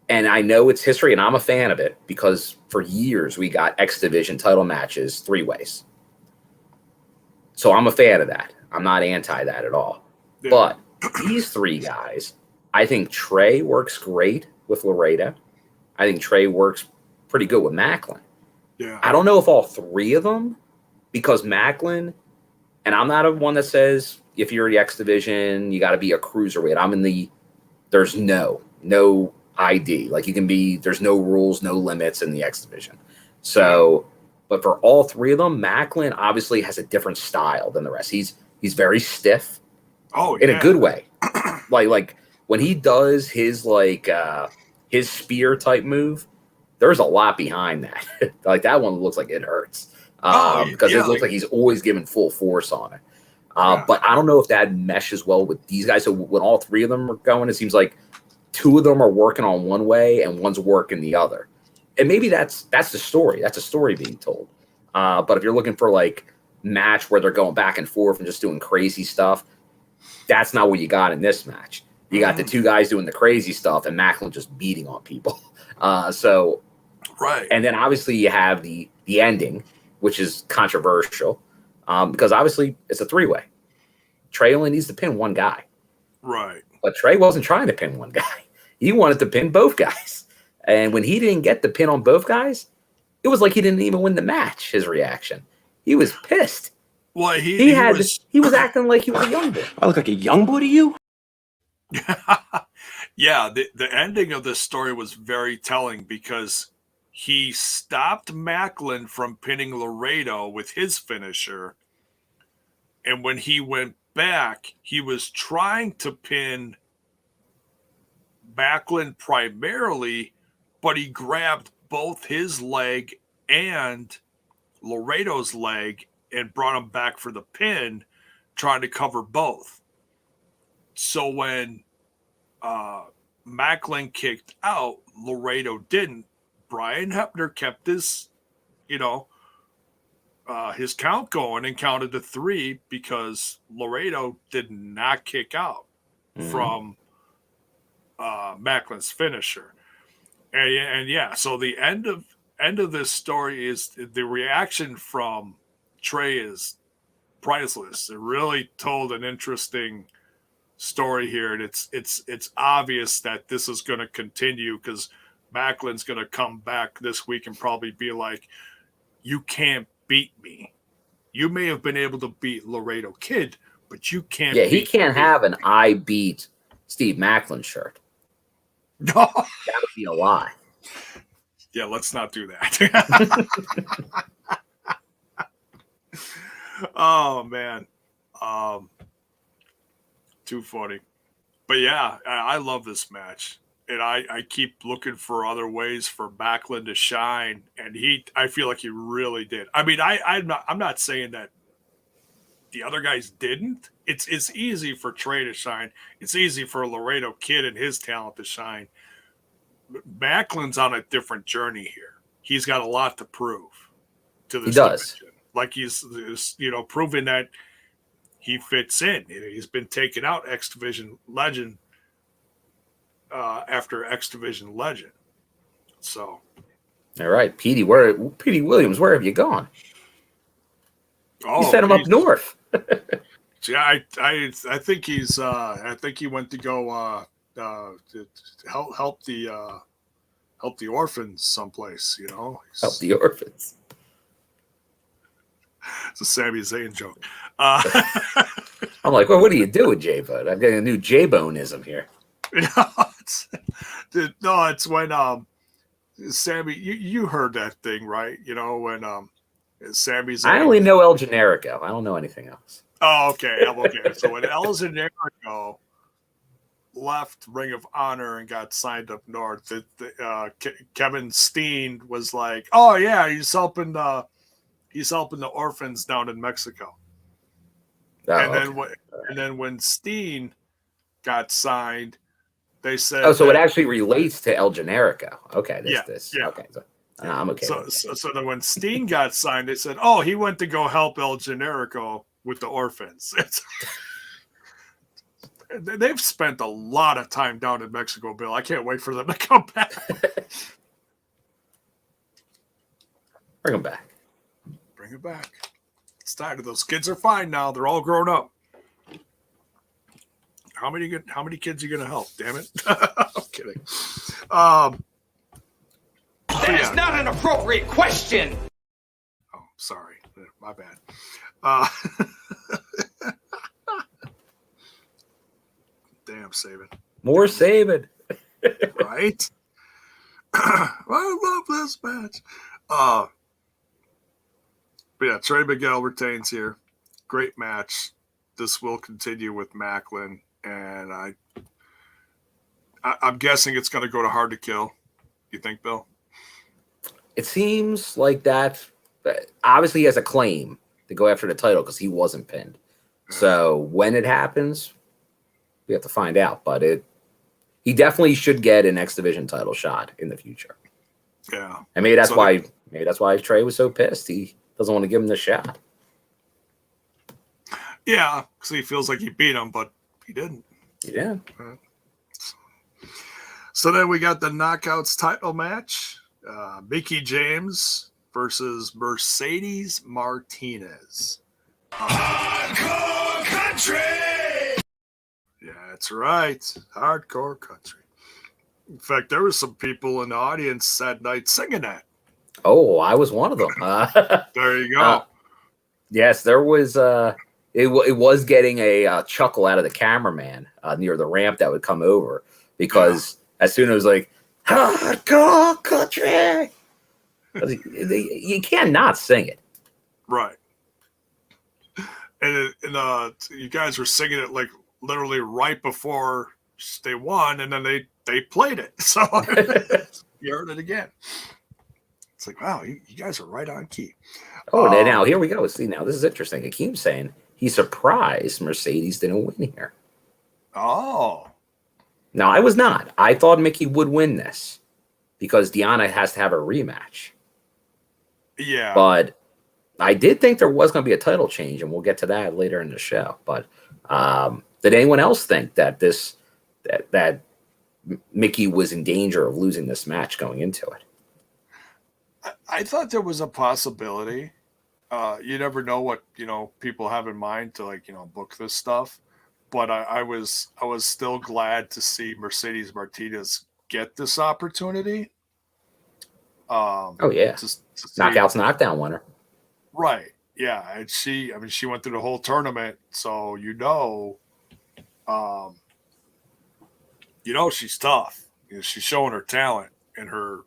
and I know it's history, and I'm a fan of it, because for years we got X Division title matches 3-ways. So I'm a fan of that. I'm not anti that at all. Yeah. But these three guys, I think Trey works great with Laredo. I think Trey works pretty good with Macklin. Yeah. I don't know if all three of them, because Macklin, and I'm not one that says if you're the X Division, you got to be a cruiserweight. I'm in the, there's no ID. Like you can be, there's no rules, no limits in the X Division. So, but for all three of them, Macklin obviously has a different style than the rest. He's very stiff. Oh, in a good way. like when he does his his spear type move, there's a lot behind that. Like that one looks like it hurts because it looks like he's always giving full force on it. But I don't know if that meshes well with these guys. So when all three of them are going, it seems like two of them are working on one way and one's working the other. And maybe that's the story. That's a story being told. But if you're looking for like match where they're going back and forth and just doing crazy stuff, that's not what you got in this match. You got the two guys doing the crazy stuff and Macklin just beating on people. Right. And then obviously you have the ending, which is controversial because obviously it's a 3-way. Trey only needs to pin one guy. Right. But Trey wasn't trying to pin one guy. He wanted to pin both guys. And when he didn't get the pin on both guys, it was like he didn't even win the match, his reaction. He was pissed. Well, he was acting like he was a young boy. I look like a young boy to you? Yeah, the ending of this story was very telling because he stopped Macklin from pinning Laredo with his finisher. And when he went back, he was trying to pin Macklin primarily, but he grabbed both his leg and Laredo's leg and brought him back for the pin, trying to cover both. So when Macklin kicked out, Laredo didn't. Brian Hebner kept his, his count going and counted to 3 because Laredo did not kick out from Macklin's finisher. And yeah, so the end of this story is the reaction from Trey is priceless. It really told an interesting story here, and it's obvious that this is going to continue because Macklin's going to come back this week and probably be like, "You can't beat me. You may have been able to beat Laredo Kid, but you can't." Yeah, he can't have an "I beat Steve Macklin" shirt. No, that would be a lie. Yeah, let's not do that. Oh man, too funny. But yeah, I love this match, and I keep looking for other ways for Backlund to shine, and I feel like he really did. I mean, I'm not saying that the other guys didn't. It's easy for Trey to shine. It's easy for Laredo Kid and his talent to shine. Backlund's on a different journey here. He's got a lot to prove to this division. Like he's proving that he fits in. He's been taken out X Division Legend after X Division Legend. So, all right, Petey Williams, where have you gone? Oh, you sent him up north. Yeah, I think he's I think he went to go to help the orphans someplace. Help the orphans. It's a Sami Zayn joke. I'm like, well, what do you do with J-Bone? I'm getting a new J-Boneism here. It's when Sammy, you heard that thing, right? When Sami Zayn. I only know El Generico. I don't know anything else. Oh, okay. So when El Generico left Ring of Honor and got signed up north, Kevin Steen was like, "Oh yeah, he's helping the orphans down in Mexico." And then when Steen got signed, they said, "Oh, so it actually relates to El Generico." Okay, Yeah. Okay, so I'm okay. So then when Steen got signed, they said, "Oh, he went to go help El Generico with the orphans." They've spent a lot of time down in Mexico, Bill. I can't wait for them to come back. Bring them back. Bring it back. It's tired of those kids are fine now. They're all grown up. How many kids are you gonna help? Damn it! I'm kidding. That is not an appropriate question. Oh, sorry, my bad. Damn, Sabin. More Sabin. Right? I love this match. But yeah, Trey Miguel retains here. Great match. This will continue with Macklin, and I'm guessing it's going to go to Hard to Kill. You think, Bill? It seems like that. Obviously, he has a claim to go after the title because he wasn't pinned. So when it happens, we have to find out. But he definitely should get an X Division title shot in the future. Yeah, and maybe that's why Trey was so pissed. He doesn't want to give him the shot. Yeah, because he feels like he beat him, but he didn't. Yeah. So then we got the Knockouts title match. Mickie James versus Mercedes Martinez. Hardcore country. Yeah, that's right. Hardcore country. In fact, there were some people in the audience that night singing that. Oh, I was one of them. There you go. Yes, there was. It was getting a chuckle out of the cameraman near the ramp that would come over because as soon as it was like hardcore country, you cannot sing it. Right. And you guys were singing it like literally right before they won, and then they played it. So you heard it again. It's like, wow, you guys are right on key. Oh, now here we go. See, now this is interesting. Akeem's saying he's surprised Mercedes didn't win here. Oh. No, I was not. I thought Mickie would win this because Deonna has to have a rematch. Yeah. But I did think there was going to be a title change, and we'll get to that later in the show. But did anyone else think that that Mickie was in danger of losing this match going into it? I thought there was a possibility. You never know what people have in mind to book this stuff, but I was still glad to see Mercedes Martinez get this opportunity. Oh yeah, to knockouts, knockdown winner. Right. Yeah, and she went through the whole tournament, so she's tough. She's showing her talent and her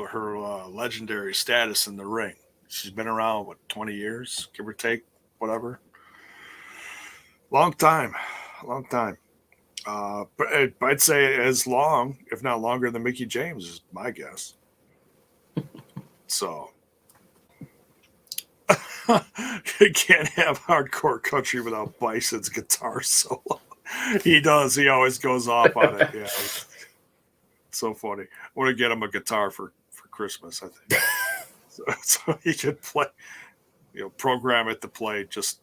her legendary status in the ring. She's been around, what, 20 years, give or take, whatever. Long time. But I'd say as long, if not longer, than Mickie James is my guess. So you can't have hardcore country without Bison's guitar solo. He does. He always goes off on it. Yeah, so funny. I want to get him a guitar for Christmas, I think. So he could play, program it to play just,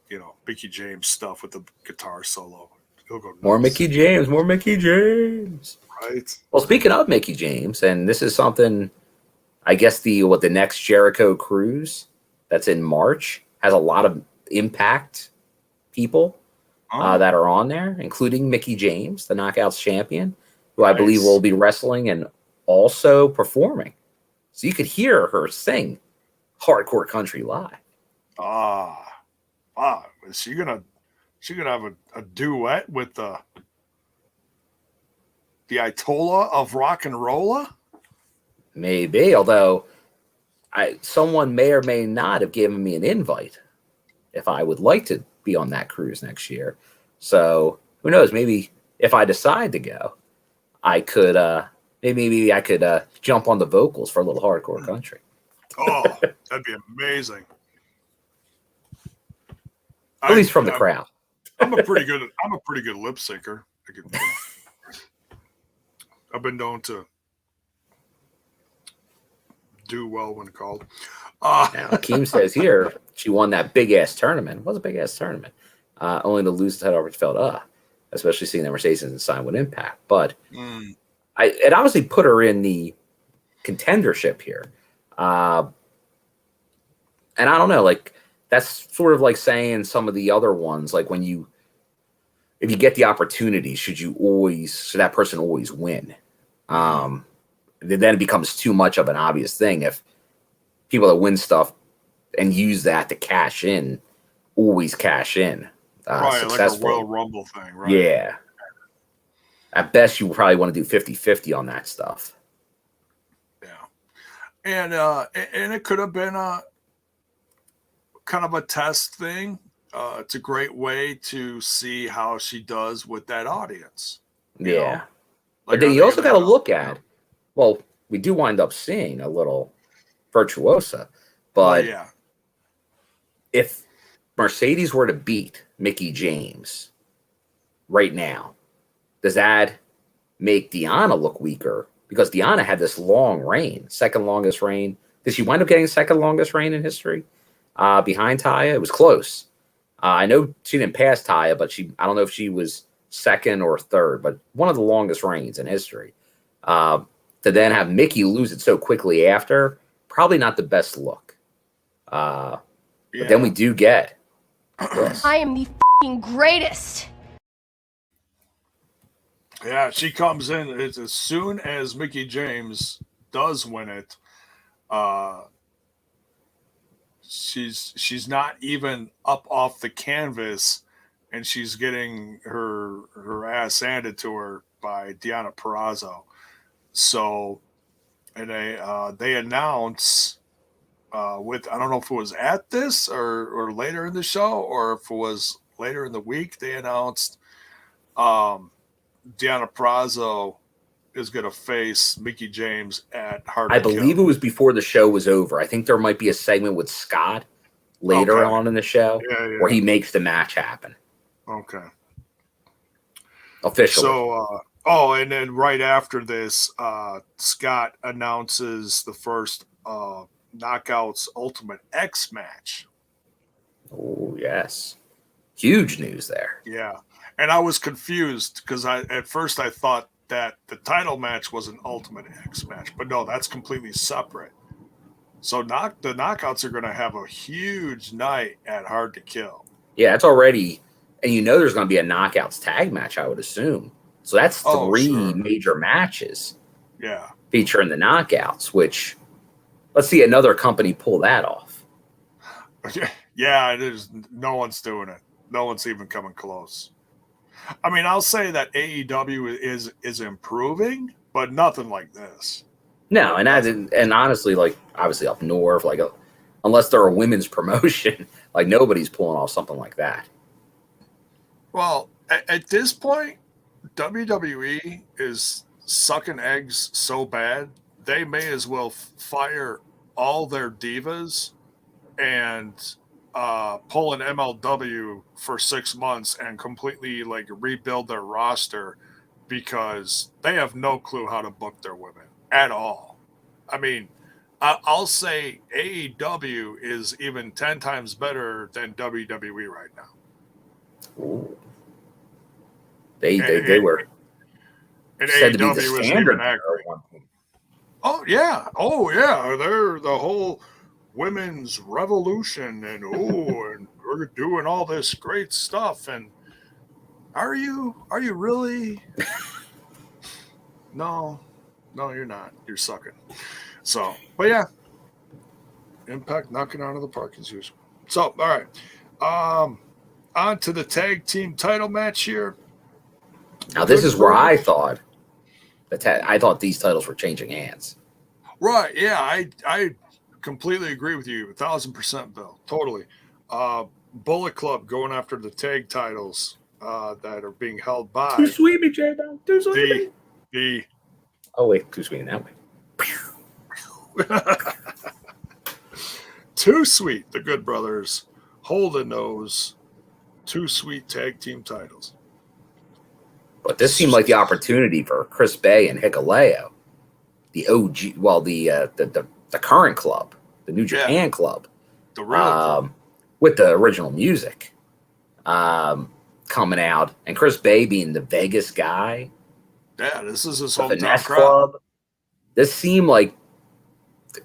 Mickie James stuff with the guitar solo. He'll go nuts. More Mickie James. Right. Well, speaking of Mickie James, and this is something, I guess the next Jericho cruise that's in March has a lot of Impact people that are on there, including Mickie James, the Knockouts champion, who I believe will be wrestling and also performing. So you could hear her sing hardcore country live. Is she gonna have a duet with the Ayatollah of rock and rolla? Maybe, although someone may or may not have given me an invite if I would like to be on that cruise next year. So who knows? Maybe if I decide to go, I could maybe I could jump on the vocals for a little hardcore country. Oh, that'd be amazing. At least from the crowd. I'm a pretty good lip syncer. I've been known to do well when called. Now, Akeem says here she won that big ass tournament. It was a big ass tournament. Only to lose the title over felt especially seeing the Mercedes and sign with Impact. But it obviously put her in the contendership here. And I don't know, like that's sort of like saying some of the other ones, like if you get the opportunity, should that person always win? Then it becomes too much of an obvious thing if people that win stuff and use that to cash in always cash in. Right, like a Royal Rumble thing, right? Yeah. At best, you probably want to do 50-50 on that stuff. Yeah. And it could have been a kind of a test thing. It's a great way to see how she does with that audience. Yeah. But then you also got to look at, well, we do wind up seeing a little virtuosa, but if Mercedes were to beat Mickie James right now, does that make Deonna look weaker? Because Deonna had this long reign, second longest reign. Did she wind up getting second longest reign in history behind Taya? It was close. I know she didn't pass Taya, but I don't know if she was second or third, but one of the longest reigns in history. To then have Mickie lose it so quickly after, probably not the best look. But then we do get this. I am the f***ing greatest. Yeah, she comes in as soon as Mickie James does win it. She's not even up off the canvas, and she's getting her ass handed to her by Deonna Purrazzo. So, and they announce with, I don't know if it was at this or later in the show, or if it was later in the week, they announced Deonna Purrazzo is going to face Mickie James at Hard to I believe Kill. it was before the show was over. I think there might be a segment with Scott later on in the show where he makes the match happen. Okay. Officially. So, and then right after this, Scott announces the first Knockouts Ultimate X match. Oh, yes. Huge news there. Yeah. And I was confused because at first I thought that the title match was an Ultimate X match, but no, that's completely separate. So the Knockouts are going to have a huge night at Hard to Kill. Yeah, it's already, and there's going to be a Knockouts tag match, I would assume. So that's three major matches. Yeah. Featuring the Knockouts, which, let's see another company pull that off. Yeah, it is. No one's doing it. No one's even coming close. I mean, I'll say that AEW is improving, but nothing like this. No, and honestly, like obviously up north, like unless they're a women's promotion, like nobody's pulling off something like that. Well, at this point, WWE is sucking eggs so bad they may as well fire all their divas and pull an MLW for 6 months and completely like rebuild their roster because they have no clue how to book their women at all. I mean, I'll say AEW is even 10 times better than WWE right now. Ooh. They were and said to be the AEW isn't standard even accurate. Oh yeah, they're the whole women's revolution, and and we're doing all this great stuff. And are you really? No, you're not. You're sucking. So, but yeah, Impact knocking out of the park as usual. So, all right, on to the tag team title match here. Now this is where I thought I thought these titles were changing hands. Right. Yeah, I completely agree with you. 1,000%, Bill. Totally. Bullet Club going after the tag titles that are being held by Too sweet, me, J-Bone. Too sweet. Oh wait, too sweet in that way. Too Sweet, the Good Brothers, holding those Too Sweet tag team titles. But this seemed like the opportunity for Chris Bay and Hikuleo, the OG, well, the current club, the New Japan club, the real club. With the original music coming out, and Chris Bay being the Vegas guy. Yeah, this is his the hometown Finesse crowd. Club. This seemed like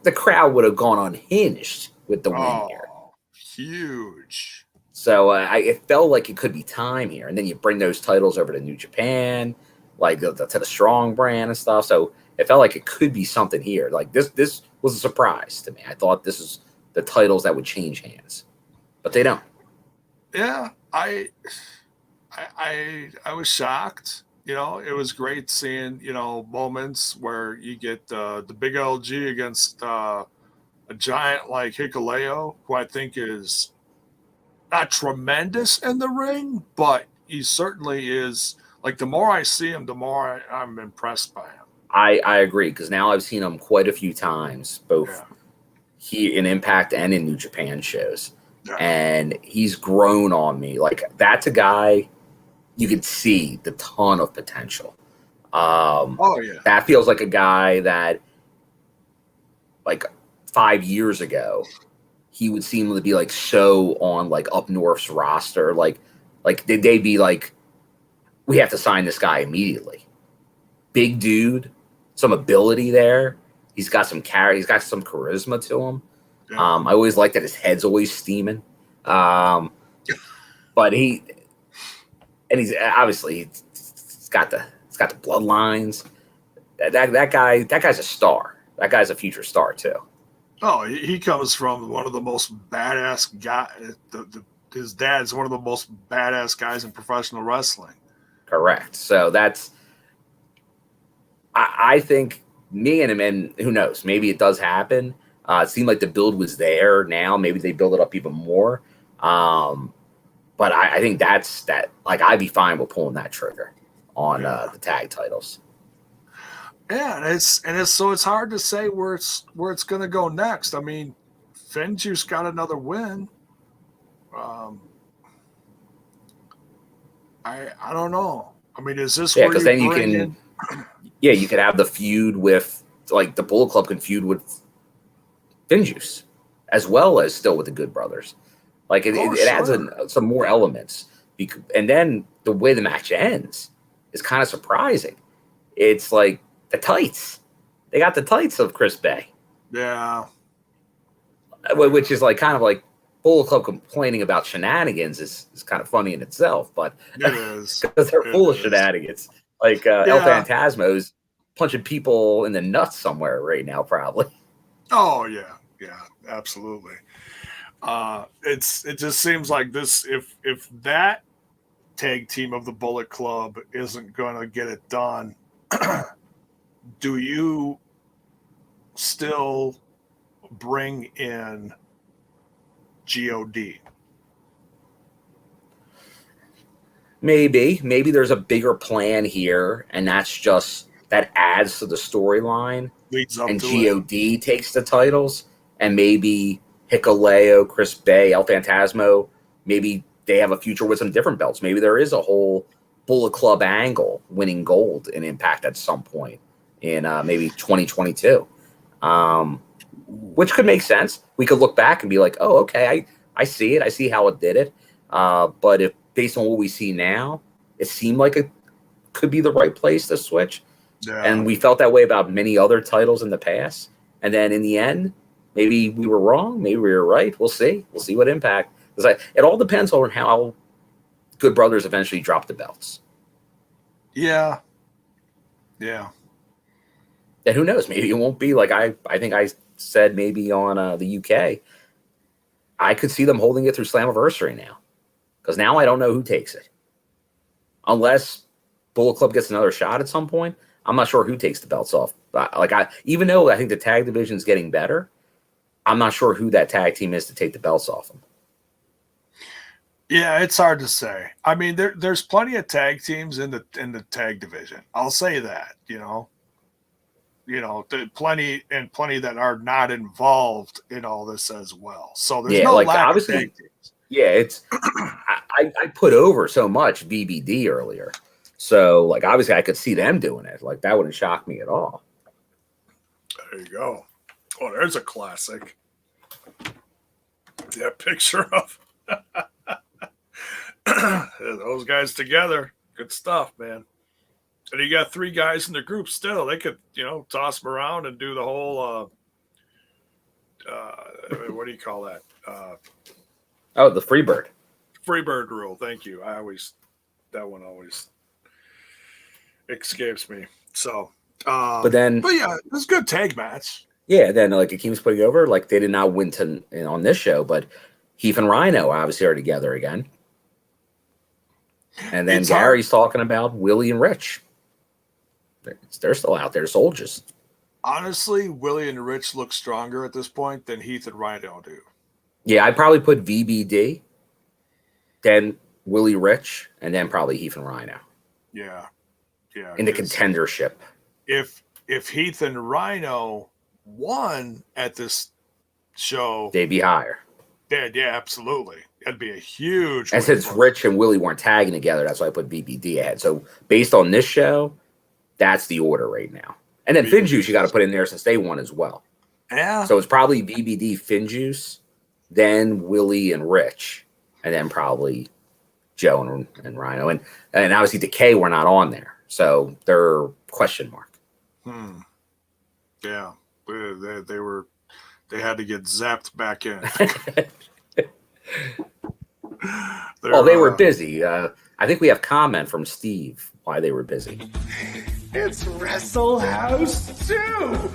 the crowd would have gone unhinged with the win here. Huge. So it felt like it could be time here. And then you bring those titles over to New Japan, like to the Strong brand and stuff. So it felt like it could be something here. Like this was a surprise to me. I thought this is the titles that would change hands, but they don't. Yeah, I was shocked. You know, it was great seeing, moments where you get the big LG against a giant like Hikuleo, who I think is not tremendous in the ring, but he certainly is. Like, the more I see him, the more I'm impressed by him. I agree, because now I've seen him quite a few times, both he in Impact and in New Japan shows. Yeah. And he's grown on me. Like, that's a guy you could see the ton of potential. That feels like a guy that, like, 5 years ago, he would seem to be like so on like up north's roster. Like they'd be like, we have to sign this guy immediately. Big dude, some ability there. He's got some he's got some charisma to him. Yeah. I always like that his head's always steaming. But he's obviously he's got the bloodlines. That guy's a star. That guy's a future star too. Oh, he comes from one of the most badass guys. His dad's one of the most badass guys in professional wrestling. Correct. So I think me and him, and who knows, maybe it does happen. It seemed like the build was there. Now maybe they build it up even more. But I think that's that. Like, I'd be fine with pulling that trigger on the tag titles. Yeah, and it's hard to say where it's going to go next. I mean, FinJuice got another win. I don't know. I mean, is this because then you can you could have the feud with, like, the Bullet Club can feud with FinJuice as well as still with the Good Brothers. Like it adds some more elements. And then the way the match ends is kind of surprising. It's like the tights. They got the tights of Chris Bay. Yeah. Which is like kind of like Bullet Club complaining about shenanigans is kind of funny in itself, but it is because they're full of shenanigans. Like El Phantasmo's punching people in the nuts somewhere right now, probably. Oh yeah, absolutely. It just seems like this. If that tag team of the Bullet Club isn't going to get it done, do you still bring in God. Maybe there's a bigger plan here, and that's just that adds to the storyline. Leads up And to it. God takes the titles, and maybe Hikuleo, Chris Bay, El Phantasmo, maybe they have a future with some different belts. Maybe there is a whole Bullet Club angle winning gold in Impact at some point in maybe 2022, which could make sense. We could look back and be like, oh, okay, I see it. I see how it did it. But if based on what we see now, it seemed like it could be the right place to switch. Yeah. And we felt that way about many other titles in the past. And then in the end, maybe we were wrong. Maybe we were right. We'll see. We'll see what Impact. It all depends on how Good Brothers eventually drop the belts. Yeah. Yeah. And who knows? Maybe it won't be like I think I said maybe on the UK. I could see them holding it through Slammiversary now. Because now I don't know who takes it. Unless Bullet Club gets another shot at some point, I'm not sure who takes the belts off. Even though I think the tag division is getting better, I'm not sure who that tag team is to take the belts off them. Yeah, it's hard to say. I mean, there's plenty of tag teams in the tag division. I'll say that. Plenty that are not involved in all this as well. So there's no lack of tag teams. Yeah, it's I put over so much VBD earlier. So obviously I could see them doing it. That wouldn't shock me at all. There you go. Oh, there's a classic. That picture of those guys together. Good stuff, man. And you got 3 guys in the group still. They could, toss them around and do the whole what do you call that? The Freebird. Freebird rule. Thank you. That one always escapes me. So, but yeah, it was a good tag match. Yeah, then it keeps putting over. They did not win on this show, but Heath and Rhino obviously are together again. And then Gary's talking about Willie and Rich. They're still out there, soldiers. Honestly, Willie and Rich look stronger at this point than Heath and Rhino do. Yeah, I'd probably put VBD, then Willie Rich, and then probably Heath and Rhino. Yeah. Yeah. In the contendership. If Heath and Rhino won at this show, they'd be higher. Yeah, absolutely. That'd be a huge. And since Rich and Willie weren't tagging together, that's why I put VBD ahead. So based on this show, that's the order right now. And then FinJuice you got to put in there since they won as well. Yeah. So it's probably VBD, FinJuice, then Willie and Rich, and then probably Joe and Rhino. And obviously Decay were not on there. So they're question mark. Yeah. They had to get zapped back in. They were busy. I think we have comment from Steve why they were busy. It's Wrestle House 2.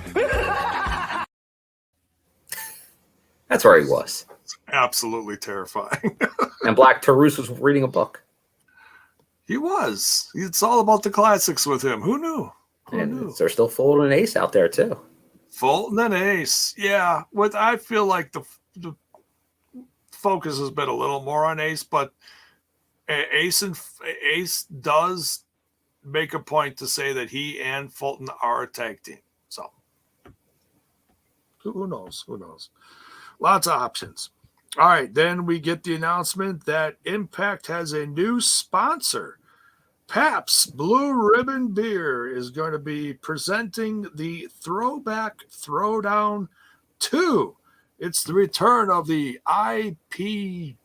That's where he was. It's absolutely terrifying. And Black Taurus was reading a book. He was. It's all about the classics with him. Who knew? Who knew? There's still Fulton and Ace out there too. Fulton and Ace. Yeah. I feel like the focus has been a little more on Ace, but Ace does make a point to say that he and Fulton are a tag team. So who knows? Who knows? Lots of options. All right. Then we get the announcement that Impact has a new sponsor. Pabst Blue Ribbon Beer is going to be presenting the Throwback Throwdown 2. It's the return of the IPWF.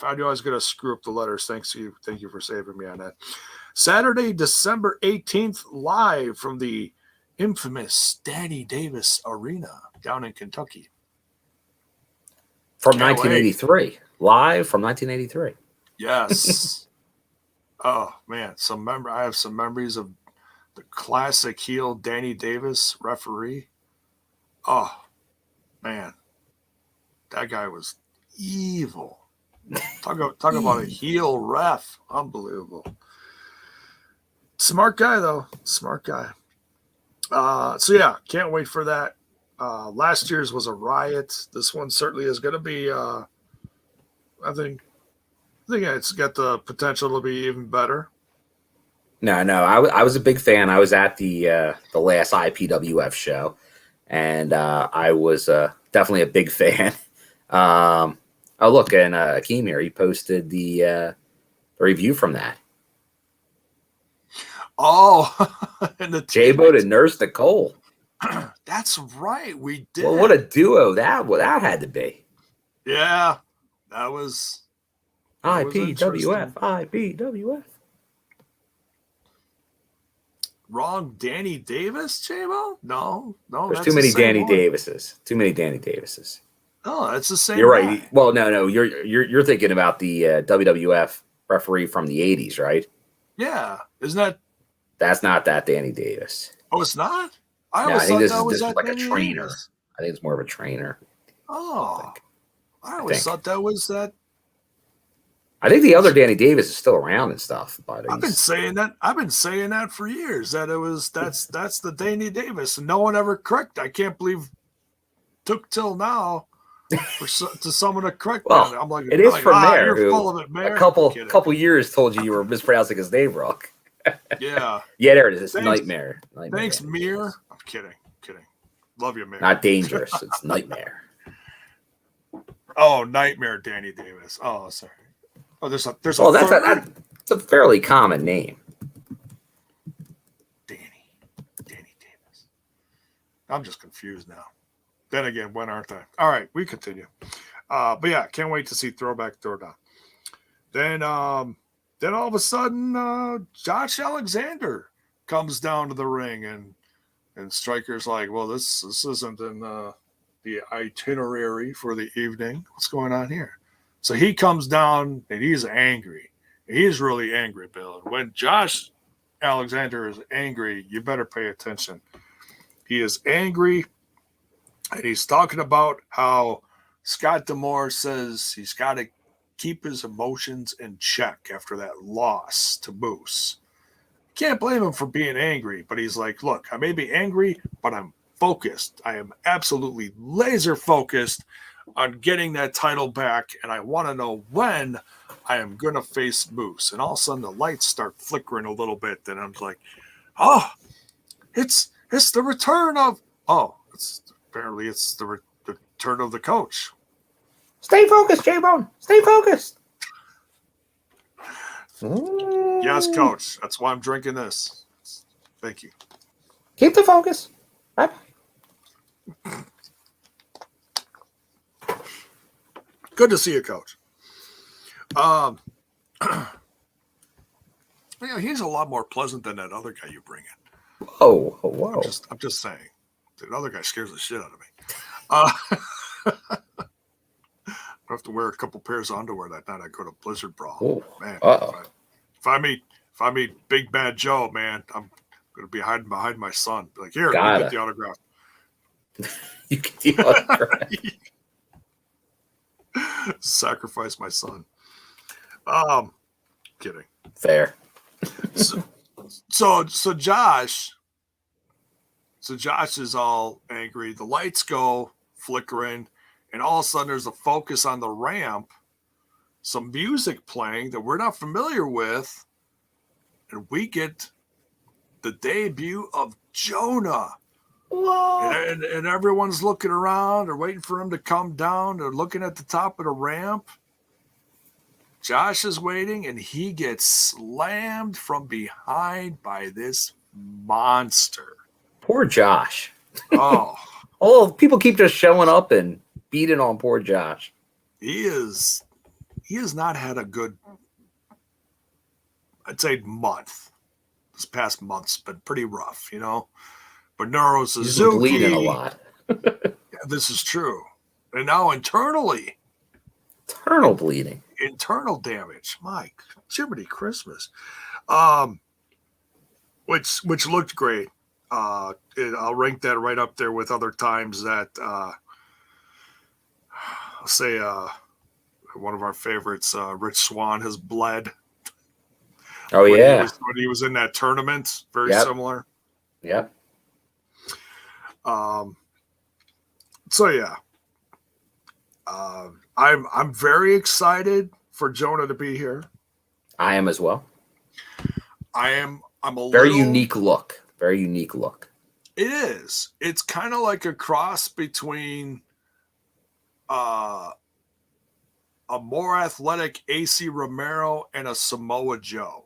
I knew I was going to screw up the letters. Thank you for saving me on that. Saturday, December 18th, live from the infamous Danny Davis Arena down in Kentucky. From 1983. Live from 1983. Yes. Oh, man. I have some memories of the classic heel Danny Davis referee. Oh, man. That guy was evil. Talk about a heel ref. Unbelievable. Smart guy, though. Smart guy. So yeah, can't wait for that. Last year's was a riot. This one certainly is going to be. I think it's got the potential to be even better. No, I was a big fan. I was at the last IPWF show, and I was definitely a big fan. Oh, look, and Akeem here, he posted the review from that. Oh, and the J-Bo to Nurse Nicole. That's right, we did. Well, what a duo that had to be. Yeah, that was IPWF. Wrong, Danny Davis, J-Bo? No, There's that's too many the same Danny one. Davises. Too many Danny Davises. Oh, that's the same. You're right. guy. Well, no, you're thinking about the WWF referee from the '80s, right? Yeah, isn't that? That's not that Danny Davis. Oh, it's not. I always think thought this that is was like a Danny trainer. Davis. I think it's more of a trainer. Oh, I always thought that was that. I think the other Danny Davis is still around and stuff, but I've been saying that for years. That that's the Danny Davis, and no one ever corrected. I can't believe took till now for to someone to correct well, that. I'm like, it is from Mayor. You're Who full of it, Mayor. a couple years told you were mispronouncing his name wrong. Yeah. Yeah, there it is. It's Thanks. Nightmare. Thanks, Mir. I'm kidding. Love you, Mayor. Not dangerous. It's Nightmare. Oh, Nightmare, Danny Davis. Oh, sorry. Oh, there's a That's third? it's a fairly common name. Danny Davis. I'm just confused now. Then again, when aren't I? All right, we continue. But yeah, can't wait to see Throwback Throwdown. Then all of a sudden, Josh Alexander comes down to the ring, and Striker's like, well, this isn't in the itinerary for the evening. What's going on here? So he comes down, and he's angry. He's really angry, Bill. And when Josh Alexander is angry, you better pay attention. He is angry, and he's talking about how Scott D'Amore says he's got to keep his emotions in check after that loss to Moose. Can't blame him for being angry, but he's like, look, I may be angry, but I'm focused. I am absolutely laser focused on getting that title back, and I want to know when I am going to face Moose. And all of a sudden, the lights start flickering a little bit, and I'm like, oh, it's the return of, apparently it's the return of the coach. Stay focused, J-Bone. Stay focused. Yes, coach. That's why I'm drinking this. Thank you. Keep the focus. Bye-bye. Good to see you, coach. He's a lot more pleasant than that other guy you bring in. Whoa. I'm just saying. The other guy scares the shit out of me. I have to wear a couple pairs of underwear that night I go to Blizzard Brawl. Ooh. Man, Uh-oh. if I meet Big Bad Joe, man, I'm gonna be hiding behind my son. Be like, here, you Gotta. get the autograph. You get the autograph. Sacrifice my son. Kidding. Fair. So Josh is all angry. The lights go flickering, and all of a sudden there's a focus on the ramp, some music playing that we're not familiar with, and we get the debut of JONAH. And everyone's looking around. They're waiting for him to come down. They're looking at the top of the ramp. Josh is waiting, and he gets slammed from behind by this monster. Poor Josh. Oh. People keep just showing up and beating on poor Josh. He has not had a good, I'd say, month. This past month's been pretty rough, But Neuro He's been Suzuki, bleeding a lot. yeah, this is true. And now internally, Internal bleeding. internal damage. My Jiminy Christmas. Which looked great. I'll rank that right up there with other times that I'll say one of our favorites, Rich Swann, has bled. Oh, When yeah. he was in that tournament, very Yep. similar. Yep. So yeah, I'm very excited for Jonah to be here. I am as well. I'm a Very little, unique look. Very unique look. It is. It's kind of like a cross between a more athletic AC Romero and a Samoa Joe.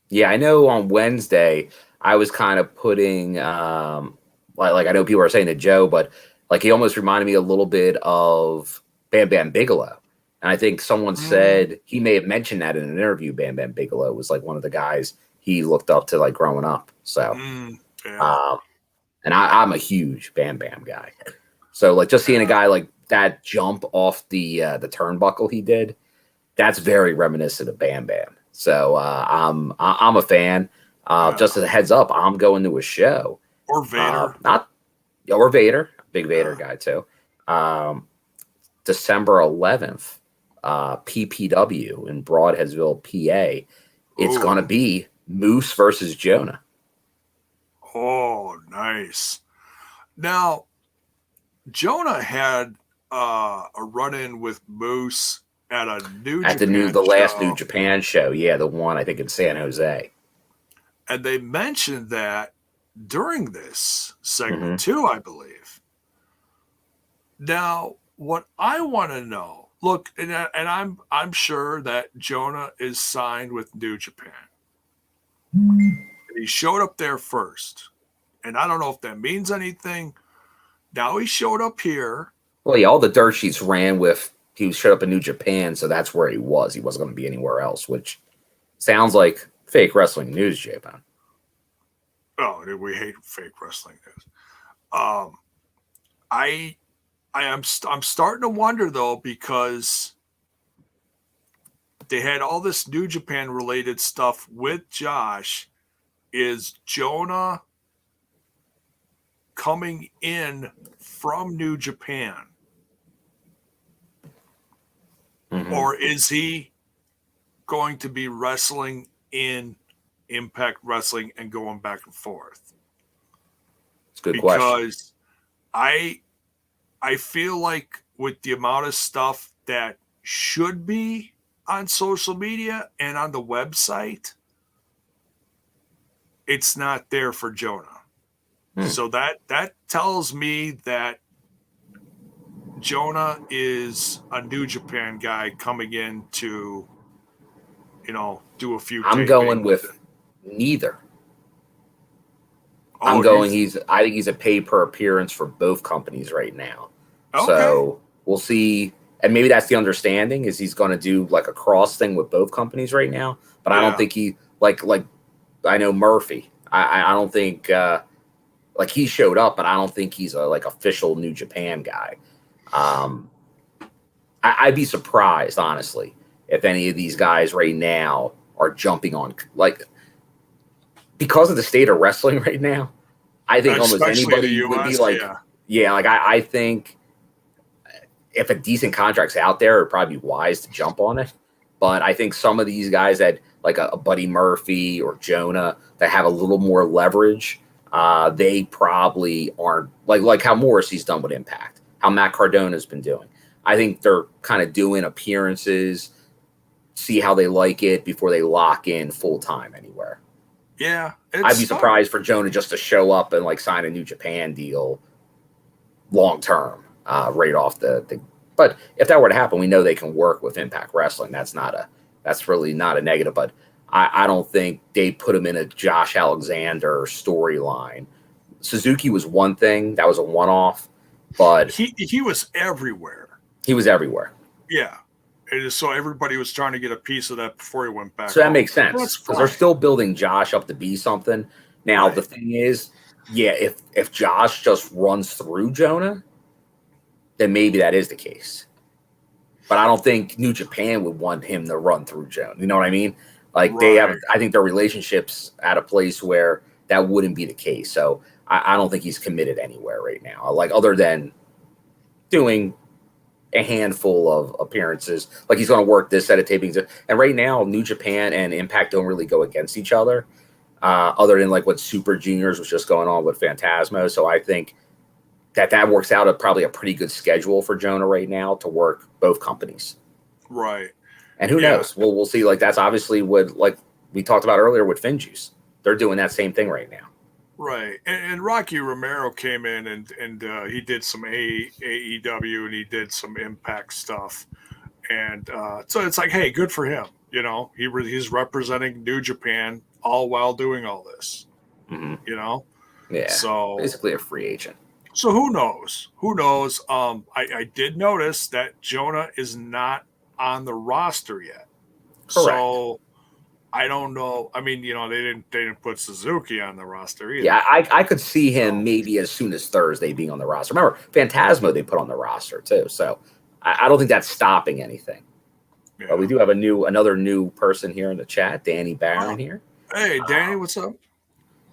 Yeah, I know on Wednesday I was kind of putting like I know people are saying to Joe, but like he almost reminded me a little bit of Bam Bam Bigelow. And I think someone said he may have mentioned that in an interview. Bam Bam Bigelow was like one of the guys he looked up to like growing up. So, and I'm a huge Bam Bam guy. So like just seeing a guy like that jump off the turnbuckle he did, that's very reminiscent of Bam Bam. So I'm a fan. Just as a heads up, I'm going to a show. Or Vader. Or Vader. Big Vader guy too. December 11th, PPW in Broadheadsville, PA. It's going to be Moose versus Jonah. Oh, nice. Now, Jonah had a run-in with Moose at a the last New Japan show. Yeah, the one I think in San Jose. And they mentioned that during this segment too, I believe. Now, what I want to know, look, and I'm sure that Jonah is signed with New Japan. And he showed up there first. And I don't know if that means anything. Now he showed up here. Well, yeah, all the dirt sheets ran with he showed up in New Japan, so that's where he was. He wasn't going to be anywhere else, which sounds like fake wrestling news, J-Pan. Oh, we hate fake wrestling news. I'm starting to wonder though, because they had all this New Japan related stuff with Josh. Is Jonah coming in from New Japan? Or is he going to be wrestling in Impact Wrestling and going back and forth? It's a good question. Because I feel like with the amount of stuff that should be on social media and on the website, it's not there for Jonah. So that tells me that Jonah is a New Japan guy coming in to, do a few. I'm going with neither. I think he's a pay per appearance for both companies right now. Okay. So we'll see. And maybe that's the understanding is he's going to do like a cross thing with both companies right now. But I don't think he like I know Murphy. I don't think like he showed up, but I don't think he's a like official New Japan guy. I'd be surprised, honestly, if any of these guys right now are jumping on like because of the state of wrestling right now. I think almost anybody would be like, I think if a decent contract's out there, it'd probably be wise to jump on it. But I think some of these guys that like a Buddy Murphy or Jonah that have a little more leverage, they probably aren't like how Morrissey's done with Impact, how Matt Cardona's been doing. I think they're kind of doing appearances, see how they like it before they lock in full time anywhere. Yeah. I'd be surprised for Jonah just to show up and like sign a New Japan deal long term, right off the. But if that were to happen, we know they can work with Impact Wrestling. That's really not a negative. But I don't think they put him in a Josh Alexander storyline. Suzuki was one thing that was a one off, but he was everywhere. He was everywhere. Yeah. So everybody was trying to get a piece of that before he went back. So that makes sense because they're still building Josh up to be something. Now the thing is, if Josh just runs through Jonah, then maybe that is the case. But I don't think New Japan would want him to run through Jonah. You know what I mean? Like they have, I think their relationships at a place where that wouldn't be the case. So I don't think he's committed anywhere right now. Like other than doing a handful of appearances, like he's going to work this set of tapings. And right now, New Japan and Impact don't really go against each other. other than like what Super Juniors was just going on with Phantasmo. So I think that works out probably a pretty good schedule for Jonah right now to work both companies. Right. And who knows? We'll see. Like that's obviously what like we talked about earlier with FinJuice. They're doing that same thing right now. Right. And Rocky Romero came in and he did some AEW and he did some Impact stuff. And so it's like, hey, good for him. You know, he's representing New Japan all while doing all this. Mm-hmm. You know? Yeah. So basically a free agent. So who knows? Who knows? I did notice that Jonah is not on the roster yet. Correct. So I don't know. I mean, you know, they didn't put Suzuki on the roster either. Yeah, I could see him maybe as soon as Thursday being on the roster. Remember, Phantasmo they put on the roster too. So I don't think that's stopping anything. Yeah. But we do have another new person here in the chat, Danny Barron here. Hey, Danny, what's up?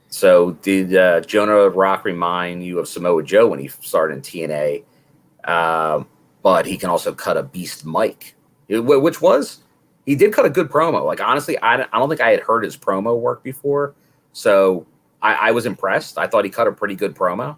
So did Jonah Rock remind you of Samoa Joe when he started in TNA? But he can also cut a beast mic, which was he did cut a good promo. Like honestly, I don't think I had heard his promo work before, so I was impressed. I thought he cut a pretty good promo.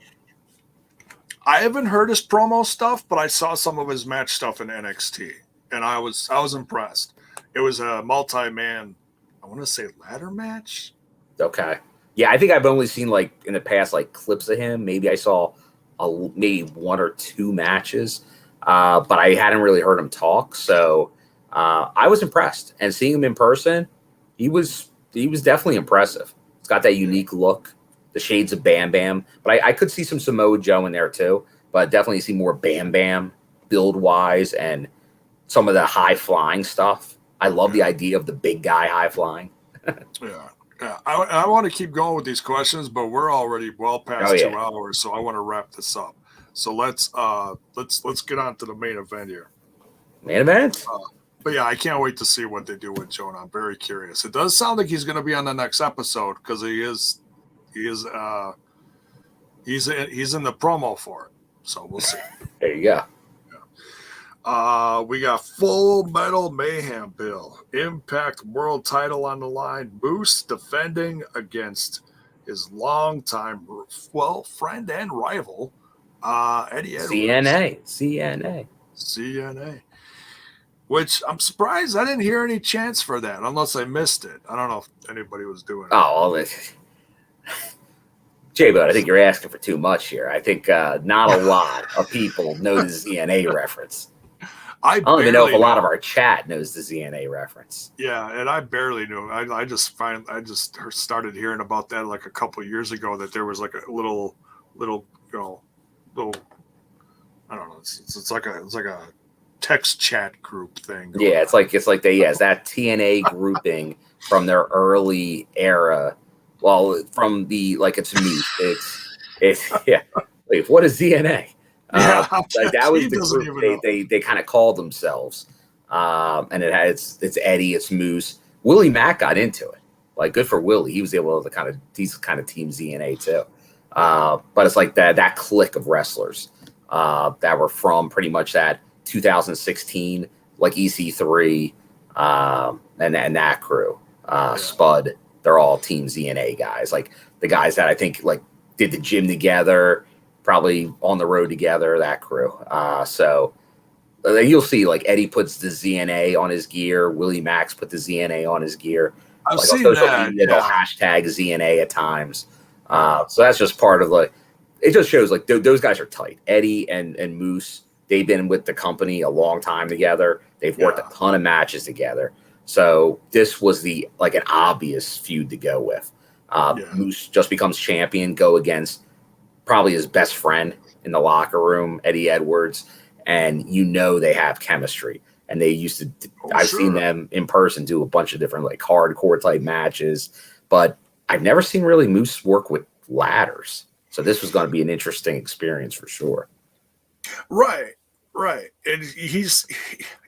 I haven't heard his promo stuff, but I saw some of his match stuff in NXT, and I was impressed. It was a multi-man, I want to say ladder match. Okay. Yeah, I think I've only seen like in the past like clips of him. Maybe I saw maybe one or two matches, but I hadn't really heard him talk. So I was impressed, and seeing him in person, he was definitely impressive. He's got that unique look, the shades of Bam Bam. But I could see some Samoa Joe in there too. But definitely see more Bam Bam build wise and some of the high flying stuff. I love the idea of the big guy high flying. Yeah. Yeah, I want to keep going with these questions, but we're already well past 2 hours, so I want to wrap this up. So let's get on to the main event here. Main event? But yeah, I can't wait to see what they do with Jonah. I'm very curious. It does sound like he's going to be on the next episode because he's in the promo for it. So we'll see. There you go. We got Full Metal Mayhem, Bill. Impact World title on the line. Moose defending against his longtime, friend and rival, Eddie Edwards. CNA. Which I'm surprised I didn't hear any chants for that, unless I missed it. I don't know if anybody was doing it. Oh, well, J-Bud, I think you're asking for too much here. I think not a lot of people know the ZNA reference. I don't even know if a lot of our chat knows the ZNA reference. Yeah, and I barely knew. I just started hearing about that like a couple of years ago. That there was like a little, I don't know. It's like a text chat group thing. Yeah, it's like it's that TNA grouping from their early era. Well, from the it's me. It's yeah. Wait, what is ZNA? That was the group they kind of called themselves, and it's Eddie, it's Moose. Willie Mack got into it. Like, good for Willie. He was able to he's kind of Team ZNA too. But it's like that clique of wrestlers that were from pretty much that 2016, like EC3 and that crew. Spud, they're all Team ZNA guys. Like the guys that I think like did the gym together. Probably on the road together, that crew. So you'll see, like Eddie puts the ZNA on his gear. Willie Max put the ZNA on his gear. I've seen that. They'll hashtag ZNA at times. So that's just part of it just shows like those guys are tight. Eddie and Moose, they've been with the company a long time together. They've worked a ton of matches together. So this was an obvious feud to go with. Moose just becomes champion, go against probably his best friend in the locker room, Eddie Edwards, and they have chemistry. And they used to, I've seen them in person do a bunch of different like hardcore type matches, but I've never seen really Moose work with ladders. So this was going to be an interesting experience for sure. Right. And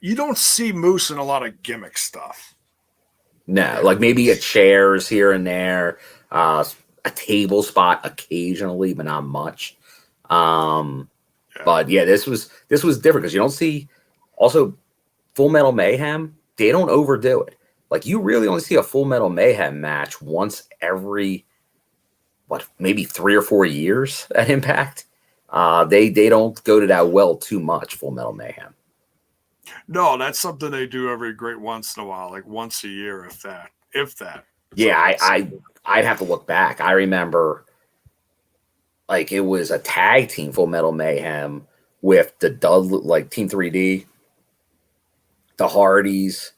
you don't see Moose in a lot of gimmick stuff. No, like maybe a chairs here and there, a table spot occasionally, but not much. But yeah, this was different because you don't see also Full Metal Mayhem. They don't overdo it. Like, you really only see a Full Metal Mayhem match once every, maybe 3 or 4 years at Impact. They don't go to that well too much, Full Metal Mayhem. No, that's something they do every great once in a while, like once a year, if that. Yeah, I'd have to look back. I remember, like, it was a tag team Full Metal Mayhem with the Dudley, like Team 3D, the Hardys.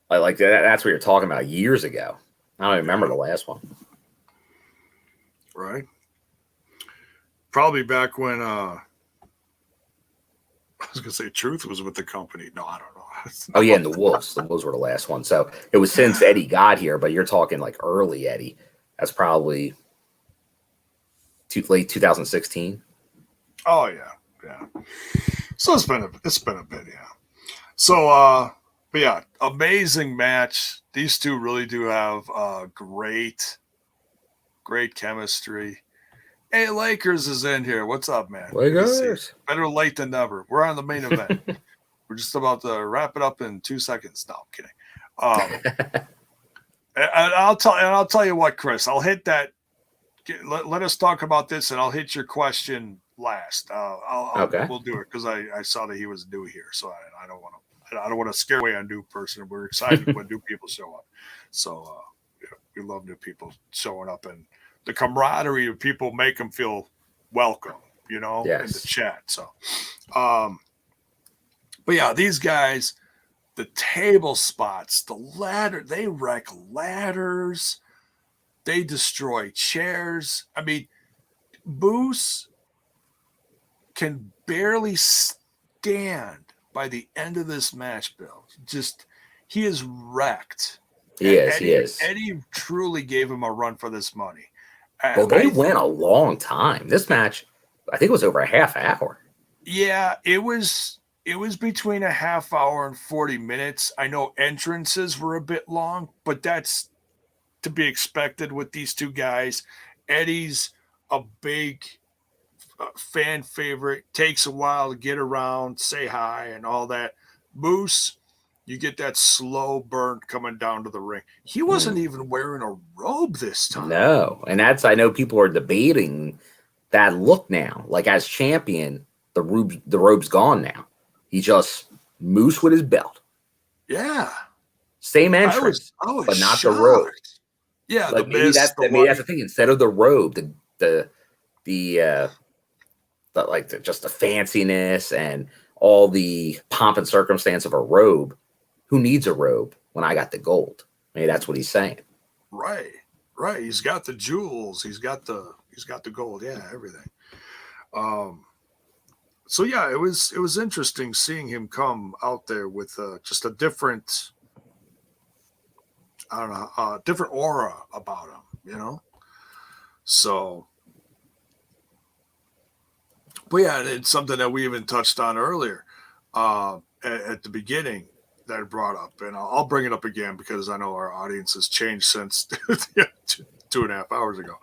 Like that's what you're talking about years ago. I don't even remember the last one. Right. Probably back when I was gonna say Truth was with the company. No, I don't know. Oh yeah, and the Wolves. The Wolves were the last one. So it was since Eddie got here, but you're talking like early Eddie. That's probably late 2016. Oh yeah. So it's been a bit, yeah. So but yeah, amazing match. These two really do have great chemistry. Hey, Lakers is in here. What's up, man? Lakers. Better late than never. We're on the main event. We're just about to wrap it up in 2 seconds. No, I'm kidding. And I'll tell you what, Chris. I'll hit that. Let us talk about this, and I'll hit your question last. Okay. We'll do it because I saw that he was new here, so I don't want to scare away a new person. We're excited when new people show up. So we love new people showing up, and the camaraderie of people make them feel welcome, in the chat. So, but yeah, these guys, the table spots, the ladder, they wreck ladders, they destroy chairs. I mean, Moose can barely stand by the end of this match, Bill. He is wrecked. He is. Eddie truly gave him a run for this money. Well, they went a long time. This match, I think, was over a half hour. Yeah, it was between a half hour and 40 minutes. I know entrances were a bit long, but that's to be expected with these two guys. Eddie's a big fan favorite. Takes a while to get around, say hi, and all that. Moose, you get that slow burn coming down to the ring. He wasn't even wearing a robe this time. No, and I know people are debating that look now. Like, as champion, the robe's gone now. He just Moose with his belt. Yeah. Same entrance, I was but not shocked. the robe. Yeah, like maybe that's the thing. Instead of the robe, the just the fanciness and all the pomp and circumstance of a robe. Who needs a robe when I got the gold? Maybe that's what he's saying. Right. He's got the jewels. He's got the gold. Yeah, everything. So yeah, it was interesting seeing him come out there with just a different, different aura about him, So, but yeah, it's something that we even touched on earlier at the beginning that I brought up, and I'll bring it up again because I know our audience has changed since 2.5 hours ago.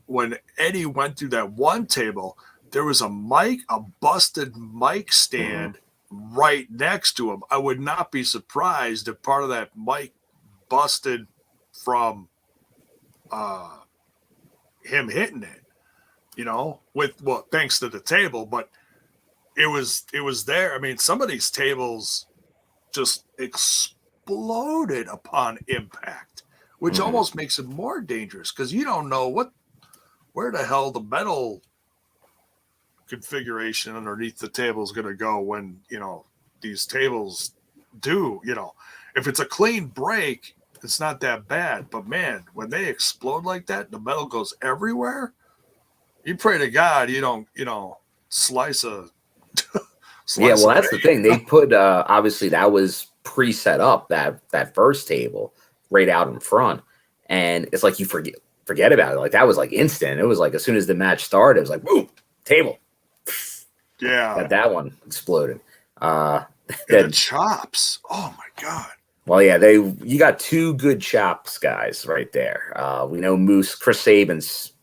When Eddie went through that one table, there was a busted mic stand right next to him. I would not be surprised if part of that mic busted from him hitting it, thanks to the table, but it was there. I mean, some of these tables just exploded upon impact, which almost makes it more dangerous because you don't know where the hell the metal configuration underneath the table is going to go when these tables do. If it's a clean break, it's not that bad, but man, when they explode like that, the metal goes everywhere. You pray to God you don't slice a yeah, well, that's the thing. They put obviously that was pre-set up, that first table right out in front, and it's like you forget about it. Like, that was like instant. It was like as soon as the match started, it was like boom, table. Yeah, that one exploded. The chops. Oh my God. Well, yeah, you got two good chops guys right there. We know Chris Sabin's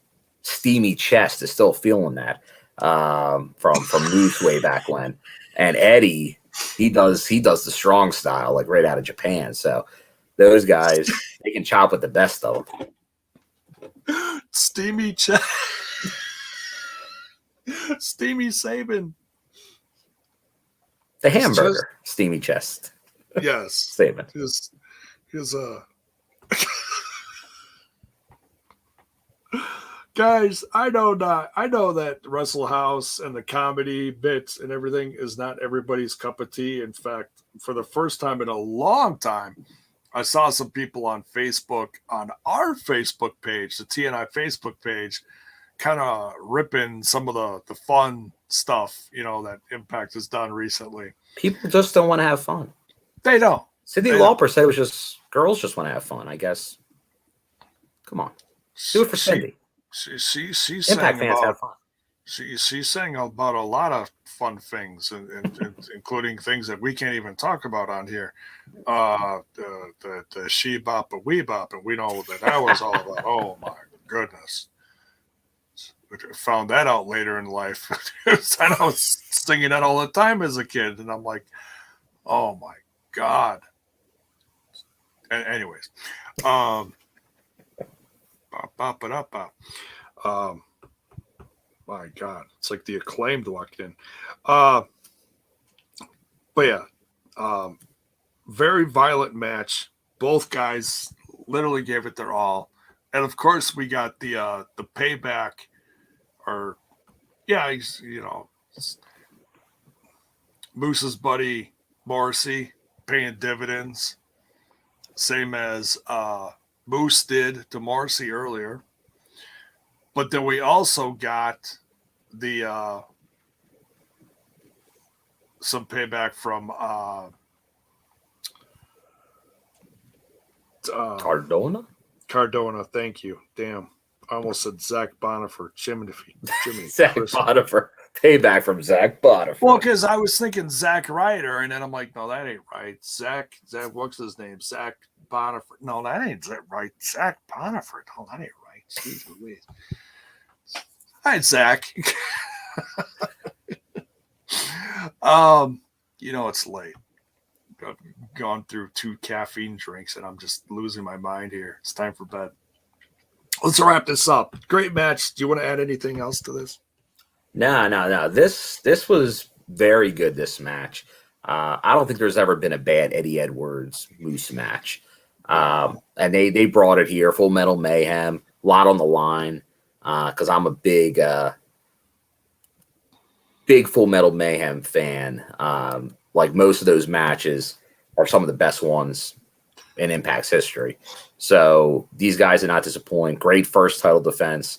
steamy chest is still feeling that from Moose way back when. And Eddie, he does the strong style, like right out of Japan. So those guys, they can chop with the best of them. Steamy Steamy Sabin. The hamburger, steamy chest. Yes. Sabin. His guys, I know that Wrestle House and the comedy bits and everything is not everybody's cup of tea. In fact, for the first time in a long time, I saw some people on Facebook, on our Facebook page, the TNI Facebook page, kind of ripping some of the fun stuff, that Impact has done recently. People just don't want to have fun. They don't. Cyndi Lauper said it was just girls just want to have fun, I guess. Come on. Do it for Cyndi. She's Impact saying fans about, have fun. She's saying about a lot of fun things, and including things that we can't even talk about on here. The she bop and we bop, and we know what that was all about. Oh my goodness! Found that out later in life. I was singing that all the time as a kid, and I'm like, oh my god. Anyways, my God, it's like the Acclaimed walked in. But yeah, very violent match. Both guys literally gave it their all, and of course we got the payback. Or yeah, Moose's buddy Morrissey paying dividends, same as Moose did to Morrissey earlier. But then we also got the some payback from Cardona, thank you. Damn. I almost said Zach Bonifer. Jimmy Zach Bonifer. Payback from Zach Bonifer. Well, because I was thinking Zach Ryder, and then I'm like, no, that ain't right. Zach, what's his name? Zach Bonifer. No, that ain't right. Zach Bonifer. No, that ain't right. Jeez Louise. All right, Zach. It's late. I've gone through 2 caffeine drinks, and I'm just losing my mind here. It's time for bed. Let's wrap this up. Great match. Do you want to add anything else to this? No. This was very good, this match. I don't think there's ever been a bad Eddie Edwards Moose match. And they brought it here, Full Metal Mayhem, a lot on the line, because I'm a big Full Metal Mayhem fan. Like most of those matches are some of the best ones in Impact's history. So these guys did not disappoint. Great first title defense.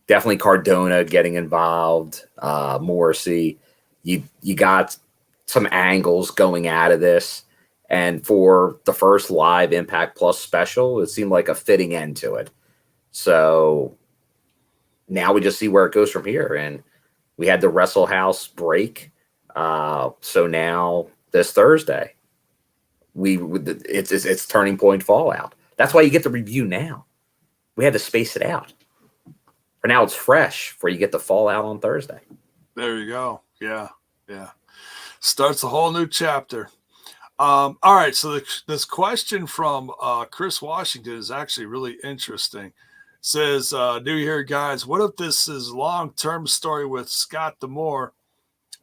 Definitely Cardona getting involved. Morrissey. You got some angles going out of this. And for the first live Impact Plus special, it seemed like a fitting end to it. So now we just see where it goes from here. And we had the Wrestle House break. So now this Thursday, it's Turning Point Fallout. That's why you get the review now. We had to space it out. For now, it's fresh for you get the Fallout on Thursday. There you go. Yeah. Starts a whole new chapter. All right, so this question from Chris Washington is actually really interesting. It says, new here, guys, what if this is long-term story with Scott D'Amore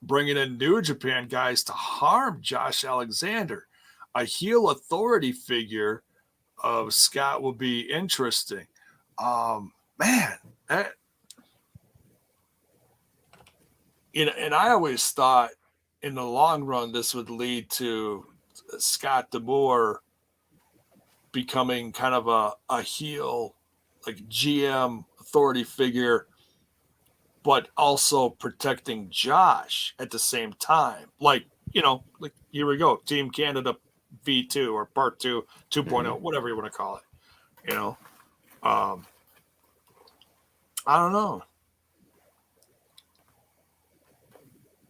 bringing in New Japan guys to harm Josh Alexander? A heel authority figure of Scott will be interesting. Man, that, and I always thought in the long run this would lead to Scott D'Amore becoming kind of a heel, like GM authority figure, but also protecting Josh at the same time. Like here we go, Team Canada V2 or Part 2, 2.0, whatever you want to call it. I don't know.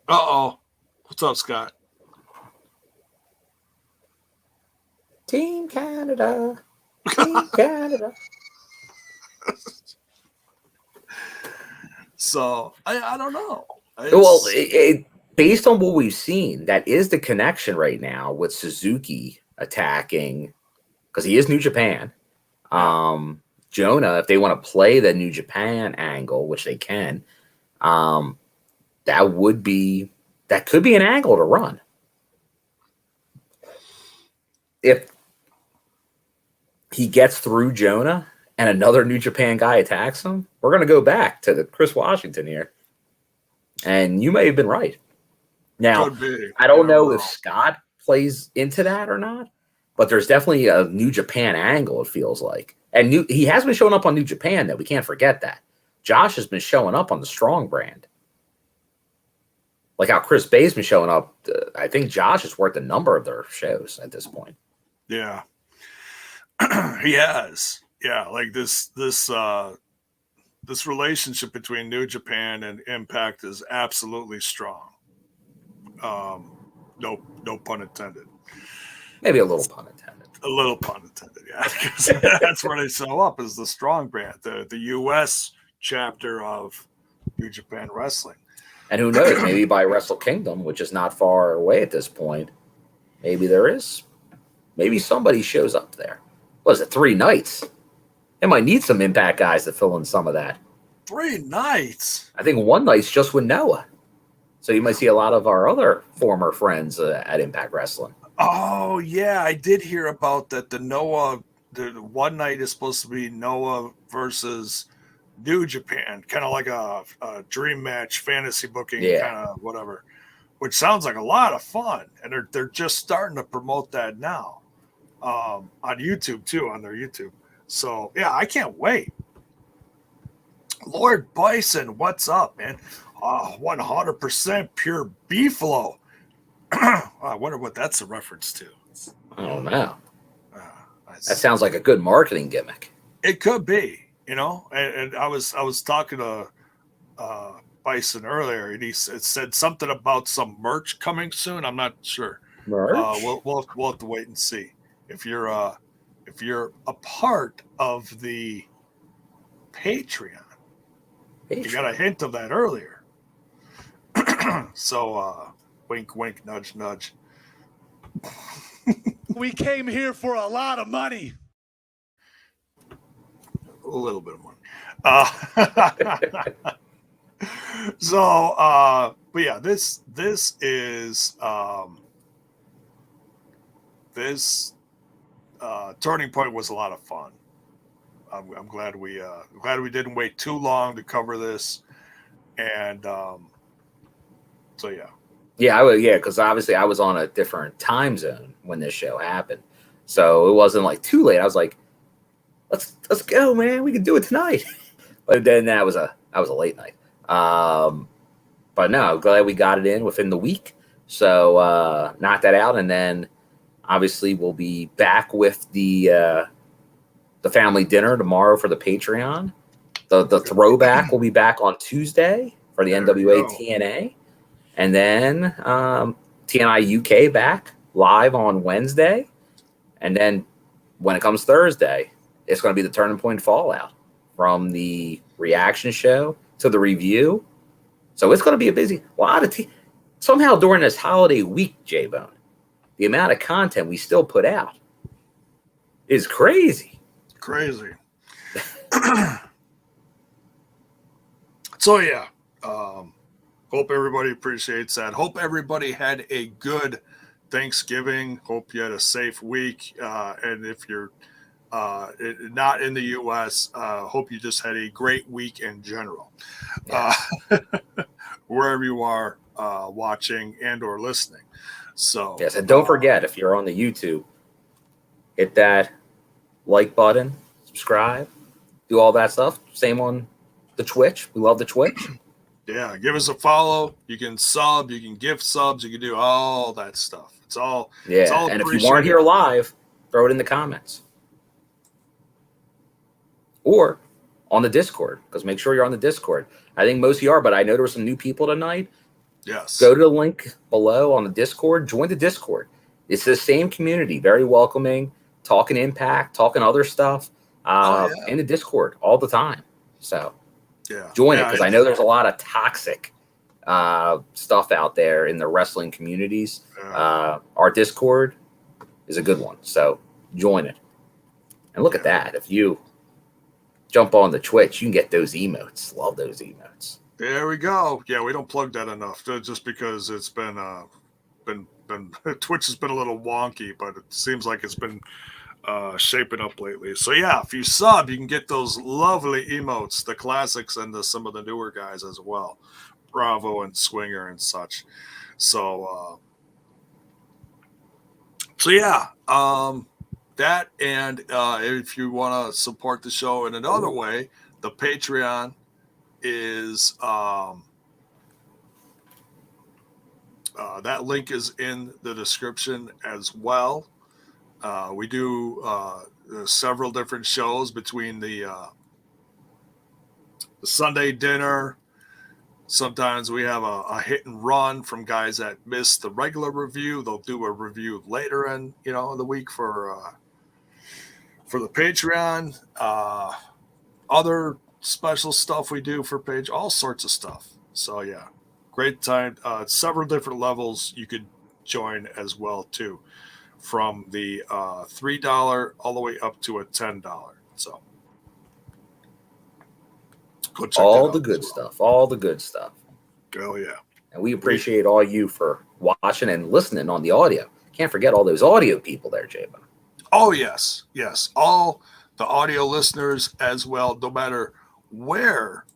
Uh-oh. What's up, Scott? Team Canada. Team Canada. So, I don't know. based on what we've seen, that is the connection right now with Suzuki attacking, because he is New Japan. JONAH, if they want to play the New Japan angle, which they can, that could be an angle to run. If he gets through JONAH and another New Japan guy attacks him, we're going to go back to the Chris Washington here. And you may have been right. Now, I don't know if Scott plays into that or not, but there's definitely a New Japan angle, it feels like. And he has been showing up on New Japan, though. We can't forget that. Josh has been showing up on the Strong brand. Like how Chris Bay's been showing up. I think Josh has worked a number of their shows at this point. Yeah. He has. Yeah, like this relationship between New Japan and Impact is absolutely strong. No pun intended. Maybe a little pun intended. A little pun intended, yeah. Because that's where they show up, is the Strong brand, the U.S. chapter of New Japan Wrestling. And who knows, maybe by Wrestle Kingdom, which is not far away at this point, maybe somebody shows up there. What is it, 3 nights? They might need some Impact guys to fill in some of that. 3 nights? I think one night's just with Noah. So you might see a lot of our other former friends at Impact Wrestling. Oh, yeah, I did hear about that. The one night is supposed to be Noah versus New Japan, kind of like a dream match, fantasy booking, kind of whatever, which sounds like a lot of fun. And they're just starting to promote that now on YouTube, too, on their YouTube. So, yeah, I can't wait. Lord Bison, what's up, man? 100% pure beefalo. I wonder what that's a reference to. I don't know. That sounds like a good marketing gimmick. It could be, And I was talking to Bison earlier, and he said something about some merch coming soon. I'm not sure. Merch? We'll have to wait and see. If you're a part of the Patreon, you got a hint of that earlier. So. Wink, wink, nudge, nudge. We came here for a lot of money. A little bit of money. But yeah, this is Turning Point was a lot of fun. I'm glad we didn't wait too long to cover this, and so yeah. Yeah, because obviously I was on a different time zone when this show happened, so it wasn't like too late. I was like, "Let's go, man! We can do it tonight." But then that was a late night. But no, I'm glad we got it in within the week. So knock that out, and then obviously we'll be back with the family dinner tomorrow for the Patreon. The throwback will be back on Tuesday for the NWA TNA. And then TNI UK back live on Wednesday. And then when it comes Thursday, it's going to be the Turning Point Fallout from the reaction show to the review. So it's going to be a busy lot of somehow during this holiday week, J-Bone, the amount of content we still put out is crazy. Crazy. So, yeah. Hope everybody appreciates that. Hope everybody had a good Thanksgiving. Hope you had a safe week. And if you're not in the U.S., hope you just had a great week in general. Yeah. Wherever you are watching and or listening. So yes, and don't forget, if you're on the YouTube, hit that like button, subscribe, do all that stuff. Same on the Twitch. We love the Twitch. Yeah, give us a follow. You can sub, you can gift subs, you can do all that stuff. It's all and if you weren't here live, throw it in the comments. Or on the Discord, because make sure you're on the Discord. I think most of you are, but I know there were some new people tonight. Yes. Go to the link below on the Discord. Join the Discord. It's the same community, very welcoming, talking Impact, talking other stuff in the Discord all the time. So join it, because I know there's a lot of toxic stuff out there in the wrestling communities. Our Discord is a good one, so join it. And look at that. If you jump on the Twitch, you can get those emotes. Love those emotes. There we go. Yeah, we don't plug that enough, just because it's been Twitch has been a little wonky, but it seems like it's been shaping up lately. So yeah, if you sub, you can get those lovely emotes, the classics and some of the newer guys as well, Bravo and Swinger and such. So yeah, that, and if you want to support the show in another way, the Patreon is that link is in the description as well. We do several different shows between the Sunday dinner. Sometimes we have a hit and run from guys that miss the regular review. They'll do a review later in the week for the Patreon. Other special stuff we do for page, all sorts of stuff. So yeah, great time. Several different levels you could join as well too, from the $3 all the way up to a $10. So go check all the good stuff. All the good stuff. Oh yeah. And we appreciate all you for watching and listening on the audio. Can't forget all those audio people there, Jabon. Oh yes, all the audio listeners as well, no matter where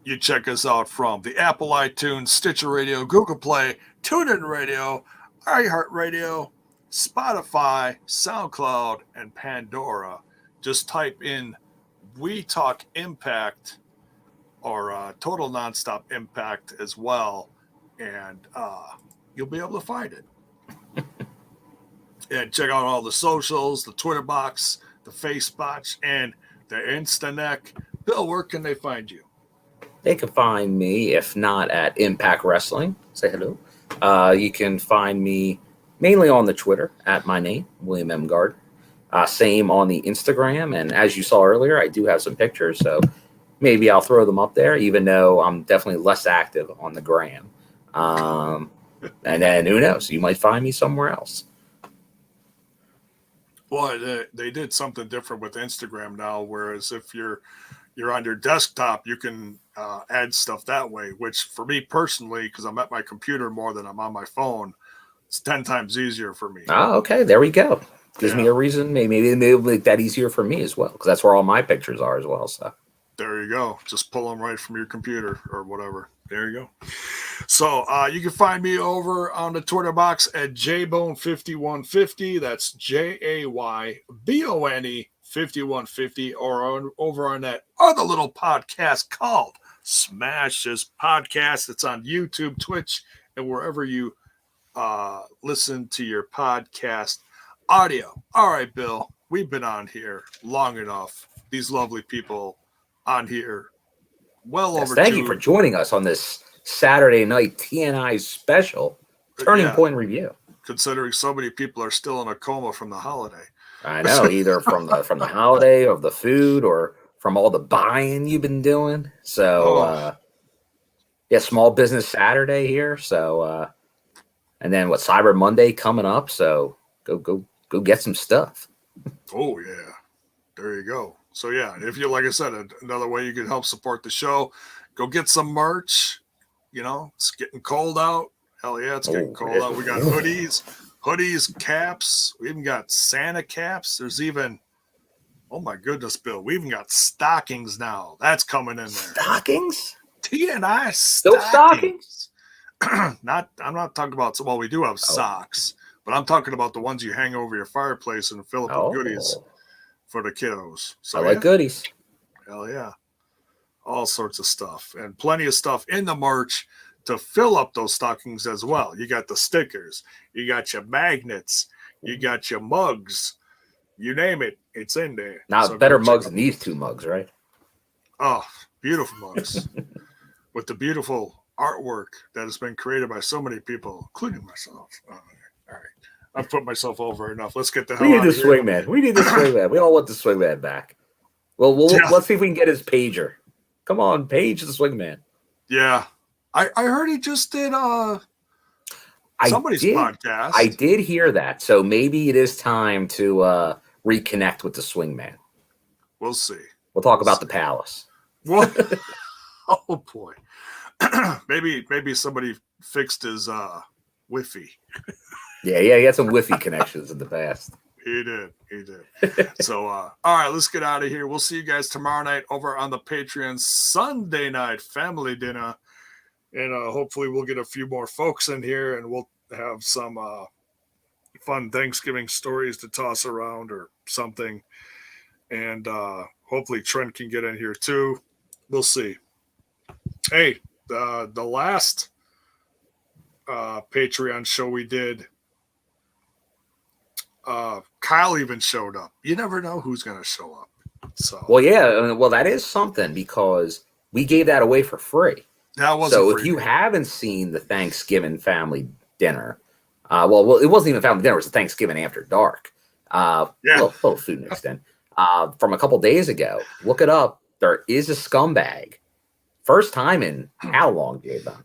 you check us out from. The Apple iTunes, Stitcher Radio, Google Play, TuneIn Radio, iHeartRadio, Spotify, SoundCloud, and Pandora. Just type in We Talk Impact or Total Nonstop Impact as well, and you'll be able to find it. And check out all the socials, the Twitter box, the Facebox, and the Instaneck. Bill, where can they find you? They can find me, if not at Impact Wrestling. Say hello. You can find me mainly on the Twitter at my name, William M. Gardner. Same on the Instagram. And as you saw earlier, I do have some pictures, so maybe I'll throw them up there, even though I'm definitely less active on the gram. And then who knows? You might find me somewhere else. Well, they did something different with Instagram now, whereas if you're on your desktop, you can add stuff that way, which for me personally, because I'm at my computer more than I'm on my phone, it's 10 times easier for me. Oh, okay. There we go. Gives me a reason. Maybe it'll make that easier for me as well, because that's where all my pictures are as well. So there you go. Just pull them right from your computer or whatever. There you go. So you can find me over on the Twitter box at JBone5150. That's JAYBONE 5150, or over on that other little podcast called Smash This Podcast. It's on YouTube, Twitch, and wherever you listen to your podcast audio. All right, Bill, we've been on here long enough. These lovely people on here over. Thank you for joining us on this Saturday night TNI special Turning Point review. Considering so many people are still in a coma from the holiday. I know, either from the holiday or the food or from all the buying you've been doing. So Small Business Saturday here. So and then Cyber Monday coming up. So go get some stuff. Oh yeah, there you go. So yeah, if you, like I said, another way you can help support the show, go get some merch. It's getting cold out. Hell yeah, it's getting cold out. We got hoodies, caps. We even got Santa caps. There's even, oh my goodness, Bill, we even got stockings now. That's coming in there. Stockings? TNI Still stockings? I'm not talking about, we do have socks, but I'm talking about the ones you hang over your fireplace and fill up with goodies for the kiddos. So I like goodies. Hell yeah. All sorts of stuff, and plenty of stuff in the merch to fill up those stockings as well. You got the stickers, you got your magnets, you got your mugs, you name it, it's in there. Now, so better mugs than these two mugs, right? Oh, beautiful mugs with the beautiful artwork that has been created by so many people, including myself. All right, I've put myself over enough. Let's get the hell out of here. We need the swingman. We all want the swingman back. Well, let's see if we can get his pager. Come on, page the swingman. Yeah. I heard he just did somebody's podcast. I did hear that. So maybe it is time to reconnect with the Swingman. We'll see. We'll talk about the Palace. What? Oh boy. maybe somebody fixed his Wi-Fi. Yeah, he had some Wi-Fi connections in the past. He did. So, all right, let's get out of here. We'll see you guys tomorrow night over on the Patreon Sunday night family dinner. And hopefully we'll get a few more folks in here and we'll have some fun Thanksgiving stories to toss around or something. And hopefully Trent can get in here too. We'll see. Hey, the last Patreon show we did, Kyle even showed up. You never know who's going to show up. So well, yeah, well, that is something because we gave that away for free. That wasn't so free. If you haven't seen the Thanksgiving family dinner, well, it wasn't even family dinner; it was a Thanksgiving after dark. Little food mixed in from a couple days ago. Look it up. There is a scumbag. First time in how long, J-Bone?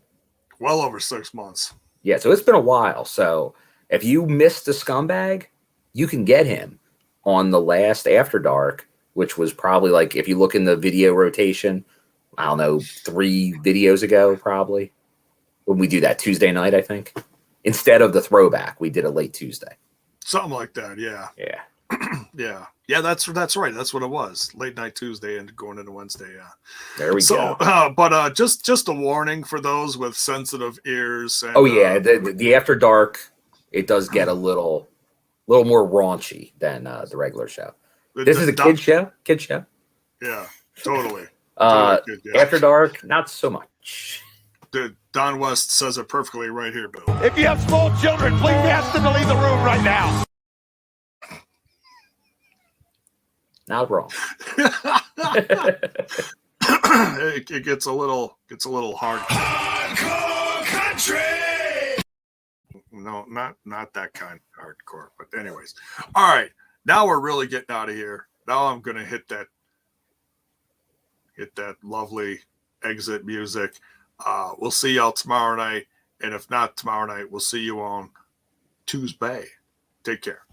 Well over 6 months. Yeah, so it's been a while. So if you missed the scumbag, you can get him on the last After Dark, which was probably like, if you look in the video rotation, I don't know, 3 videos ago, probably. When we do that Tuesday night, I think. Instead of the throwback, we did a late Tuesday. Something like that, yeah. Yeah. Yeah, that's right. That's what it was. Late night Tuesday and going into Wednesday, yeah. There we go. But just a warning for those with sensitive ears. And, the After Dark, it does get a little more raunchy than the regular show. This is a kid show. Yeah, totally. Totally good, yeah. After Dark, not so much. Don West says it perfectly right here, Bill. If you have small children, please ask them to leave the room right now. Not wrong. It gets a little hard. Hardcore country. No, not that kind of hardcore. But anyways, all right. Now we're really getting out of here. Now I'm gonna hit that lovely exit music. We'll see y'all tomorrow night, and if not tomorrow night, we'll see you on Tuesday. Take care.